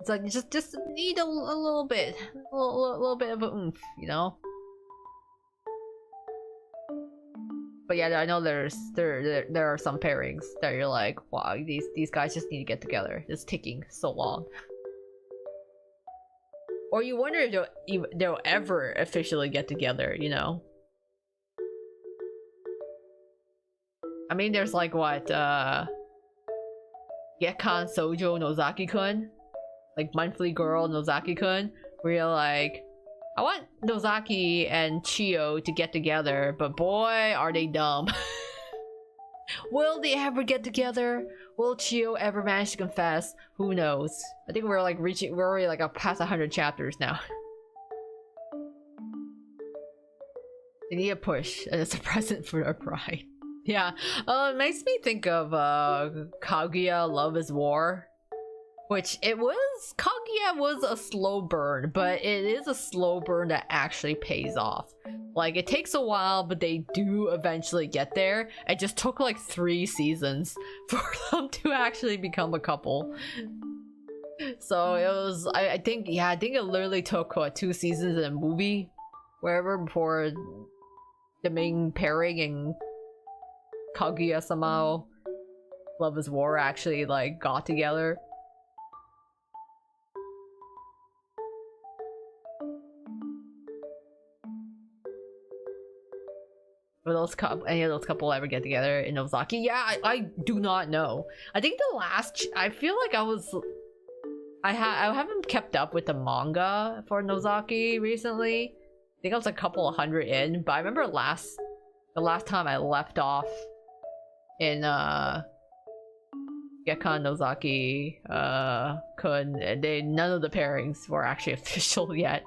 It's like, you just need a little bit of a oomph, you know. But yeah, I know there are some pairings that you're like, wow, these guys just need to get together. It's taking so long. Or you wonder if they'll ever officially get together, you know? I mean, there's like what, Gekkan Sojo Nozaki-kun? Like monthly girl Nozaki-kun, where you're like, I want Nozaki and Chio to get together, but boy, are they dumb. Will they ever get together? Will Chio ever manage to confess? Who knows? I think we're already like past 100 chapters now. They need a push, and it's a present for their pride. Yeah, it makes me think of Kaguya Love is War. Which Kaguya was a slow burn, but it is a slow burn that actually pays off. Like, it takes a while, but they do eventually get there. It just took like 3 seasons for them to actually become a couple. So it was, I think it literally took, what, 2 seasons in a movie? Wherever, before the main pairing and Kaguya-sama Love is War actually, like, got together. Will any of those couple ever get together in Nozaki? Yeah, I do not know. I think the last, I feel like I haven't kept up with the manga for Nozaki recently. I think I was a couple of hundred in, but I remember the last time I left off in Gekkan Nozaki kun, none of the pairings were actually official yet.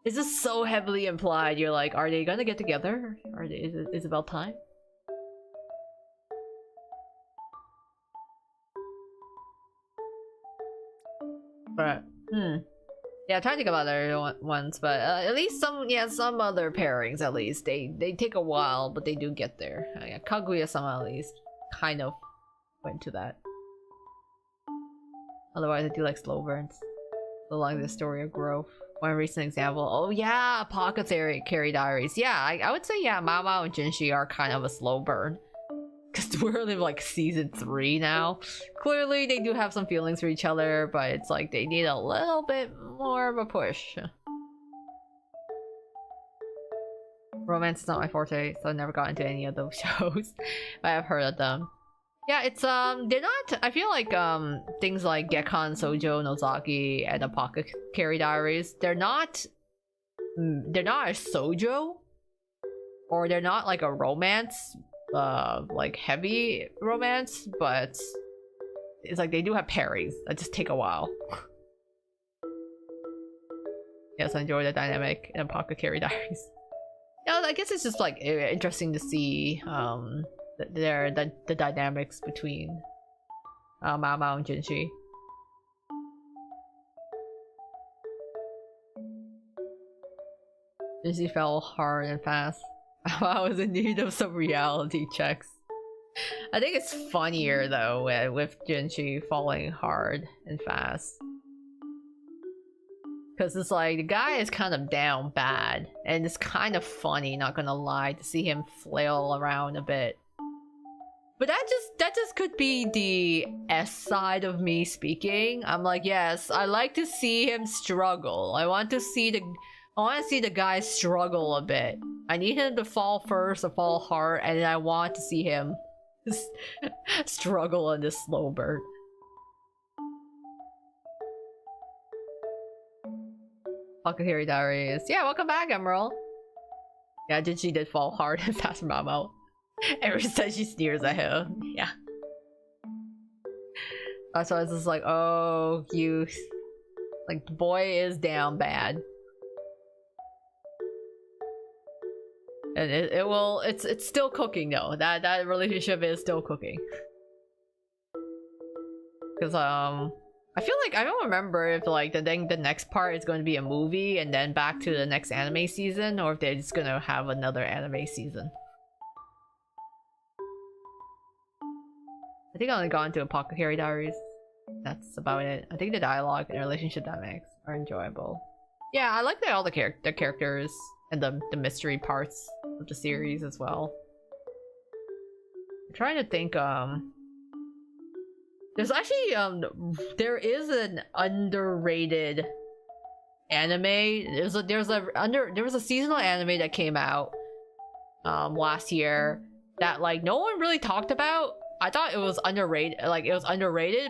It's just so heavily implied. You're like, are they gonna get together? Is it about time? But yeah, I'm trying to think of other ones, but at least some other pairings. At least they take a while, but they do get there. Yeah, Kaguya-sama at least kind of went to that. Otherwise, I do like slow burns. So long the story of growth. One recent example. Oh yeah, Apothecary Diaries. Yeah, I would say yeah, Mao and Jinshi are kind of a slow burn. Because we're in like season 3 now. Clearly they do have some feelings for each other, but it's like they need a little bit more of a push. Romance is not my forte, so I never got into any of those shows. But I've heard of them. Yeah, it's they're not, I feel like things like Gekkan Sojo Nozaki and Apothecary Diaries, they're not a sojo, or they're not like a romance, like heavy romance, but it's like they do have pairings that just take a while. Yes, I enjoy the dynamic in Apothecary Diaries. Yeah, I guess it's just like interesting to see the dynamics between Mao Mao and Jinshi. Jinshi fell hard and fast. I was in need of some reality checks. I think it's funnier though with Jinshi falling hard and fast. Because it's like, the guy is kind of down bad. And it's kind of funny, not gonna lie, to see him flail around a bit. But that just could be the S side of me speaking. I'm like, yes, I like to see him struggle. I want to see the guy struggle a bit. I need him to fall first, to fall hard, and then I want to see him struggle on this slow burn. Wakahiri Diaries. Yeah, welcome back, Emerald. Yeah, she did fall hard and fast from Mamo. Ever since she sneers at him. Yeah. That's why I was just like, oh, you. Like, the boy is down bad. And it's still cooking though. That relationship is still cooking. Because I feel like I don't remember if like the next part is going to be a movie and then back to the next anime season, or if they're just gonna have another anime season. I think I only got into Apothecary Diaries. That's about it. I think the dialogue and relationship dynamics are enjoyable. Yeah, I like all the characters and the mystery parts of the series as well. I'm trying to think. There's actually there is an underrated anime. There was a seasonal anime that came out last year that like no one really talked about. I thought it was underrated,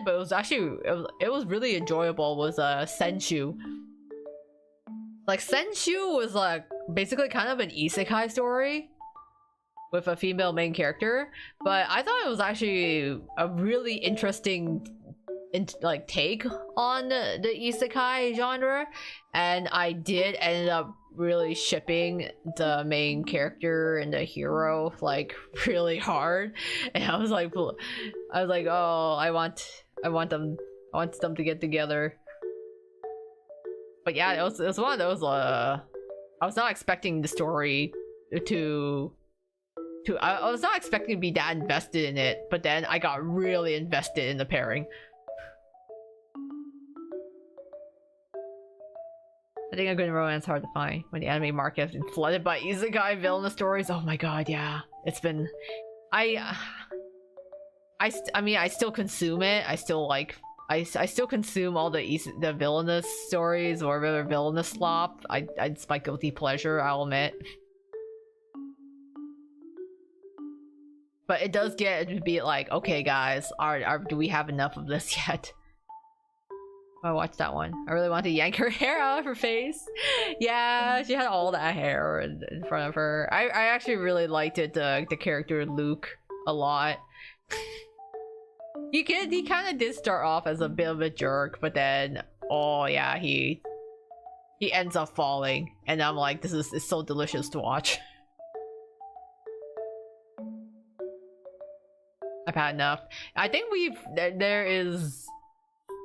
but it was actually it was really enjoyable. Was Senshu. Like Senshu was like basically kind of an isekai story with a female main character, but I thought it was actually a really interesting take on the isekai genre, and I did end up really shipping the main character and the hero like really hard, and I was like, oh, I want them to get together. But yeah, it was one of those I was not expecting the story I was not expecting to be that invested in it, but then I got really invested in the pairing. I think a good romance is hard to find when the anime market has been flooded by isekai villainous stories. Oh my god, yeah. It's been... I mean, I still consume it. I still like... I still consume all the villainous stories or the villainous slop. It's my guilty pleasure, I'll admit. But it does get to be like, okay guys, do we have enough of this yet? I watched that one. I really wanted to yank her hair out of her face. Yeah, she had all that hair in front of her. I actually really liked it, the character Luke a lot. He kind of did start off as a bit of a jerk, but then, oh yeah, he ends up falling, and I'm like, it's so delicious to watch. I've had enough. I think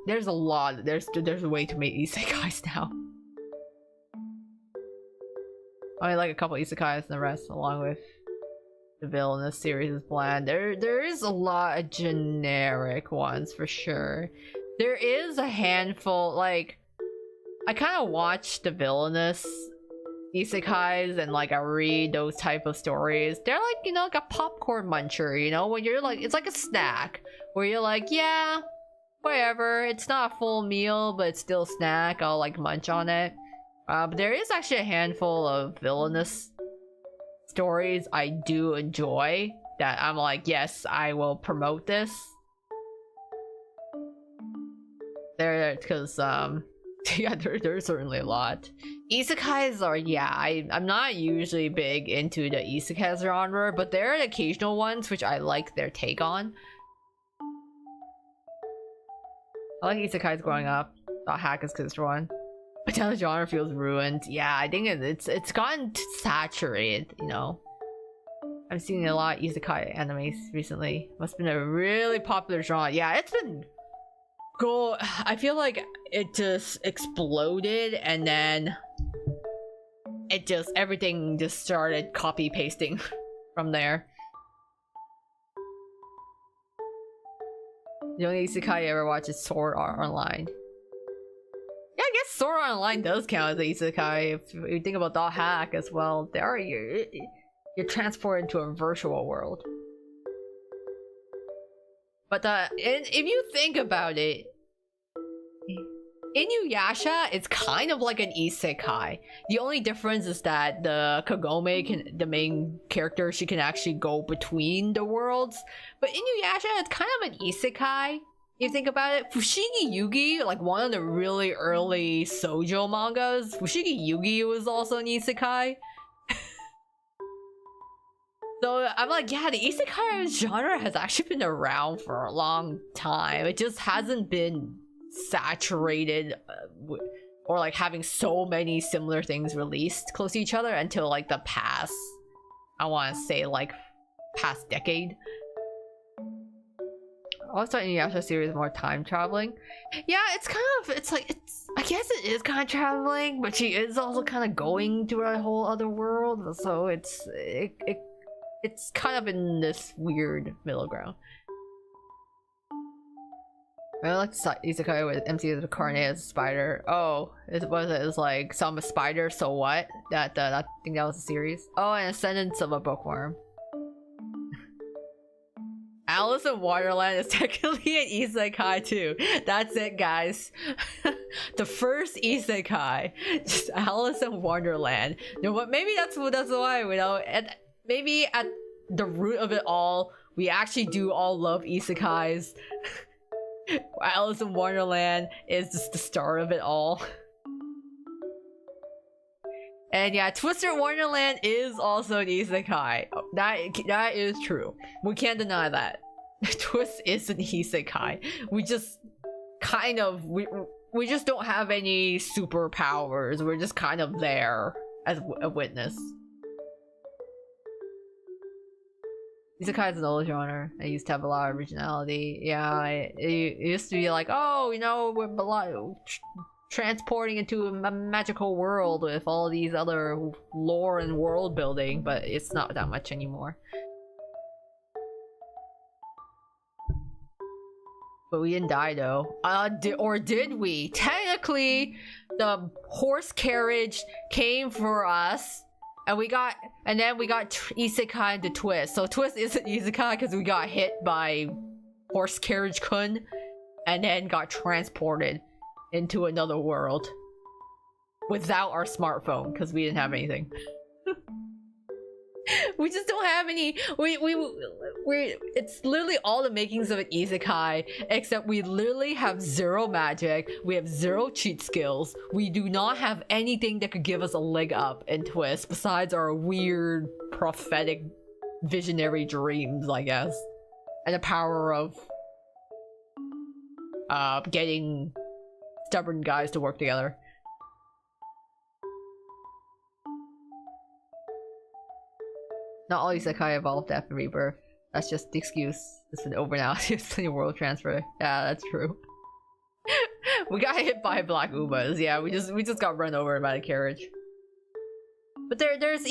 there's a lot. There's way too many isekais now. I mean, like a couple isekais and the rest, along with the villainous series is bland. There is a lot of generic ones for sure. There is a handful. Like, I kind of watch the villainous isekais and like I read those type of stories. They're like, you know, like a popcorn muncher, you know, when you're like, it's like a snack where you're like, yeah, whatever, it's not a full meal but it's still a snack, I'll like munch on it. But there is actually a handful of villainous stories I do enjoy that I'm like, yes, I will promote this. Because yeah, there's certainly a lot. Isekais are, yeah, I'm not usually big into the isekai genre, but there are occasional ones which I like their take on. I like isekais growing up. Thought Hack is kissed one. But now the genre feels ruined. Yeah, I think it's gotten saturated, you know. I'm seeing a lot of isekai animes recently. Must have been a really popular genre. Yeah, it's been I feel like it just exploded and then everything just started copy pasting from there. The only isekai I ever watched is Sword Art Online. Yeah, I guess Sword Art Online does count as an isekai if you think about Dot Hack as well. There you're transported into a virtual world. But if you think about it, Inuyasha is kind of like an isekai. The only difference is that the Kagome the main character, she can actually go between the worlds. But Inuyasha is kind of an isekai. You think about it, Fushigi Yugi, like one of the really early shoujo mangas, Fushigi Yugi was also an isekai. So I'm like, yeah, the isekai genre has actually been around for a long time. It just hasn't been saturated or like having so many similar things released close to each other until like the past, I want to say like past decade. Also, Inuyasha series more time traveling. Yeah, it's kind of, I guess it is kind of traveling, but she is also kind of going to a whole other world, so it's kind of in this weird middle ground. I like isekai with MC as a carnate as a spider. Oh, it was like some a spider, so what? I think that was a series. Oh, and Ascendance of a Bookworm. Alice in Wonderland is technically an isekai too. That's it, guys. The first isekai, just Alice in Wonderland. You know what? Maybe that's why, you know. And maybe at the root of it all, we actually do all love isekais. Alice in Wonderland is just the start of it all. And yeah, Twister Wonderland is also an isekai. That is true. We can't deny that. Twist is an isekai. We just kind of we just don't have any superpowers. We're just kind of there as a witness. Isekai is an old genre. It used to have a lot of originality. Yeah, it used to be like, oh, you know, we're transporting into a magical world with all these other lore and world building, but it's not that much anymore. But we didn't die though. Or did we? Technically, the horse carriage came for us, and then we got isekai into Twist. So Twist isn't isekai because we got hit by horse carriage kun, and then got transported into another world without our smartphone because we didn't have anything. We just don't have any. We it's literally all the makings of an isekai, except we literally have zero magic, we have zero cheat skills, we do not have anything that could give us a leg up in Twist besides our weird prophetic visionary dreams, I guess, and the power of getting stubborn guys to work together. Not all isekai evolved after rebirth. That's just the excuse. It's been over now. It's a world transfer. Yeah, that's true. We got hit by black ubas. Yeah, we just got run over by a carriage. But there's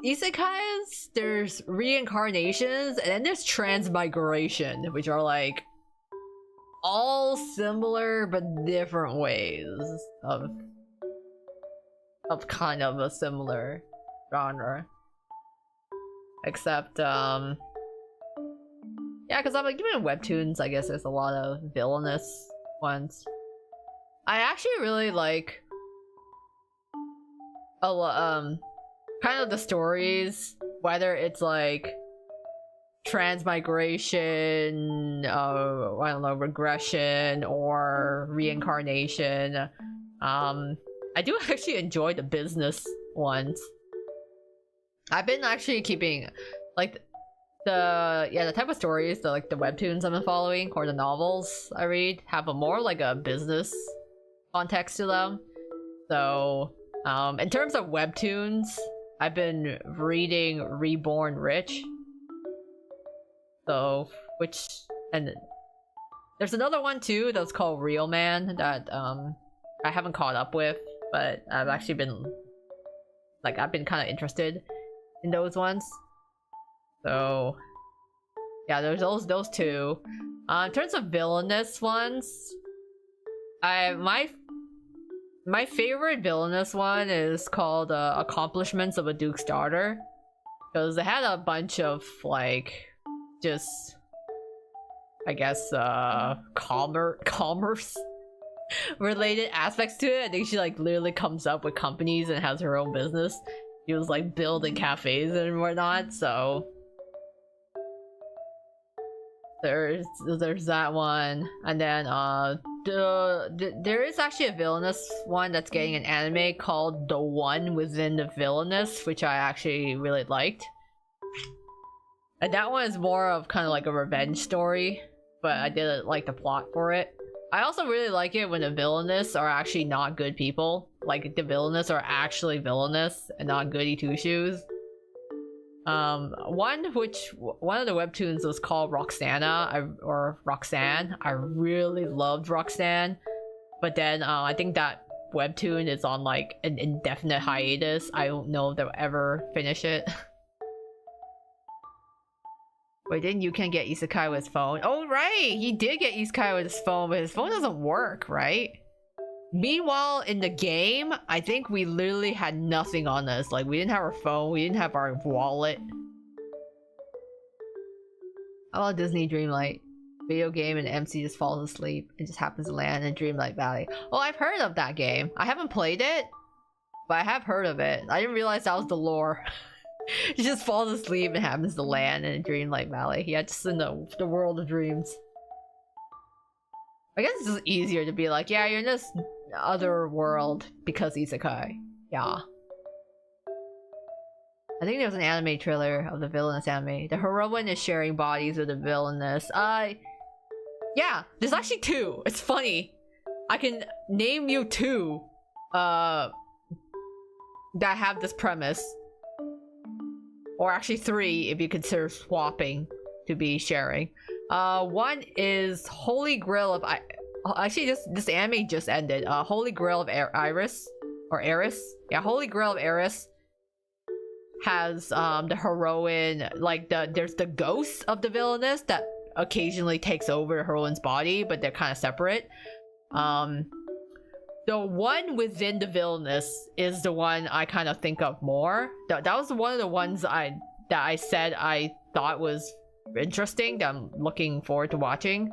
isekais, there's reincarnations, and then there's transmigration, which are like all similar but different ways of kind of a similar genre. Except, yeah, because I'm like, even in webtoons, I guess there's a lot of villainous ones. I actually really like, kind of the stories, whether it's like transmigration, I don't know, regression, or reincarnation. I do actually enjoy the business ones. I've been actually keeping like the type of stories, the webtoons I've been following or the novels I read have a more like a business context to them. So in terms of webtoons, I've been reading Reborn Rich. So, and there's another one too that's called Real Man that I haven't caught up with, but I've actually been I've been kind of interested in those ones. So yeah, there's those two. In terms of villainous ones, my favorite villainous one is called Accomplishments of a Duke's Daughter, because it had a bunch of like just, I guess, commerce related aspects to it. I think she like literally comes up with companies and has her own business. She was like building cafes and whatnot, so there's that one. And then there is actually a villainous one that's getting an anime called The One Within the Villainous, which I actually really liked. And that one is more of kind of like a revenge story, but I didn't like the plot for it. I also really like it when the villainous are actually not good people. Like the villainous are actually villainous and not goody two shoes. One of the webtoons was called Roxana, or Roxanne. I really loved Roxanne, but then I think that webtoon is on like an indefinite hiatus. I don't know if they'll ever finish it. Wait, didn't you can get Isekai with his phone? Oh right, he did get Isekai with his phone, but his phone doesn't work, right? Meanwhile, in the game, I think we literally had nothing on us. Like, we didn't have our phone, we didn't have our wallet. I love Disney Dreamlight. Video game and MC just falls asleep and just happens to land in Dreamlight Valley. Oh, I've heard of that game. I haven't played it, but I have heard of it. I didn't realize that was the lore. He just falls asleep and happens to land in Dreamlight Valley. Yeah, just in the world of dreams. I guess it's just easier to be like, yeah, you're in this other world because isekai. Yeah. I think there's an anime trailer of the villainous anime. The heroine is sharing bodies with the villainous. Yeah, there's actually two. It's funny. I can name you two that have this premise. Or actually three if you consider swapping to be sharing. One is Holy Grail of actually this anime just ended. Holy Grail of Iris or Eris. Yeah, Holy Grail of Eris has the heroine, like there's the ghost of the villainess that occasionally takes over the heroine's body, but they're kind of separate. The one within the villainous is the one I kind of think of more. That was one of the ones that I said I thought was interesting, that I'm looking forward to watching.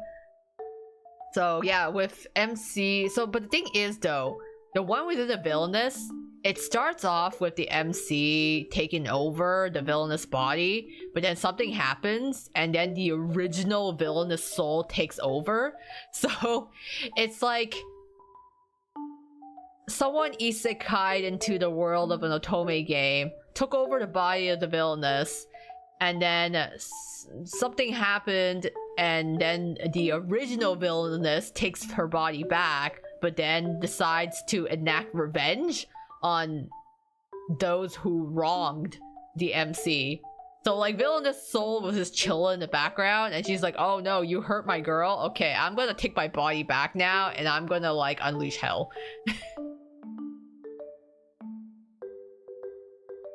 So yeah, with MC, but the thing is though, the one within the villainous, it starts off with the MC taking over the villainous body, but then something happens and then the original villainous soul takes over. So it's like someone isekai'd into the world of an otome game, took over the body of the villainous, and then something happened, and then the original villainess takes her body back, but then decides to enact revenge on those who wronged the MC. So like villainous soul was just chilling in the background, and she's like, oh no, you hurt my girl? Okay, I'm gonna take my body back now, and I'm gonna like unleash hell.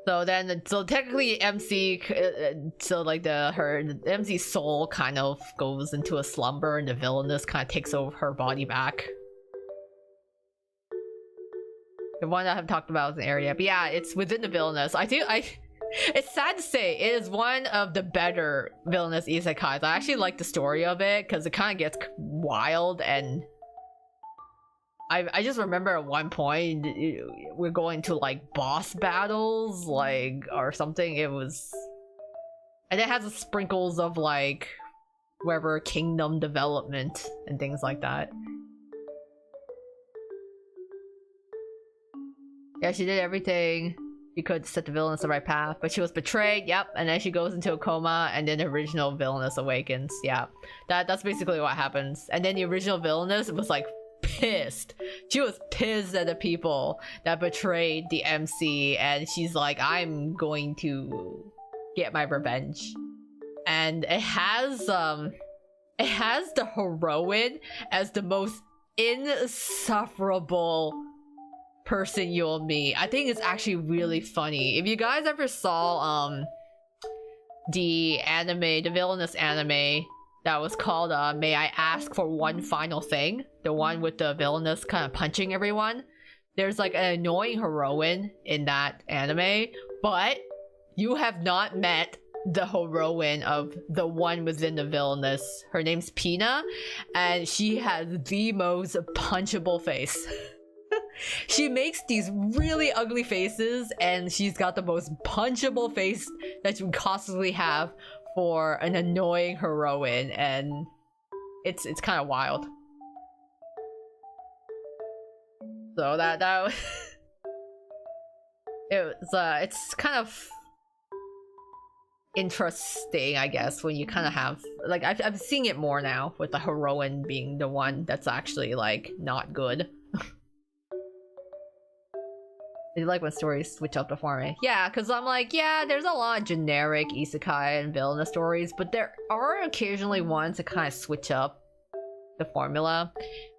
So technically MC, the MC's soul kind of goes into a slumber, and the villainess kind of takes over her body back. The one that I haven't talked about is an area, but yeah, it's within the villainous. It's sad to say, it is one of the better villainous isekais. I actually like the story of it because it kind of gets wild, and I just remember at one point we're going to like boss battles, like, or something. It was, and it has sprinkles of like wherever kingdom development and things like that. Yeah, she did everything she could to set the villainess the right path, but she was betrayed. Yep, and then she goes into a coma, and then the original villainess awakens. Yeah, that's basically what happens. And then the original villainess was like pissed. She was pissed at the people that betrayed the MC, and she's like, I'm going to get my revenge. And it has the heroine as the most insufferable person you'll meet. I think it's actually really funny. If you guys ever saw the villainous anime that was called May I Ask for One Final Thing, the one with the villainous kind of punching everyone, there's like an annoying heroine in that anime, but you have not met the heroine of the one within the villainous. Her name's Pina, and she has the most punchable face. She makes these really ugly faces, and she's got the most punchable face that you could possibly have for an annoying heroine, and it's kind of wild. So that it's kind of interesting, I guess, when you kind of have like I'm seeing it more now with the heroine being the one that's actually like not good. I like when stories switch up the format. Yeah, because I'm like, yeah, there's a lot of generic isekai and villainous stories, but there are occasionally ones that kind of switch up the formula,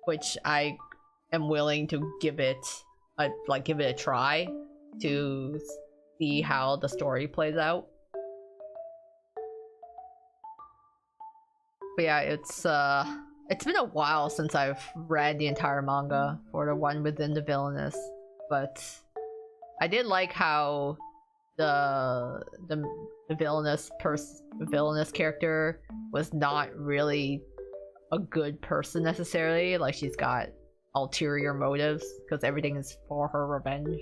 which I am willing to give it a try to see how the story plays out. But yeah, it's been a while since I've read the entire manga for the one within the villainous, but I did like how the villainous character was not really a good person necessarily. Like, she's got ulterior motives because everything is for her revenge.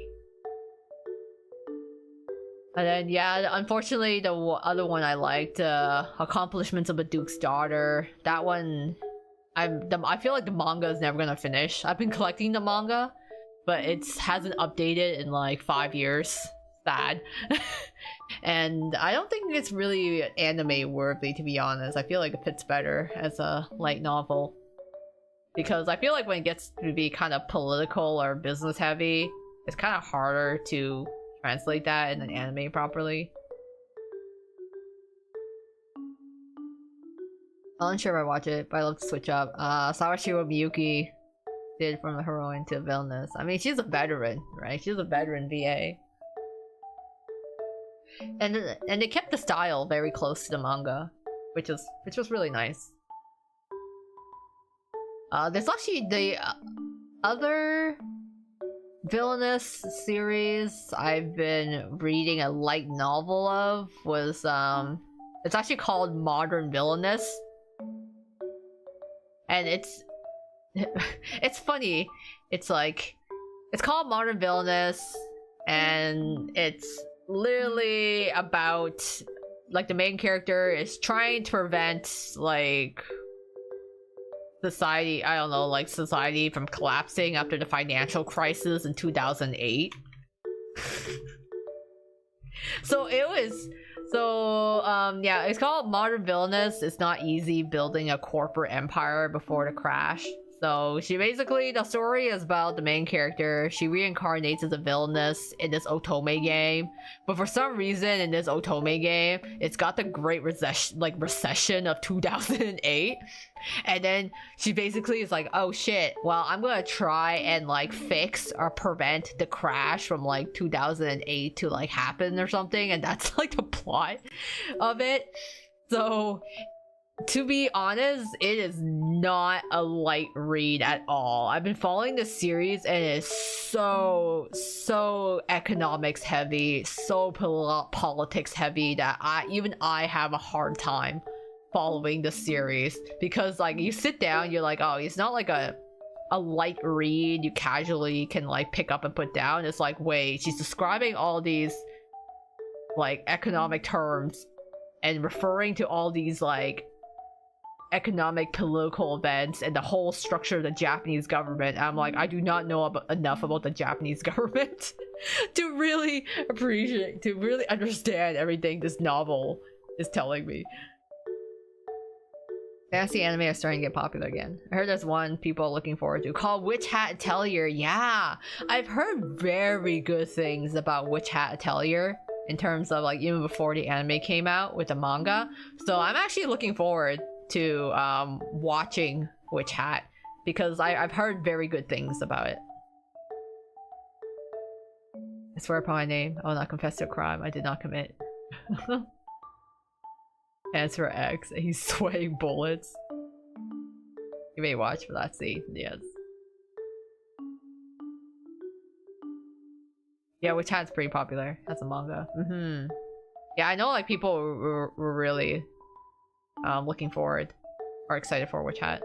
And then yeah, unfortunately the other one I liked, Accomplishments of a Duke's Daughter. That one, I feel like the manga is never gonna finish. I've been collecting the manga, but it hasn't updated in like 5 years. Sad. And I don't think it's really anime worthy, to be honest. I feel like it fits better as a light novel, because I feel like when it gets to be kind of political or business heavy, it's kind of harder to translate that in an anime properly. I'm not sure if I watch it, but I love to switch up. Sawashiro Miyuki did from the heroine to the villainous. I mean, she's a veteran, right? She's a veteran VA. And they kept the style very close to the manga, which was really nice. There's actually the other villainous series I've been reading a light novel of was it's actually called Modern Villainous, and it's funny. It's like, it's called Modern Villainous, and it's literally about, like, the main character is trying to prevent, like, society, I don't know, like society from collapsing after the financial crisis in 2008. Yeah, it's called Modern Villainous. It's not easy building a corporate empire before the crash. So the story is about the main character. She reincarnates as a villainess in this otome game, but for some reason in this otome game, it's got the Great Recession of 2008, and then she basically is like, oh shit, well, I'm gonna try and like fix or prevent the crash from like 2008 to like happen or something, and that's like the plot of it. So to be honest, it is not a light read at all. I've been following this series, and it is so economics heavy, so politics heavy, that I have a hard time following the series, because like you sit down, you're like, oh, it's not like a light read you casually can like pick up and put down. It's like, wait, she's describing all these like economic terms and referring to all these like economic political events and the whole structure of the Japanese government. I'm like, I do not know enough about the Japanese government to really understand everything this novel is telling me. Fantasy anime are starting to get popular again. I heard there's one people are looking forward to called Witch Hat Atelier. Yeah, I've heard very good things about Witch Hat Atelier in terms of like even before the anime came out with the manga. So I'm actually looking forward to watching Witch Hat because I've heard very good things about it. I swear upon my name, I will not confess to a crime I did not commit. Answer X, he's sweating bullets. You may watch for that scene, yes. Yeah, Witch Hat's pretty popular as a manga. Yeah, I know like people were really looking forward or excited for Witch Hat.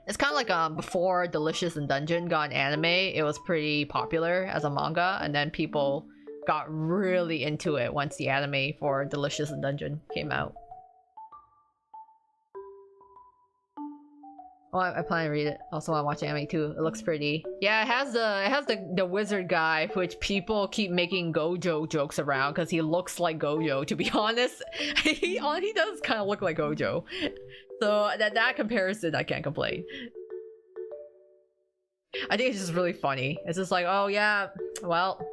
It's kind of like before Delicious in Dungeon got an anime, it was pretty popular as a manga, and then people got really into it once the anime for Delicious in Dungeon came out. Oh, I plan to read it. Also want to watch anime too. It looks pretty. Yeah, it has the wizard guy, which people keep making Gojo jokes around because he looks like Gojo. To be honest, he does kind of look like Gojo. So that comparison, I can't complain. I think it's just really funny. It's just like, oh yeah, well,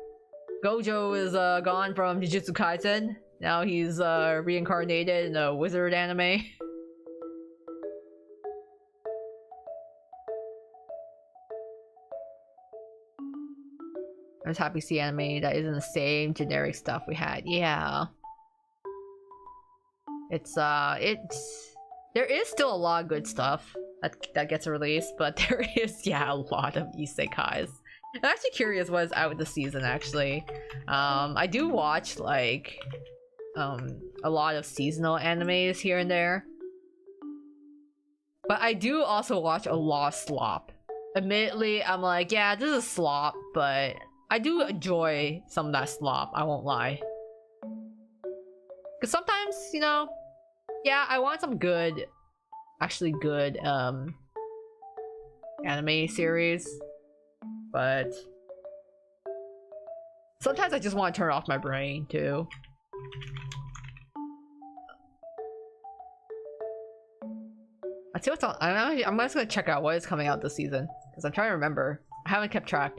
Gojo is gone from Jujutsu Kaisen. Now he's reincarnated in a wizard anime. I was happy to see anime that isn't the same generic stuff we had. Yeah. There is still a lot of good stuff that gets released, but there is, yeah, a lot of isekais. I'm actually curious what's out this season, actually. I do watch, like, a lot of seasonal animes here and there. But I do also watch a lot of slop. Admittedly, I'm like, yeah, this is slop, but I do enjoy some of that slop, I won't lie. Because sometimes, you know, yeah, I want some good, actually good, anime series. But sometimes I just want to turn off my brain, too. Let's see what's on. I'm just gonna check out what is coming out this season. Because I'm trying to remember. I haven't kept track.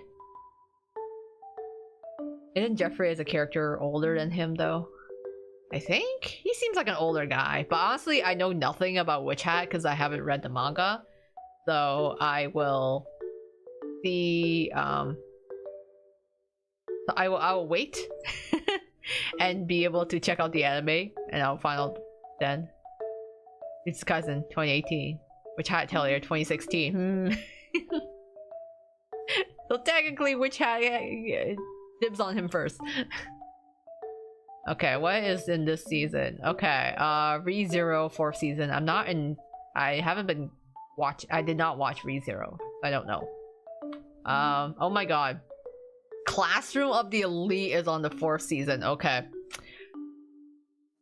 Isn't Jeffrey as a character older than him, though? I think? He seems like an older guy. But honestly, I know nothing about Witch Hat because I haven't read the manga. So I will see... So I will wait. and be able to check out the anime. And I'll find out then. It's Cousin 2018. Witch Hat Atelier 2016. So technically, Witch Hat dibs on him first. Okay, what is in this season? Okay, ReZero 4th season. I haven't been I did not watch ReZero. I don't know. Oh my god. Classroom of the Elite is on the 4th season. Okay.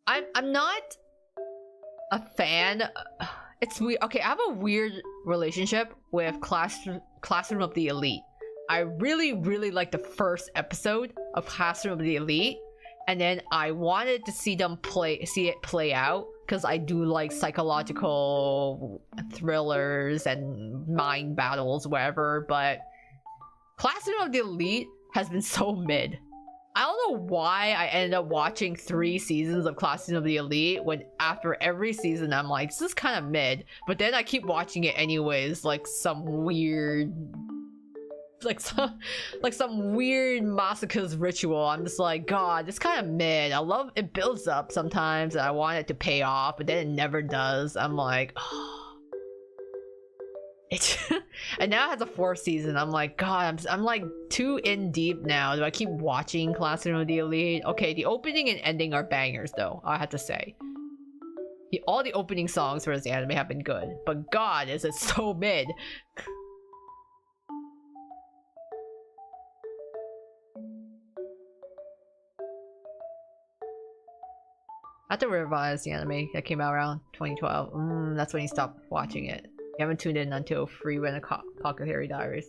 I'm not a fan. It's weird. Okay, I have a weird relationship with Classroom of the Elite. I really like the first episode of Classroom of the Elite, and then I wanted to see it play out because I do like psychological thrillers and mind battles, whatever. But Classroom of the Elite has been so mid. I don't know why I ended up watching 3 seasons of Classroom of the Elite when after every season I'm like, this is kind of mid. But then I keep watching it anyways, like some weird... Like some weird masochist ritual. I'm just like, god, it's kind of mid. I love it, builds up sometimes and I want it to pay off, but then it never does. I'm like, oh. And now it has a 4th season. I'm like, god, I'm like too in deep now. Do I keep watching Classroom of the Elite? Okay, the opening and ending are bangers though, I have to say. All the opening songs for this anime have been good, but god, is it so mid. I have to revise the anime that came out around 2012. That's when you stopped watching it. You haven't tuned in until Free Apothecary Diaries,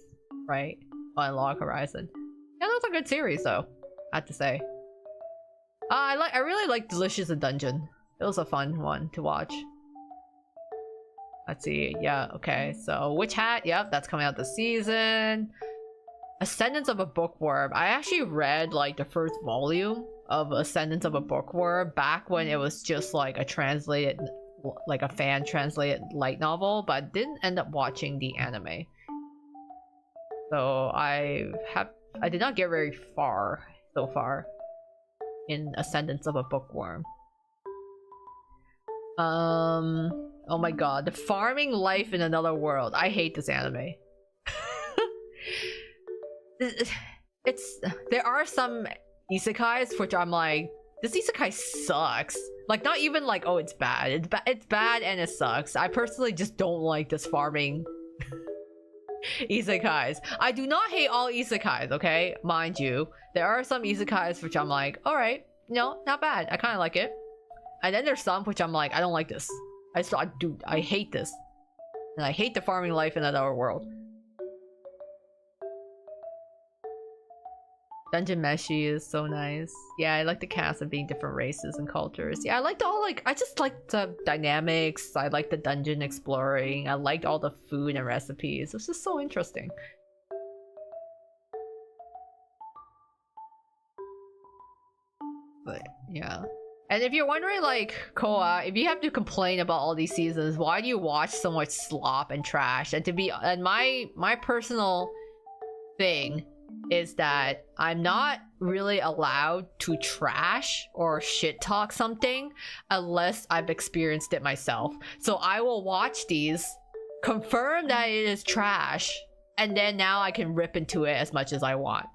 right? On Log Horizon. Yeah, that's a good series though, I have to say. I really like Delicious in Dungeon. It was a fun one to watch. Let's see. Yeah, okay. So Witch Hat, yep, that's coming out this season. Ascendance of a Bookworm. I actually read like the first volume of Ascendance of a Bookworm back when it was just like a translated, like a fan translated light novel, but didn't end up watching the anime. So I did not get very far so far in Ascendance of a Bookworm. Oh my god, the farming life in another world. I hate this anime. There are some isekais which I'm like, this isekai sucks. Like, not even like, oh, it's bad. It's bad and it sucks. I personally just don't like this farming isekais. I do not hate all isekais, okay? Mind you, there are some isekais which I'm like, alright, no, not bad. I kind of like it. And then there's some which I'm like, I don't like this. I hate this. And I hate the farming life in another world. Dungeon Meshi is so nice. Yeah, I like the cast of being different races and cultures. Yeah, I liked all I just like the dynamics. I like the dungeon exploring. I liked all the food and recipes. It's just so interesting. But yeah. And if you're wondering, like, Koa, if you have to complain about all these seasons, why do you watch so much slop and trash? And my personal thing is that I'm not really allowed to trash or shit talk something unless I've experienced it myself. So I will watch these, confirm that it is trash, and then now I can rip into it as much as I want.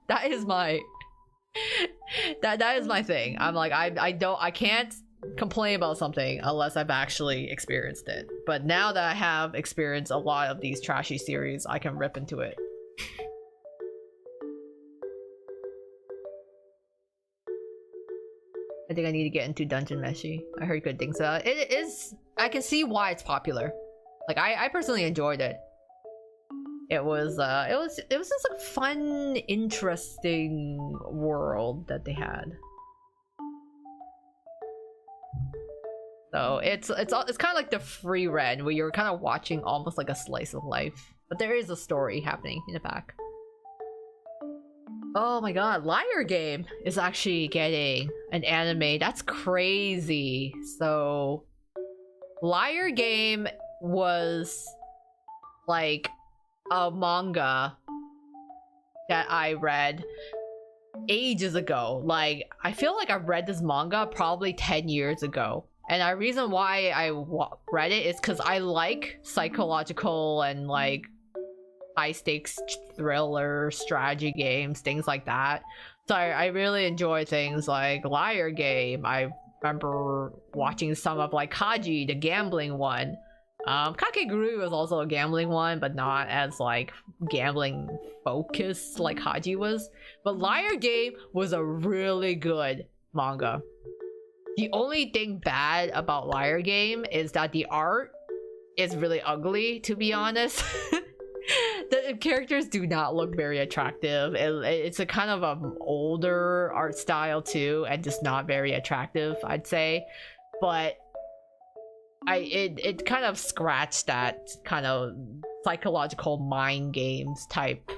That is my that is my thing. I'm like, I can't complain about something unless I've actually experienced it. But now that I have experienced a lot of these trashy series, I can rip into it. I think I need to get into Dungeon Meshi. I heard good things about it. It is, I can see why it's popular. Like, I personally enjoyed it. It was just a fun, interesting world that they had. So it's kind of like the free read where you're kind of watching almost like a slice of life, but there is a story happening in the back. Oh my god, Liar Game is actually getting an anime. That's crazy. So Liar Game was like a manga that I read ages ago. Like, I feel like I read this manga probably 10 years ago. And the reason why I read it is because I like psychological and like high stakes thriller strategy games, things like that. So I really enjoy things like Liar Game. I remember watching some of like Kaji, the gambling one. Kakegurui was also a gambling one, but not as like gambling focused like Haji was. But Liar Game was a really good manga. The only thing bad about Liar Game is that the art is really ugly, to be honest. The characters do not look very attractive. It's a kind of an older art style too, and just not very attractive, I'd say. But it kind of scratched that kind of psychological mind games type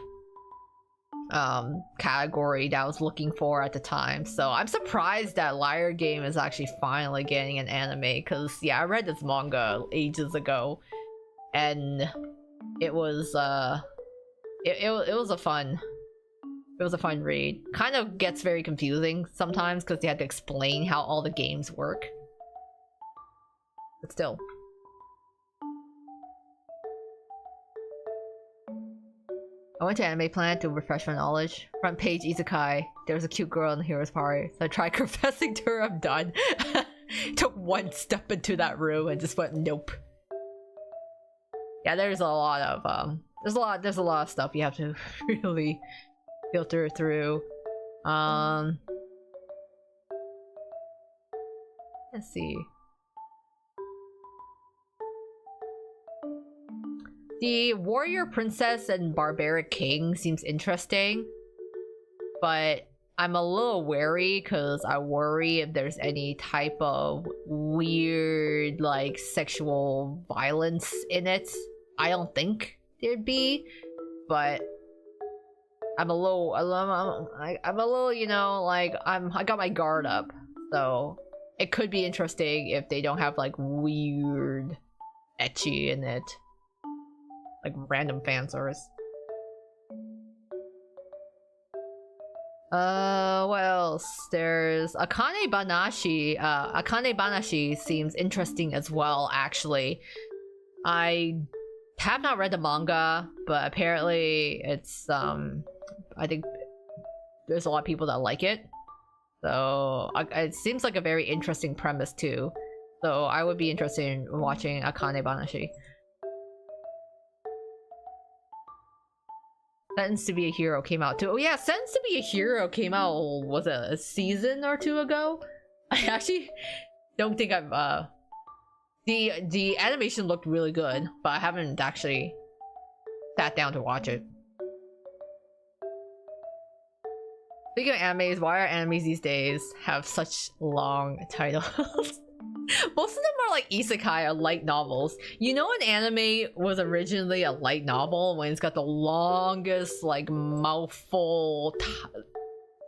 category that I was looking for at the time. So I'm surprised that Liar Game is actually finally getting an anime, because yeah, I read this manga ages ago and it was it was a fun read. Kind of gets very confusing sometimes because they had to explain how all the games work. But still. I went to Anime Planet to refresh my knowledge. Front page isekai. There was a cute girl in the hero's party. So I tried confessing to her I'm done. Took one step into that room and just went nope. Yeah, there's a lot of there's a lot of stuff you have to really filter through. Let's see. The Warrior Princess and Barbaric King seems interesting, but I'm a little wary because I worry if there's any type of weird, like, sexual violence in it. I don't think there'd be, but I'm a little, I'm a little, you know, like, I got my guard up. So it could be interesting if they don't have, like, weird ecchi in it. Like, random fan service. What else? There's Akane Banashi. Akane Banashi seems interesting as well, actually. I have not read the manga, but apparently it's, I think there's a lot of people that like it. So, it seems like a very interesting premise, too. So, I would be interested in watching Akane Banashi. Sentenced to be a Hero came out too. Oh yeah, Sentenced to be a Hero came out, was it a season or two ago? I actually don't think I've the animation looked really good, but I haven't actually sat down to watch it. Speaking of animes, why are animes these days have such long titles? Most of them are like isekai or light novels. You know, an anime was originally a light novel when it's got the longest, like, mouthful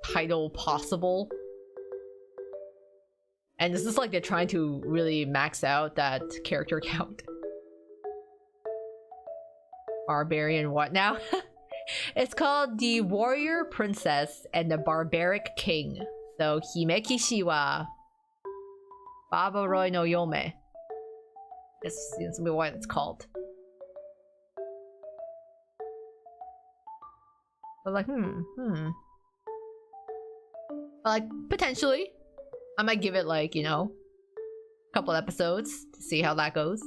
title possible. And it's just like they're trying to really max out that character count. Barbarian what now? It's called The Warrior Princess and the Barbaric King. So, Himekishi wa Babaroi no Yome. This seems to be what it's called. But like, But like, potentially. I might give it like, you know, a couple episodes to see how that goes.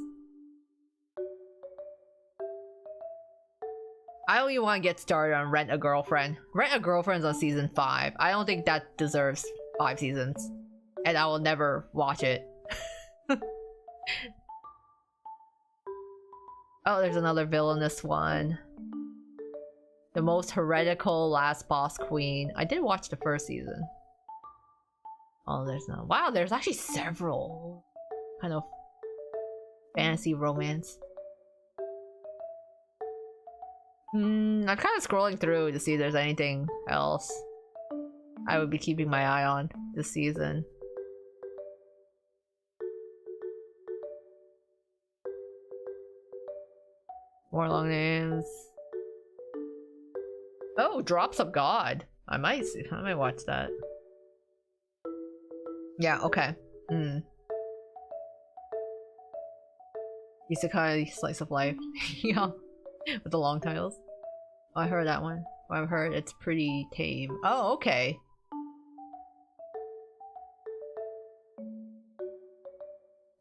I only want to get started on Rent a Girlfriend. Rent a Girlfriend's on season 5. I don't think that deserves 5 seasons. And I will never watch it. Oh, there's another villainous one. The most heretical last boss queen. I did watch the first season. Oh, there's no. Wow, there's actually several kind of fantasy romance. I'm kind of scrolling through to see if there's anything else I would be keeping my eye on this season. More long names. Oh, Drops of God. I might watch that. Yeah, okay. Isekai Slice of Life. Yeah. With the long titles. Oh, I heard that one. Oh, I've heard it's pretty tame. Oh, okay.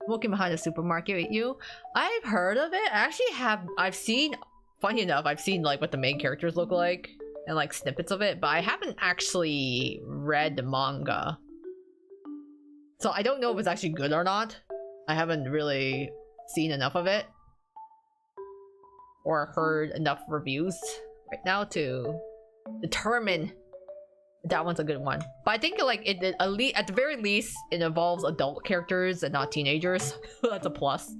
Walking behind the supermarket with you. I've heard of it. I actually have. I've seen. Funny enough, I've seen like what the main characters look like and like snippets of it, but I haven't actually read the manga. So I don't know if it's actually good or not. I haven't really seen enough of it or heard enough reviews right now to determine if that one's a good one. But I think like it at the very least it involves adult characters and not teenagers. That's a plus,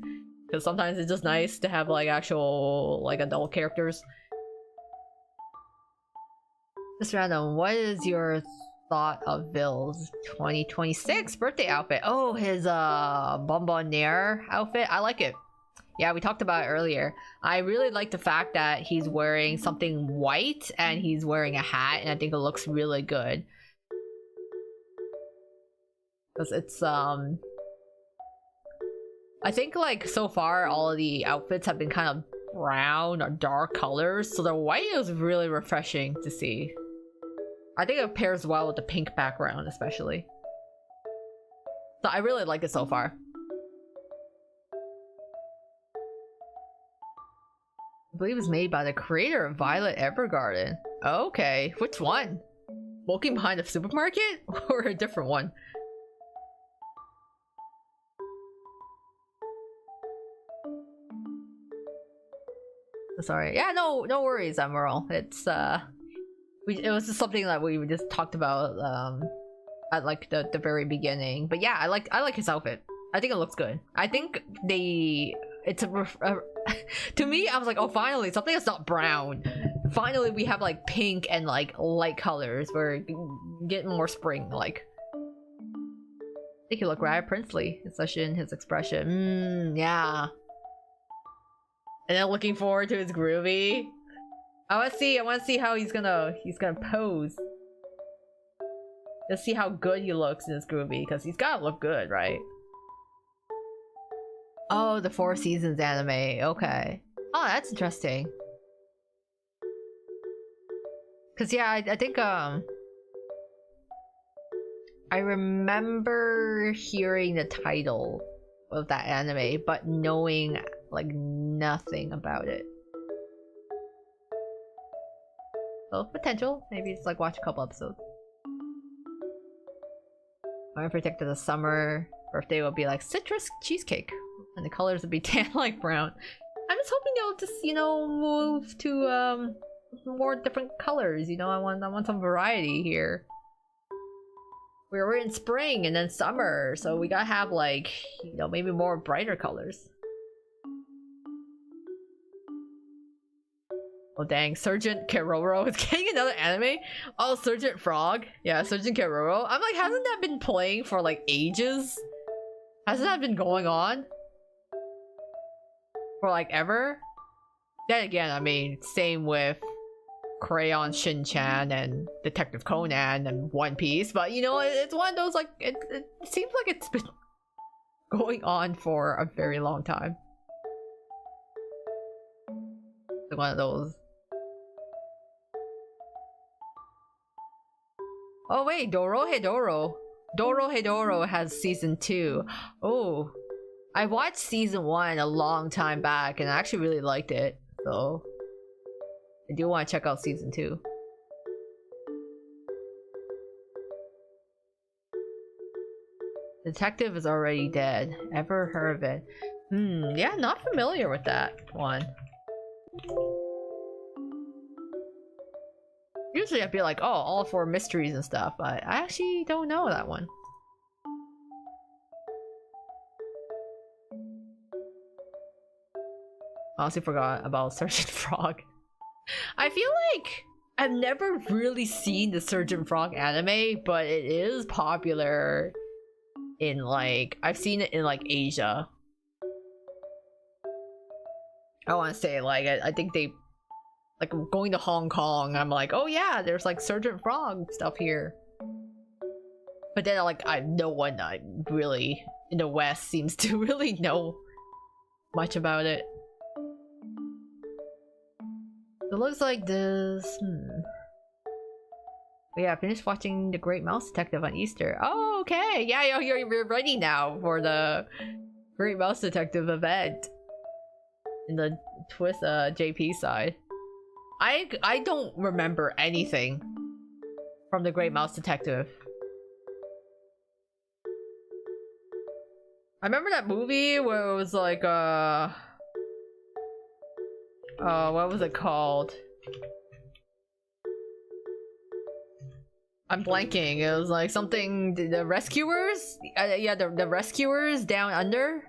because sometimes it's just nice to have like actual like adult characters. Just random, what is your thought of Ville's 2026 birthday outfit? Oh, his bonbonniere outfit. I like it. Yeah, we talked about it earlier. I really like the fact that he's wearing something white and he's wearing a hat, and I think it looks really good. Because it's I think like so far all of the outfits have been kind of brown or dark colors, so the white is really refreshing to see. I think it pairs well with the pink background, especially. So I really like it so far. I believe it's made by the creator of Violet Evergarden. Okay, which one? Walking behind the supermarket? Or a different one? Sorry. Yeah, no worries, Emerald. It's it was just something that we just talked about at like the very beginning. But yeah, I like his outfit. I think it looks good. I think it's to me, I was like, oh, finally something that's not brown. Finally we have like pink and like light colors. We're getting more spring like. I think he looked rather princely, especially in his expression. Yeah. And then looking forward to his groovy. I want to see how he's gonna pose. Let's see how good he looks in his groovy, because he's gotta look good, right? Oh, the Four Seasons anime. Okay. Oh, that's interesting. Cause yeah, I think I remember hearing the title of that anime, but knowing like nothing about it. So potential, maybe just like watch a couple episodes. My predicted the summer birthday will be like citrus cheesecake, and the colors would be tan like brown. I'm just hoping they'll just, you know, move to more different colors. You know, I want some variety here. We're in spring and then summer, so we gotta have like, you know, maybe more brighter colors. Oh dang, Sergeant Keroro is getting another anime? Oh, Sergeant Frog. Yeah, Sergeant Keroro. I'm like, hasn't that been playing for like ages? Hasn't that been going on? For like ever? Then again, I mean, same with Crayon Shin-chan and Detective Conan and One Piece, but you know, it's one of those like, it seems like it's been going on for a very long time. It's one of those. Oh wait, Dorohedoro has season 2. Oh, I watched season 1 a long time back and I actually really liked it, so I do want to check out season 2. Detective is already dead. Ever heard of it? Yeah, not familiar with that one. Usually I'd be like, oh, all for mysteries and stuff, but I actually don't know that one. Honestly forgot about Sergeant Frog. I feel like I've never really seen the Sergeant Frog anime, but it is popular in like, I've seen it in like Asia. I want to say like, I think they, like going to Hong Kong, I'm like, oh yeah, there's like Sergeant Frog stuff here. But then like, no one really in the West seems to really know much about it. It looks like this. But yeah, I finished watching The Great Mouse Detective on Easter. Oh, okay. Yeah, you're ready now for the Great Mouse Detective event in the Twist JP side. I don't remember anything from The Great Mouse Detective. I remember that movie where it was like what was it called? I'm blanking. It was like something, the Rescuers? Yeah, the Rescuers Down Under?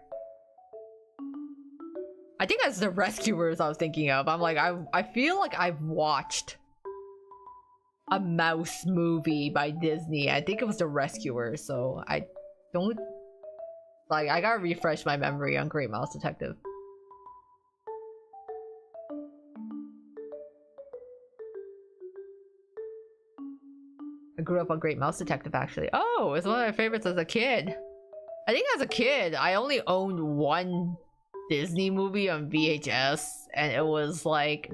I think that's the Rescuers I was thinking of. I'm like, I feel like I've watched a mouse movie by Disney. I think it was the Rescuers, so I don't, like, I gotta refresh my memory on Great Mouse Detective. I grew up on Great Mouse Detective, actually. Oh, it's one of my favorites as a kid. I think as a kid, I only owned one Disney movie on VHS, and it was like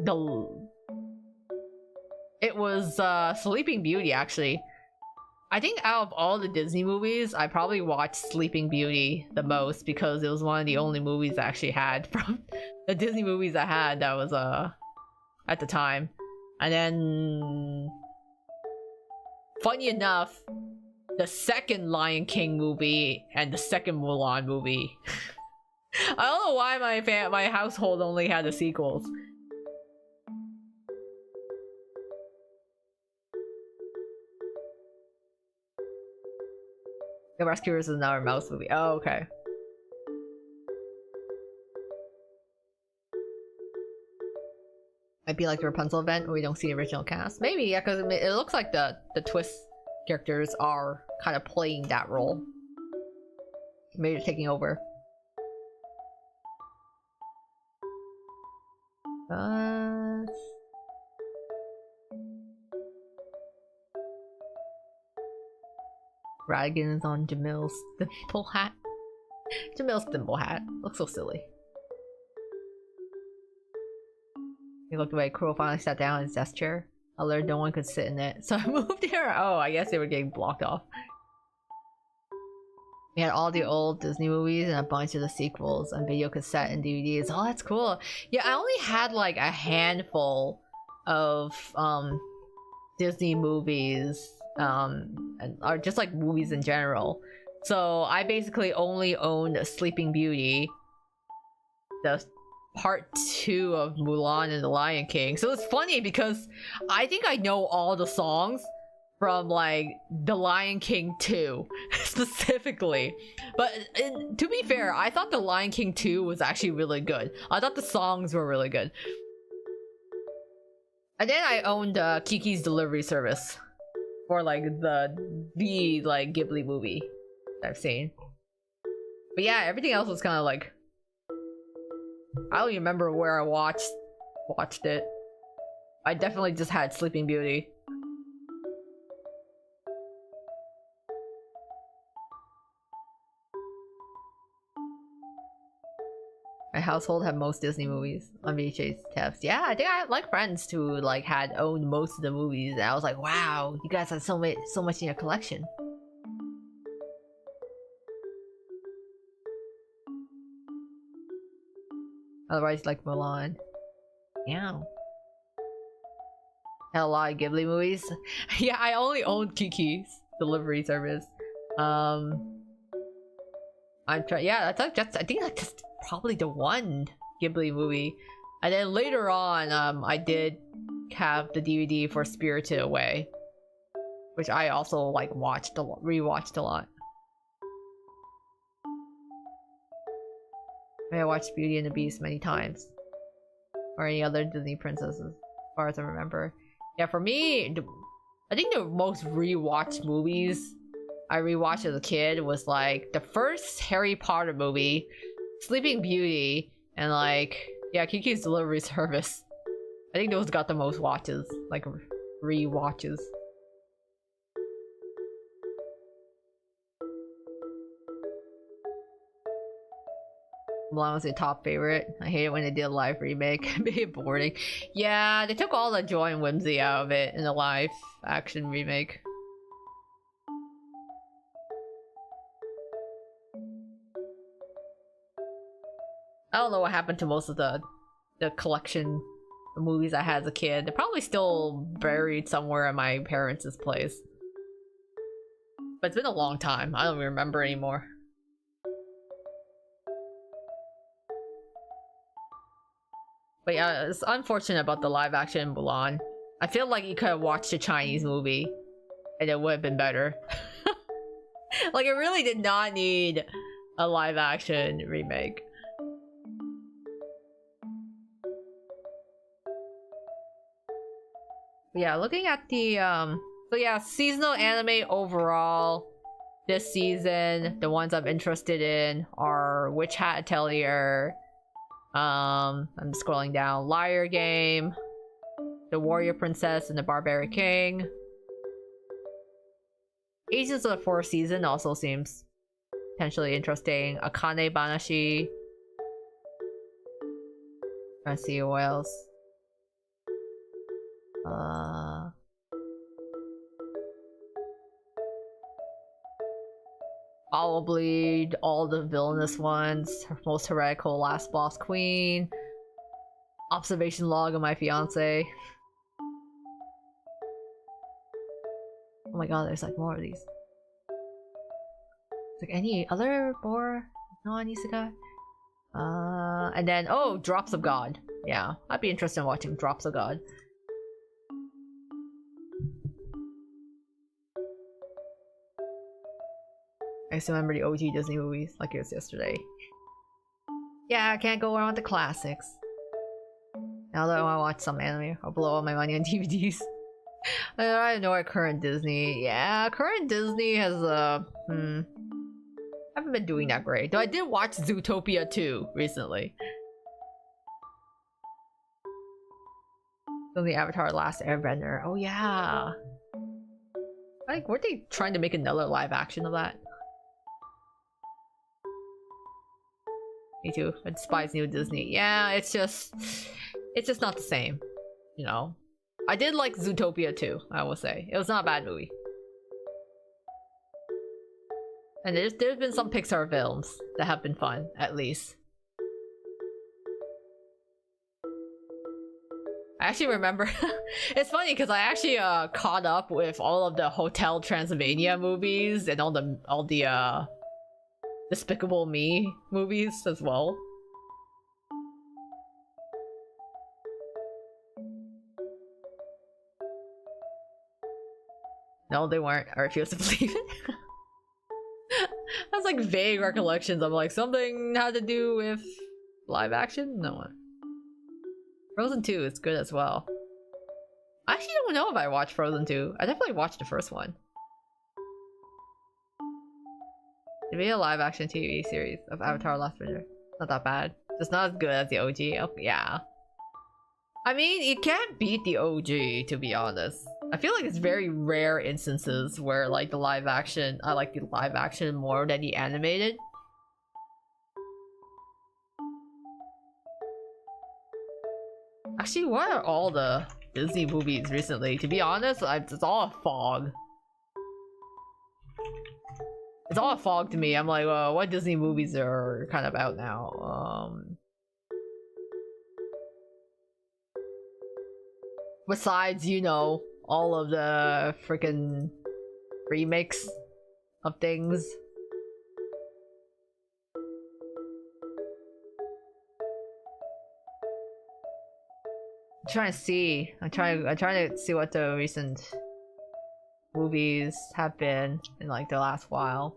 it was Sleeping Beauty, actually. I think out of all the Disney movies, I probably watched Sleeping Beauty the most because it was one of the only movies I actually had from the Disney movies I had that was at the time. And then, funny enough, the second Lion King movie and the second Mulan movie. I don't know why my household only had the sequels. The Rescuers is another mouse movie. Oh, okay. Might be like the Rapunzel event where we don't see the original cast. Maybe, yeah, because it looks like the twist characters are kind of playing that role. Maybe they're taking over. Dragons on Jamil's thimble hat. Jamil's thimble hat. Looks so silly. He looked away. Crow finally sat down in his desk chair. I learned no one could sit in it, so I moved here. Oh, I guess they were getting blocked off. We had all the old Disney movies and a bunch of the sequels on video cassette and DVDs. Oh, that's cool. Yeah, I only had like a handful of Disney movies, or just like movies in general. So I basically only owned Sleeping Beauty, the part 2 of Mulan and the Lion King. So it's funny because I think I know all the songs from like the Lion King 2 specifically, but to be fair, I thought the Lion King 2 was actually really good. I thought the songs were really good. And then I owned Kiki's Delivery Service for like the like Ghibli movie I've seen. But yeah, everything else was kind of like, I don't even remember where I watched it. I definitely just had Sleeping Beauty. My household had most Disney movies on VHS tapes. Yeah, I think I had like friends who like had owned most of the movies, and I was like, wow, you guys have so much in your collection. Otherwise, like Mulan. Yeah. Had a lot of Ghibli movies. Yeah, I only owned Kiki's Delivery Service. I'm trying. Yeah, that's I think that's just probably the one Ghibli movie. And then later on, I did have the DVD for Spirited Away, which I also like rewatched a lot. I watched Beauty and the Beast many times, or any other Disney princesses, as far as I remember. Yeah, for me, I think the most rewatched movies I rewatched as a kid was like the first Harry Potter movie, Sleeping Beauty, and like, yeah, Kiki's Delivery Service. I think those got the most watches, like re-watches. Mulan was a top favorite. I hate it when they did a live remake. Made it boring. Yeah, they took all the joy and whimsy out of it in the live action remake. I don't know what happened to most of the collection of movies I had as a kid. They're probably still buried somewhere at my parents' place. But it's been a long time. I don't even remember anymore. But yeah, it's unfortunate about the live action Mulan. I feel like you could have watched a Chinese movie and it would have been better. Like, it really did not need a live action remake. But yeah, looking at the so yeah, seasonal anime overall this season, the ones I'm interested in are Witch Hat Atelier, I'm scrolling down, Liar Game, The Warrior Princess and the Barbaric King. Agents of the Fourth Season also seems potentially interesting. Akane Banashi. Trying to see what else. Probably all the villainous ones. Most heretical Last Boss Queen. Observation Log of My Fiance. Oh my god, there's like more of these. It's like any other more non-isekai? And then, oh, Drops of God. Yeah, I'd be interested in watching Drops of God. I still remember the OG Disney movies like it was yesterday. Yeah, I can't go around with the classics. Now that I want to watch some anime, I'll blow all my money on DVDs. I know our current Disney. Yeah, current Disney has haven't been doing that great. Though I did watch Zootopia 2 recently. From the Avatar Last Airbender. Oh yeah. Like, weren't they trying to make another live action of that? Me too. I despise new Disney. Yeah, it's just not the same. You know? I did like Zootopia 2, I will say. It was not a bad movie. And there's been some Pixar films that have been fun, at least. I actually remember it's funny because I actually caught up with all of the Hotel Transylvania movies and all the Despicable Me movies as well. No, they weren't. I refuse to believe it. That's like vague recollections of like something had to do with live action? No one. Frozen 2 is good as well. I actually don't know if I watched Frozen 2. I definitely watched the first one. To be a live action TV series of Avatar Last Airbender. Not that bad. Just not as good as the OG. Oh, yeah. I mean, you can't beat the OG, to be honest. I feel like it's very rare instances where like the live action, I like the live action more than the animated. Actually, what are all the Disney movies recently? To be honest, it's all a fog. It's all a fog to me. I'm like, well, what Disney movies are kind of out now? Besides, you know, all of the freaking remakes of things. I'm trying to see. I'm trying to see what the recent movies have been in like the last while.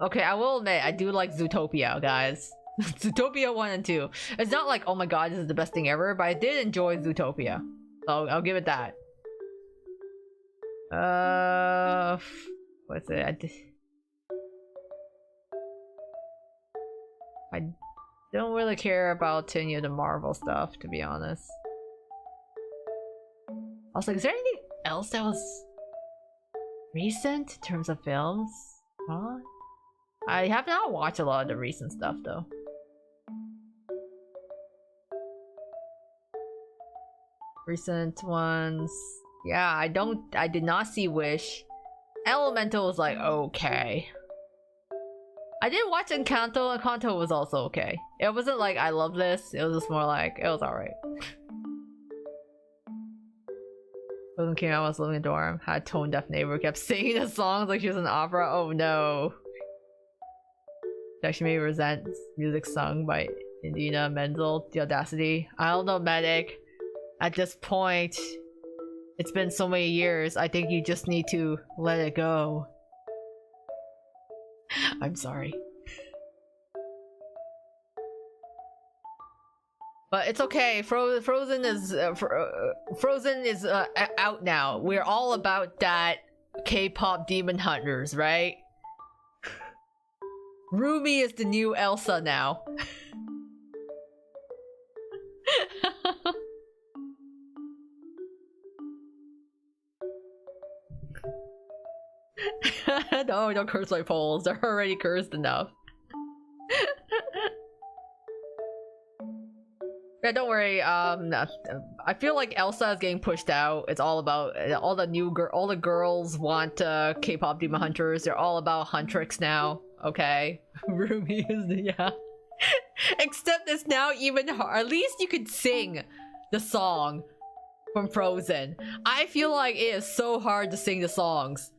Okay, I will admit I do like Zootopia, guys. Zootopia 1 and 2. It's not like, oh my god, this is the best thing ever, but I did enjoy Zootopia. So I'll give it that. What's it? I don't really care about any of the Marvel stuff, to be honest. I was like, is there anything else that was recent in terms of films? Huh? I have not watched a lot of the recent stuff though. Recent ones. Yeah, I did not see Wish. Elemental was like, okay. I did watch Encanto. Encanto was also okay. It wasn't like I love this. It was just more like it was alright. When came out, I was living in a dorm. Had a tone deaf neighbor who kept singing the songs like she was an opera. Oh no. She actually made me resent music sung by Indina Menzel. The audacity. I don't know, medic. At this point, it's been so many years. I think you just need to let it go. I'm sorry. But it's okay. Frozen is out now. We're all about that K-pop demon hunters, right? Rumi is the new Elsa now. No, don't curse my polls. They're already cursed enough. Yeah, don't worry. I feel like Elsa is getting pushed out. It's all about all the girls want K-pop demon hunters. They're all about Huntrix now. Okay, Rumi is yeah. Except it's now even hard. At least you could sing the song from Frozen. I feel like it is so hard to sing the songs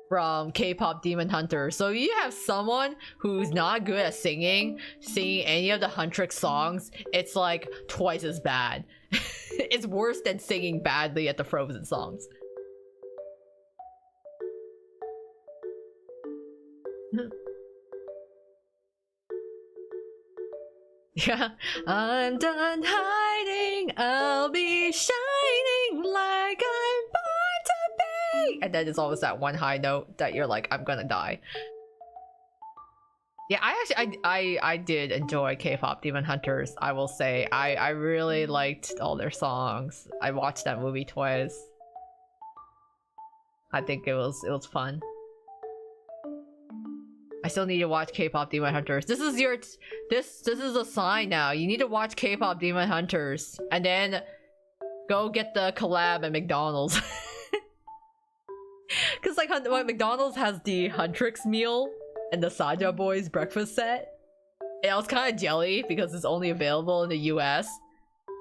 from K-pop demon hunters. So if you have someone who's not good at singing any of the Huntrix songs, it's like twice as bad. It's worse than singing badly at the Frozen songs. Yeah. I'm done hiding, I'll be shining like I'm born to be. And then there's always that one high note that you're like, I'm gonna die. Yeah, I did enjoy K-pop Demon Hunters. I will say I really liked all their songs. I watched that movie twice. I think it was fun. I still need to watch K-pop Demon Hunters. This is your this is a sign now. You need to watch K-pop Demon Hunters and then go get the collab at McDonald's. Cause like McDonald's has the Huntrix meal and the Saja Boys breakfast set. And I was kind of jelly because it's only available in the US.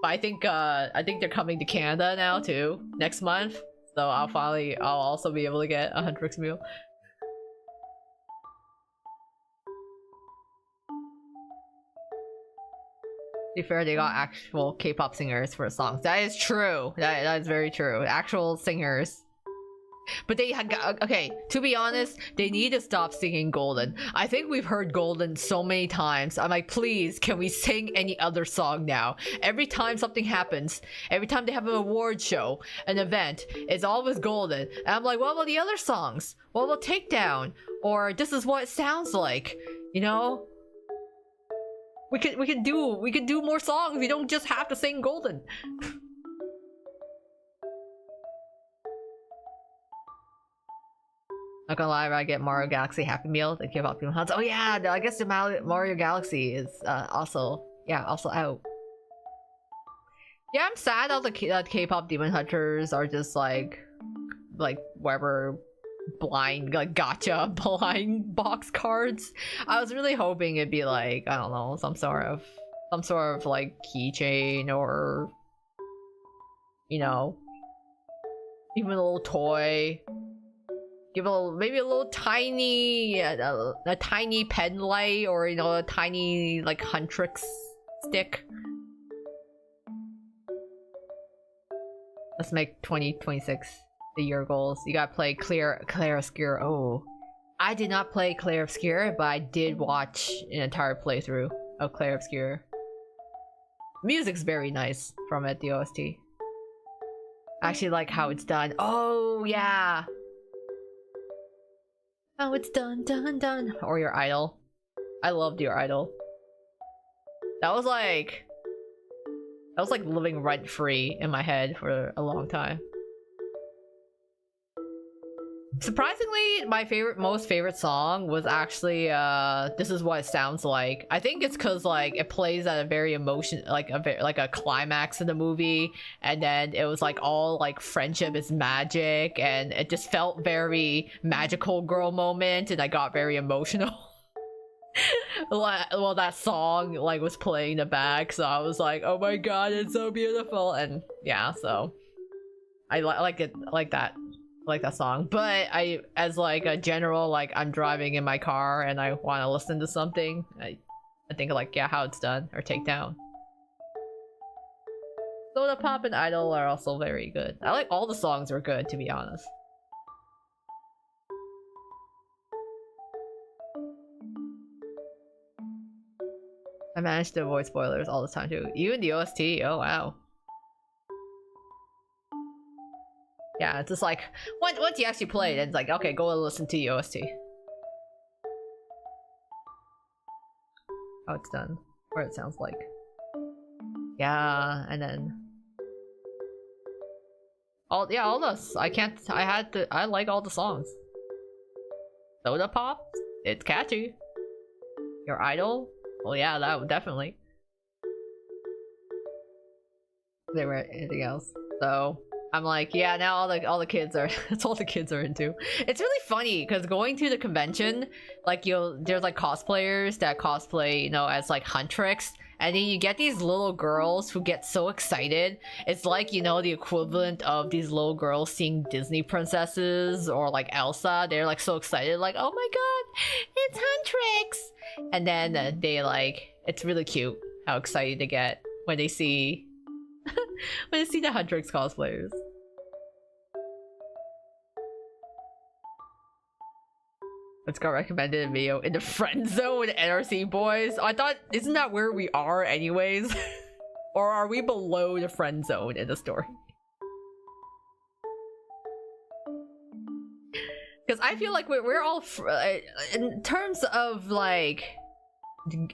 But I think they're coming to Canada now too next month. So I'll also be able to get a Huntrix meal. To be fair, they got actual K-pop singers for songs. That is true. That is very true. Actual singers. But they had okay, to be honest, they need to stop singing Golden. I think we've heard Golden so many times. I'm like, please, can we sing any other song now? Every time something happens, every time they have an award show, an event, it's always Golden. And I'm like, what about the other songs? What about Takedown? Or This Is What It Sounds Like? You know? We could do more songs. We don't just have to sing Golden. Not gonna lie, I get Mario Galaxy Happy Meal, the K-pop Demon Hunters. Oh yeah, I guess the Mario Galaxy is also out. Yeah, I'm sad all the K-pop Demon Hunters are just like whatever blind gotcha blind box cards. I was really hoping it'd be like, I don't know, some sort of like keychain or, you know, even a little toy. Give maybe a little tiny a tiny pen light, or you know, a tiny like Huntrix stick. Let's make 2026 the year goals. You gotta play Clair Obscur. Oh, I did not play Clair Obscur, but I did watch an entire playthrough of Clair Obscur. Music's very nice from it, the OST. I actually like how it's done. Oh yeah. Oh, it's done. Or Your Idol. I loved Your Idol. That was like living rent free in my head for a long time. Surprisingly, my most favorite song was actually This Is What It Sounds Like. I think it's because like it plays at a very like a climax in the movie, and then it was like all like friendship is magic, and it just felt very magical girl moment, and I got very emotional. Well, that song like was playing in the back, so I was like, oh my god, it's so beautiful. And yeah, so I like it, like that song. But I, as like a general, like I'm driving in my car and I want to listen to something, I think like, yeah, How It's Done or Takedown. Soda Pop and Idol are also very good. I like all the songs are good, to be honest. I managed to avoid spoilers all the time too. Even the OST, oh wow. Yeah, it's just like, once you actually play it, it's like, okay, go and listen to the OST. How It's Done. Or It Sounds Like. Yeah, and then... all those. I like all the songs. Soda Pop, it's catchy. Your Idol? Well, yeah, that would definitely. There were anything else. So... I'm like, yeah, now all the kids are that's all the kids are into. It's really funny because going to the convention, like there's like cosplayers that cosplay, you know, as like Huntrix, and then you get these little girls who get so excited. It's like, you know, the equivalent of these little girls seeing Disney princesses or like Elsa. They're like so excited, like, oh my god, it's Huntrix. And then they like, it's really cute how excited they get when they see when they see the Huntrix cosplayers. It's got recommended video in the friend zone with NRC boys. I thought, isn't that where we are anyways? Or are we below the friend zone in the story? Because I feel like we're all in terms of like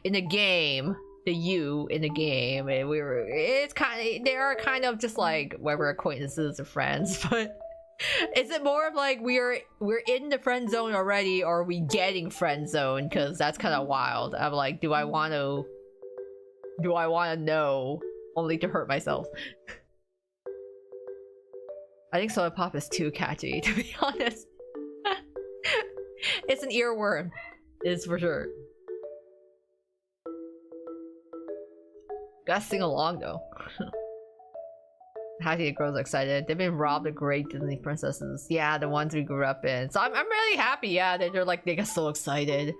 in a game, the you in the game, it's kind of, they are kind of just like where we're acquaintances or friends, but is it more of like we're in the friend zone already, or are we getting friend zone? Because that's kind of wild. I'm like, do I want to know only to hurt myself? I think Soda Pop is too catchy, to be honest. It's an earworm, is for sure. Gotta sing along though. How the girls are excited. They've been robbed of great Disney princesses. Yeah, the ones we grew up in. So I'm really happy. Yeah, they're like, they get so excited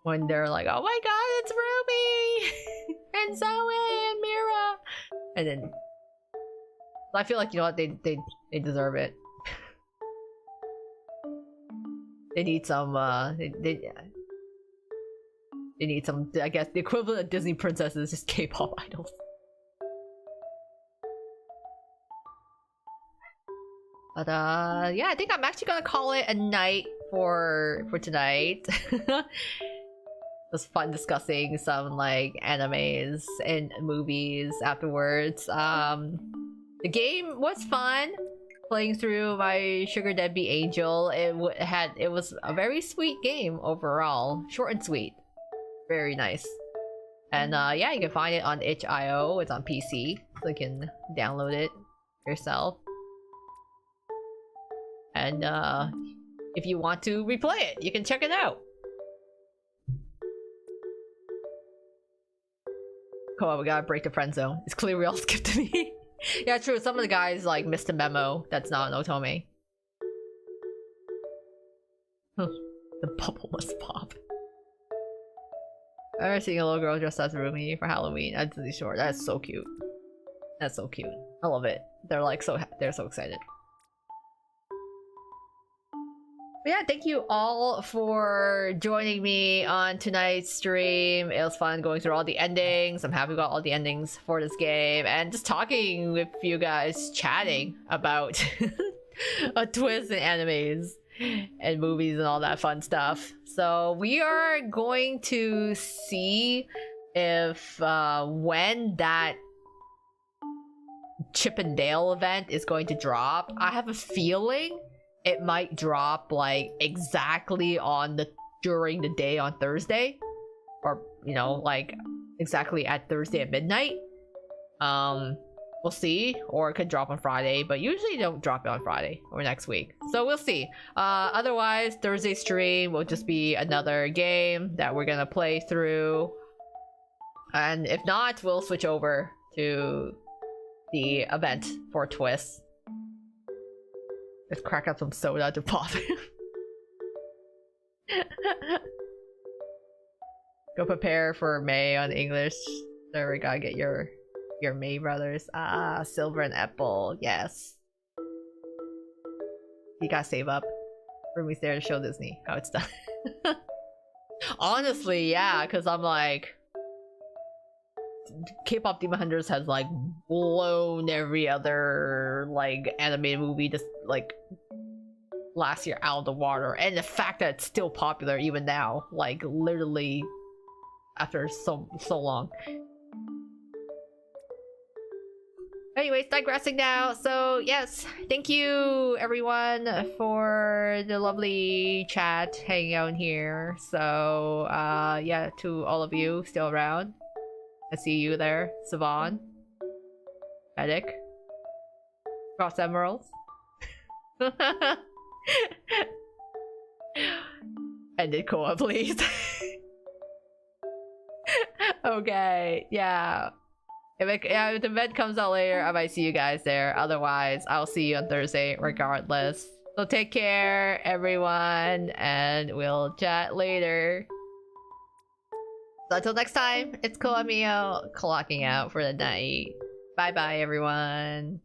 when they're like, oh my god, it's Ruby and Zoe and Mira. And then I feel like, you know what, they deserve it. They need some they need some, I guess the equivalent of Disney princesses, just K-pop idols. But yeah, I think I'm actually gonna call it a night for tonight. It was fun discussing some like animes and movies afterwards. The game was fun. Playing through my Sugar Deadbeat Angel, it was a very sweet game overall. Short and sweet. Very nice. And yeah, you can find it on itch.io. It's on PC, so you can download it yourself. And if you want to replay it, you can check it out. Come on, we gotta break the friend zone. It's clear we all skipped me. Yeah, true. Some of the guys like missed a memo. That's not an Otome. The bubble must pop. I've ever seen a little girl dressed as Rumi for Halloween. That's really short. That's so cute. That's so cute. I love it. They're like they're so excited. But yeah, thank you all for joining me on tonight's stream. It was fun going through all the endings. I'm happy we got all the endings for this game and just talking with you guys, chatting about a twist in animes and movies and all that fun stuff. So we are going to see if when that Chip and Dale event is going to drop. I have a feeling it might drop like exactly during the day on Thursday, or you know, like exactly at Thursday at midnight. We'll see, or it could drop on Friday, but usually don't drop it on Friday or next week, so we'll see. Otherwise, Thursday stream will just be another game that we're gonna play through, and if not, we'll switch over to the event for Twist. Let's crack up some soda to pop. Go prepare for May on English. There we gotta get your May brothers. Ah, Silver and Apple. Yes. You gotta save up. Rumi's there to show Disney how it's done. Honestly, yeah, because I'm like, K-pop Demon Hunters has like blown every other like animated movie just like last year out of the water, and the fact that it's still popular even now, like literally after so long. Anyways, digressing now. So yes, thank you everyone for the lovely chat hanging out here. So yeah, to all of you still around, I see you there. Savon, Medic, Cross Emeralds. End it, Koa, please. Okay, yeah. If the event comes out later, I might see you guys there. Otherwise, I'll see you on Thursday regardless. So take care, everyone, and we'll chat later. So until next time, it's Koa Mio clocking out for the night. Bye bye, everyone.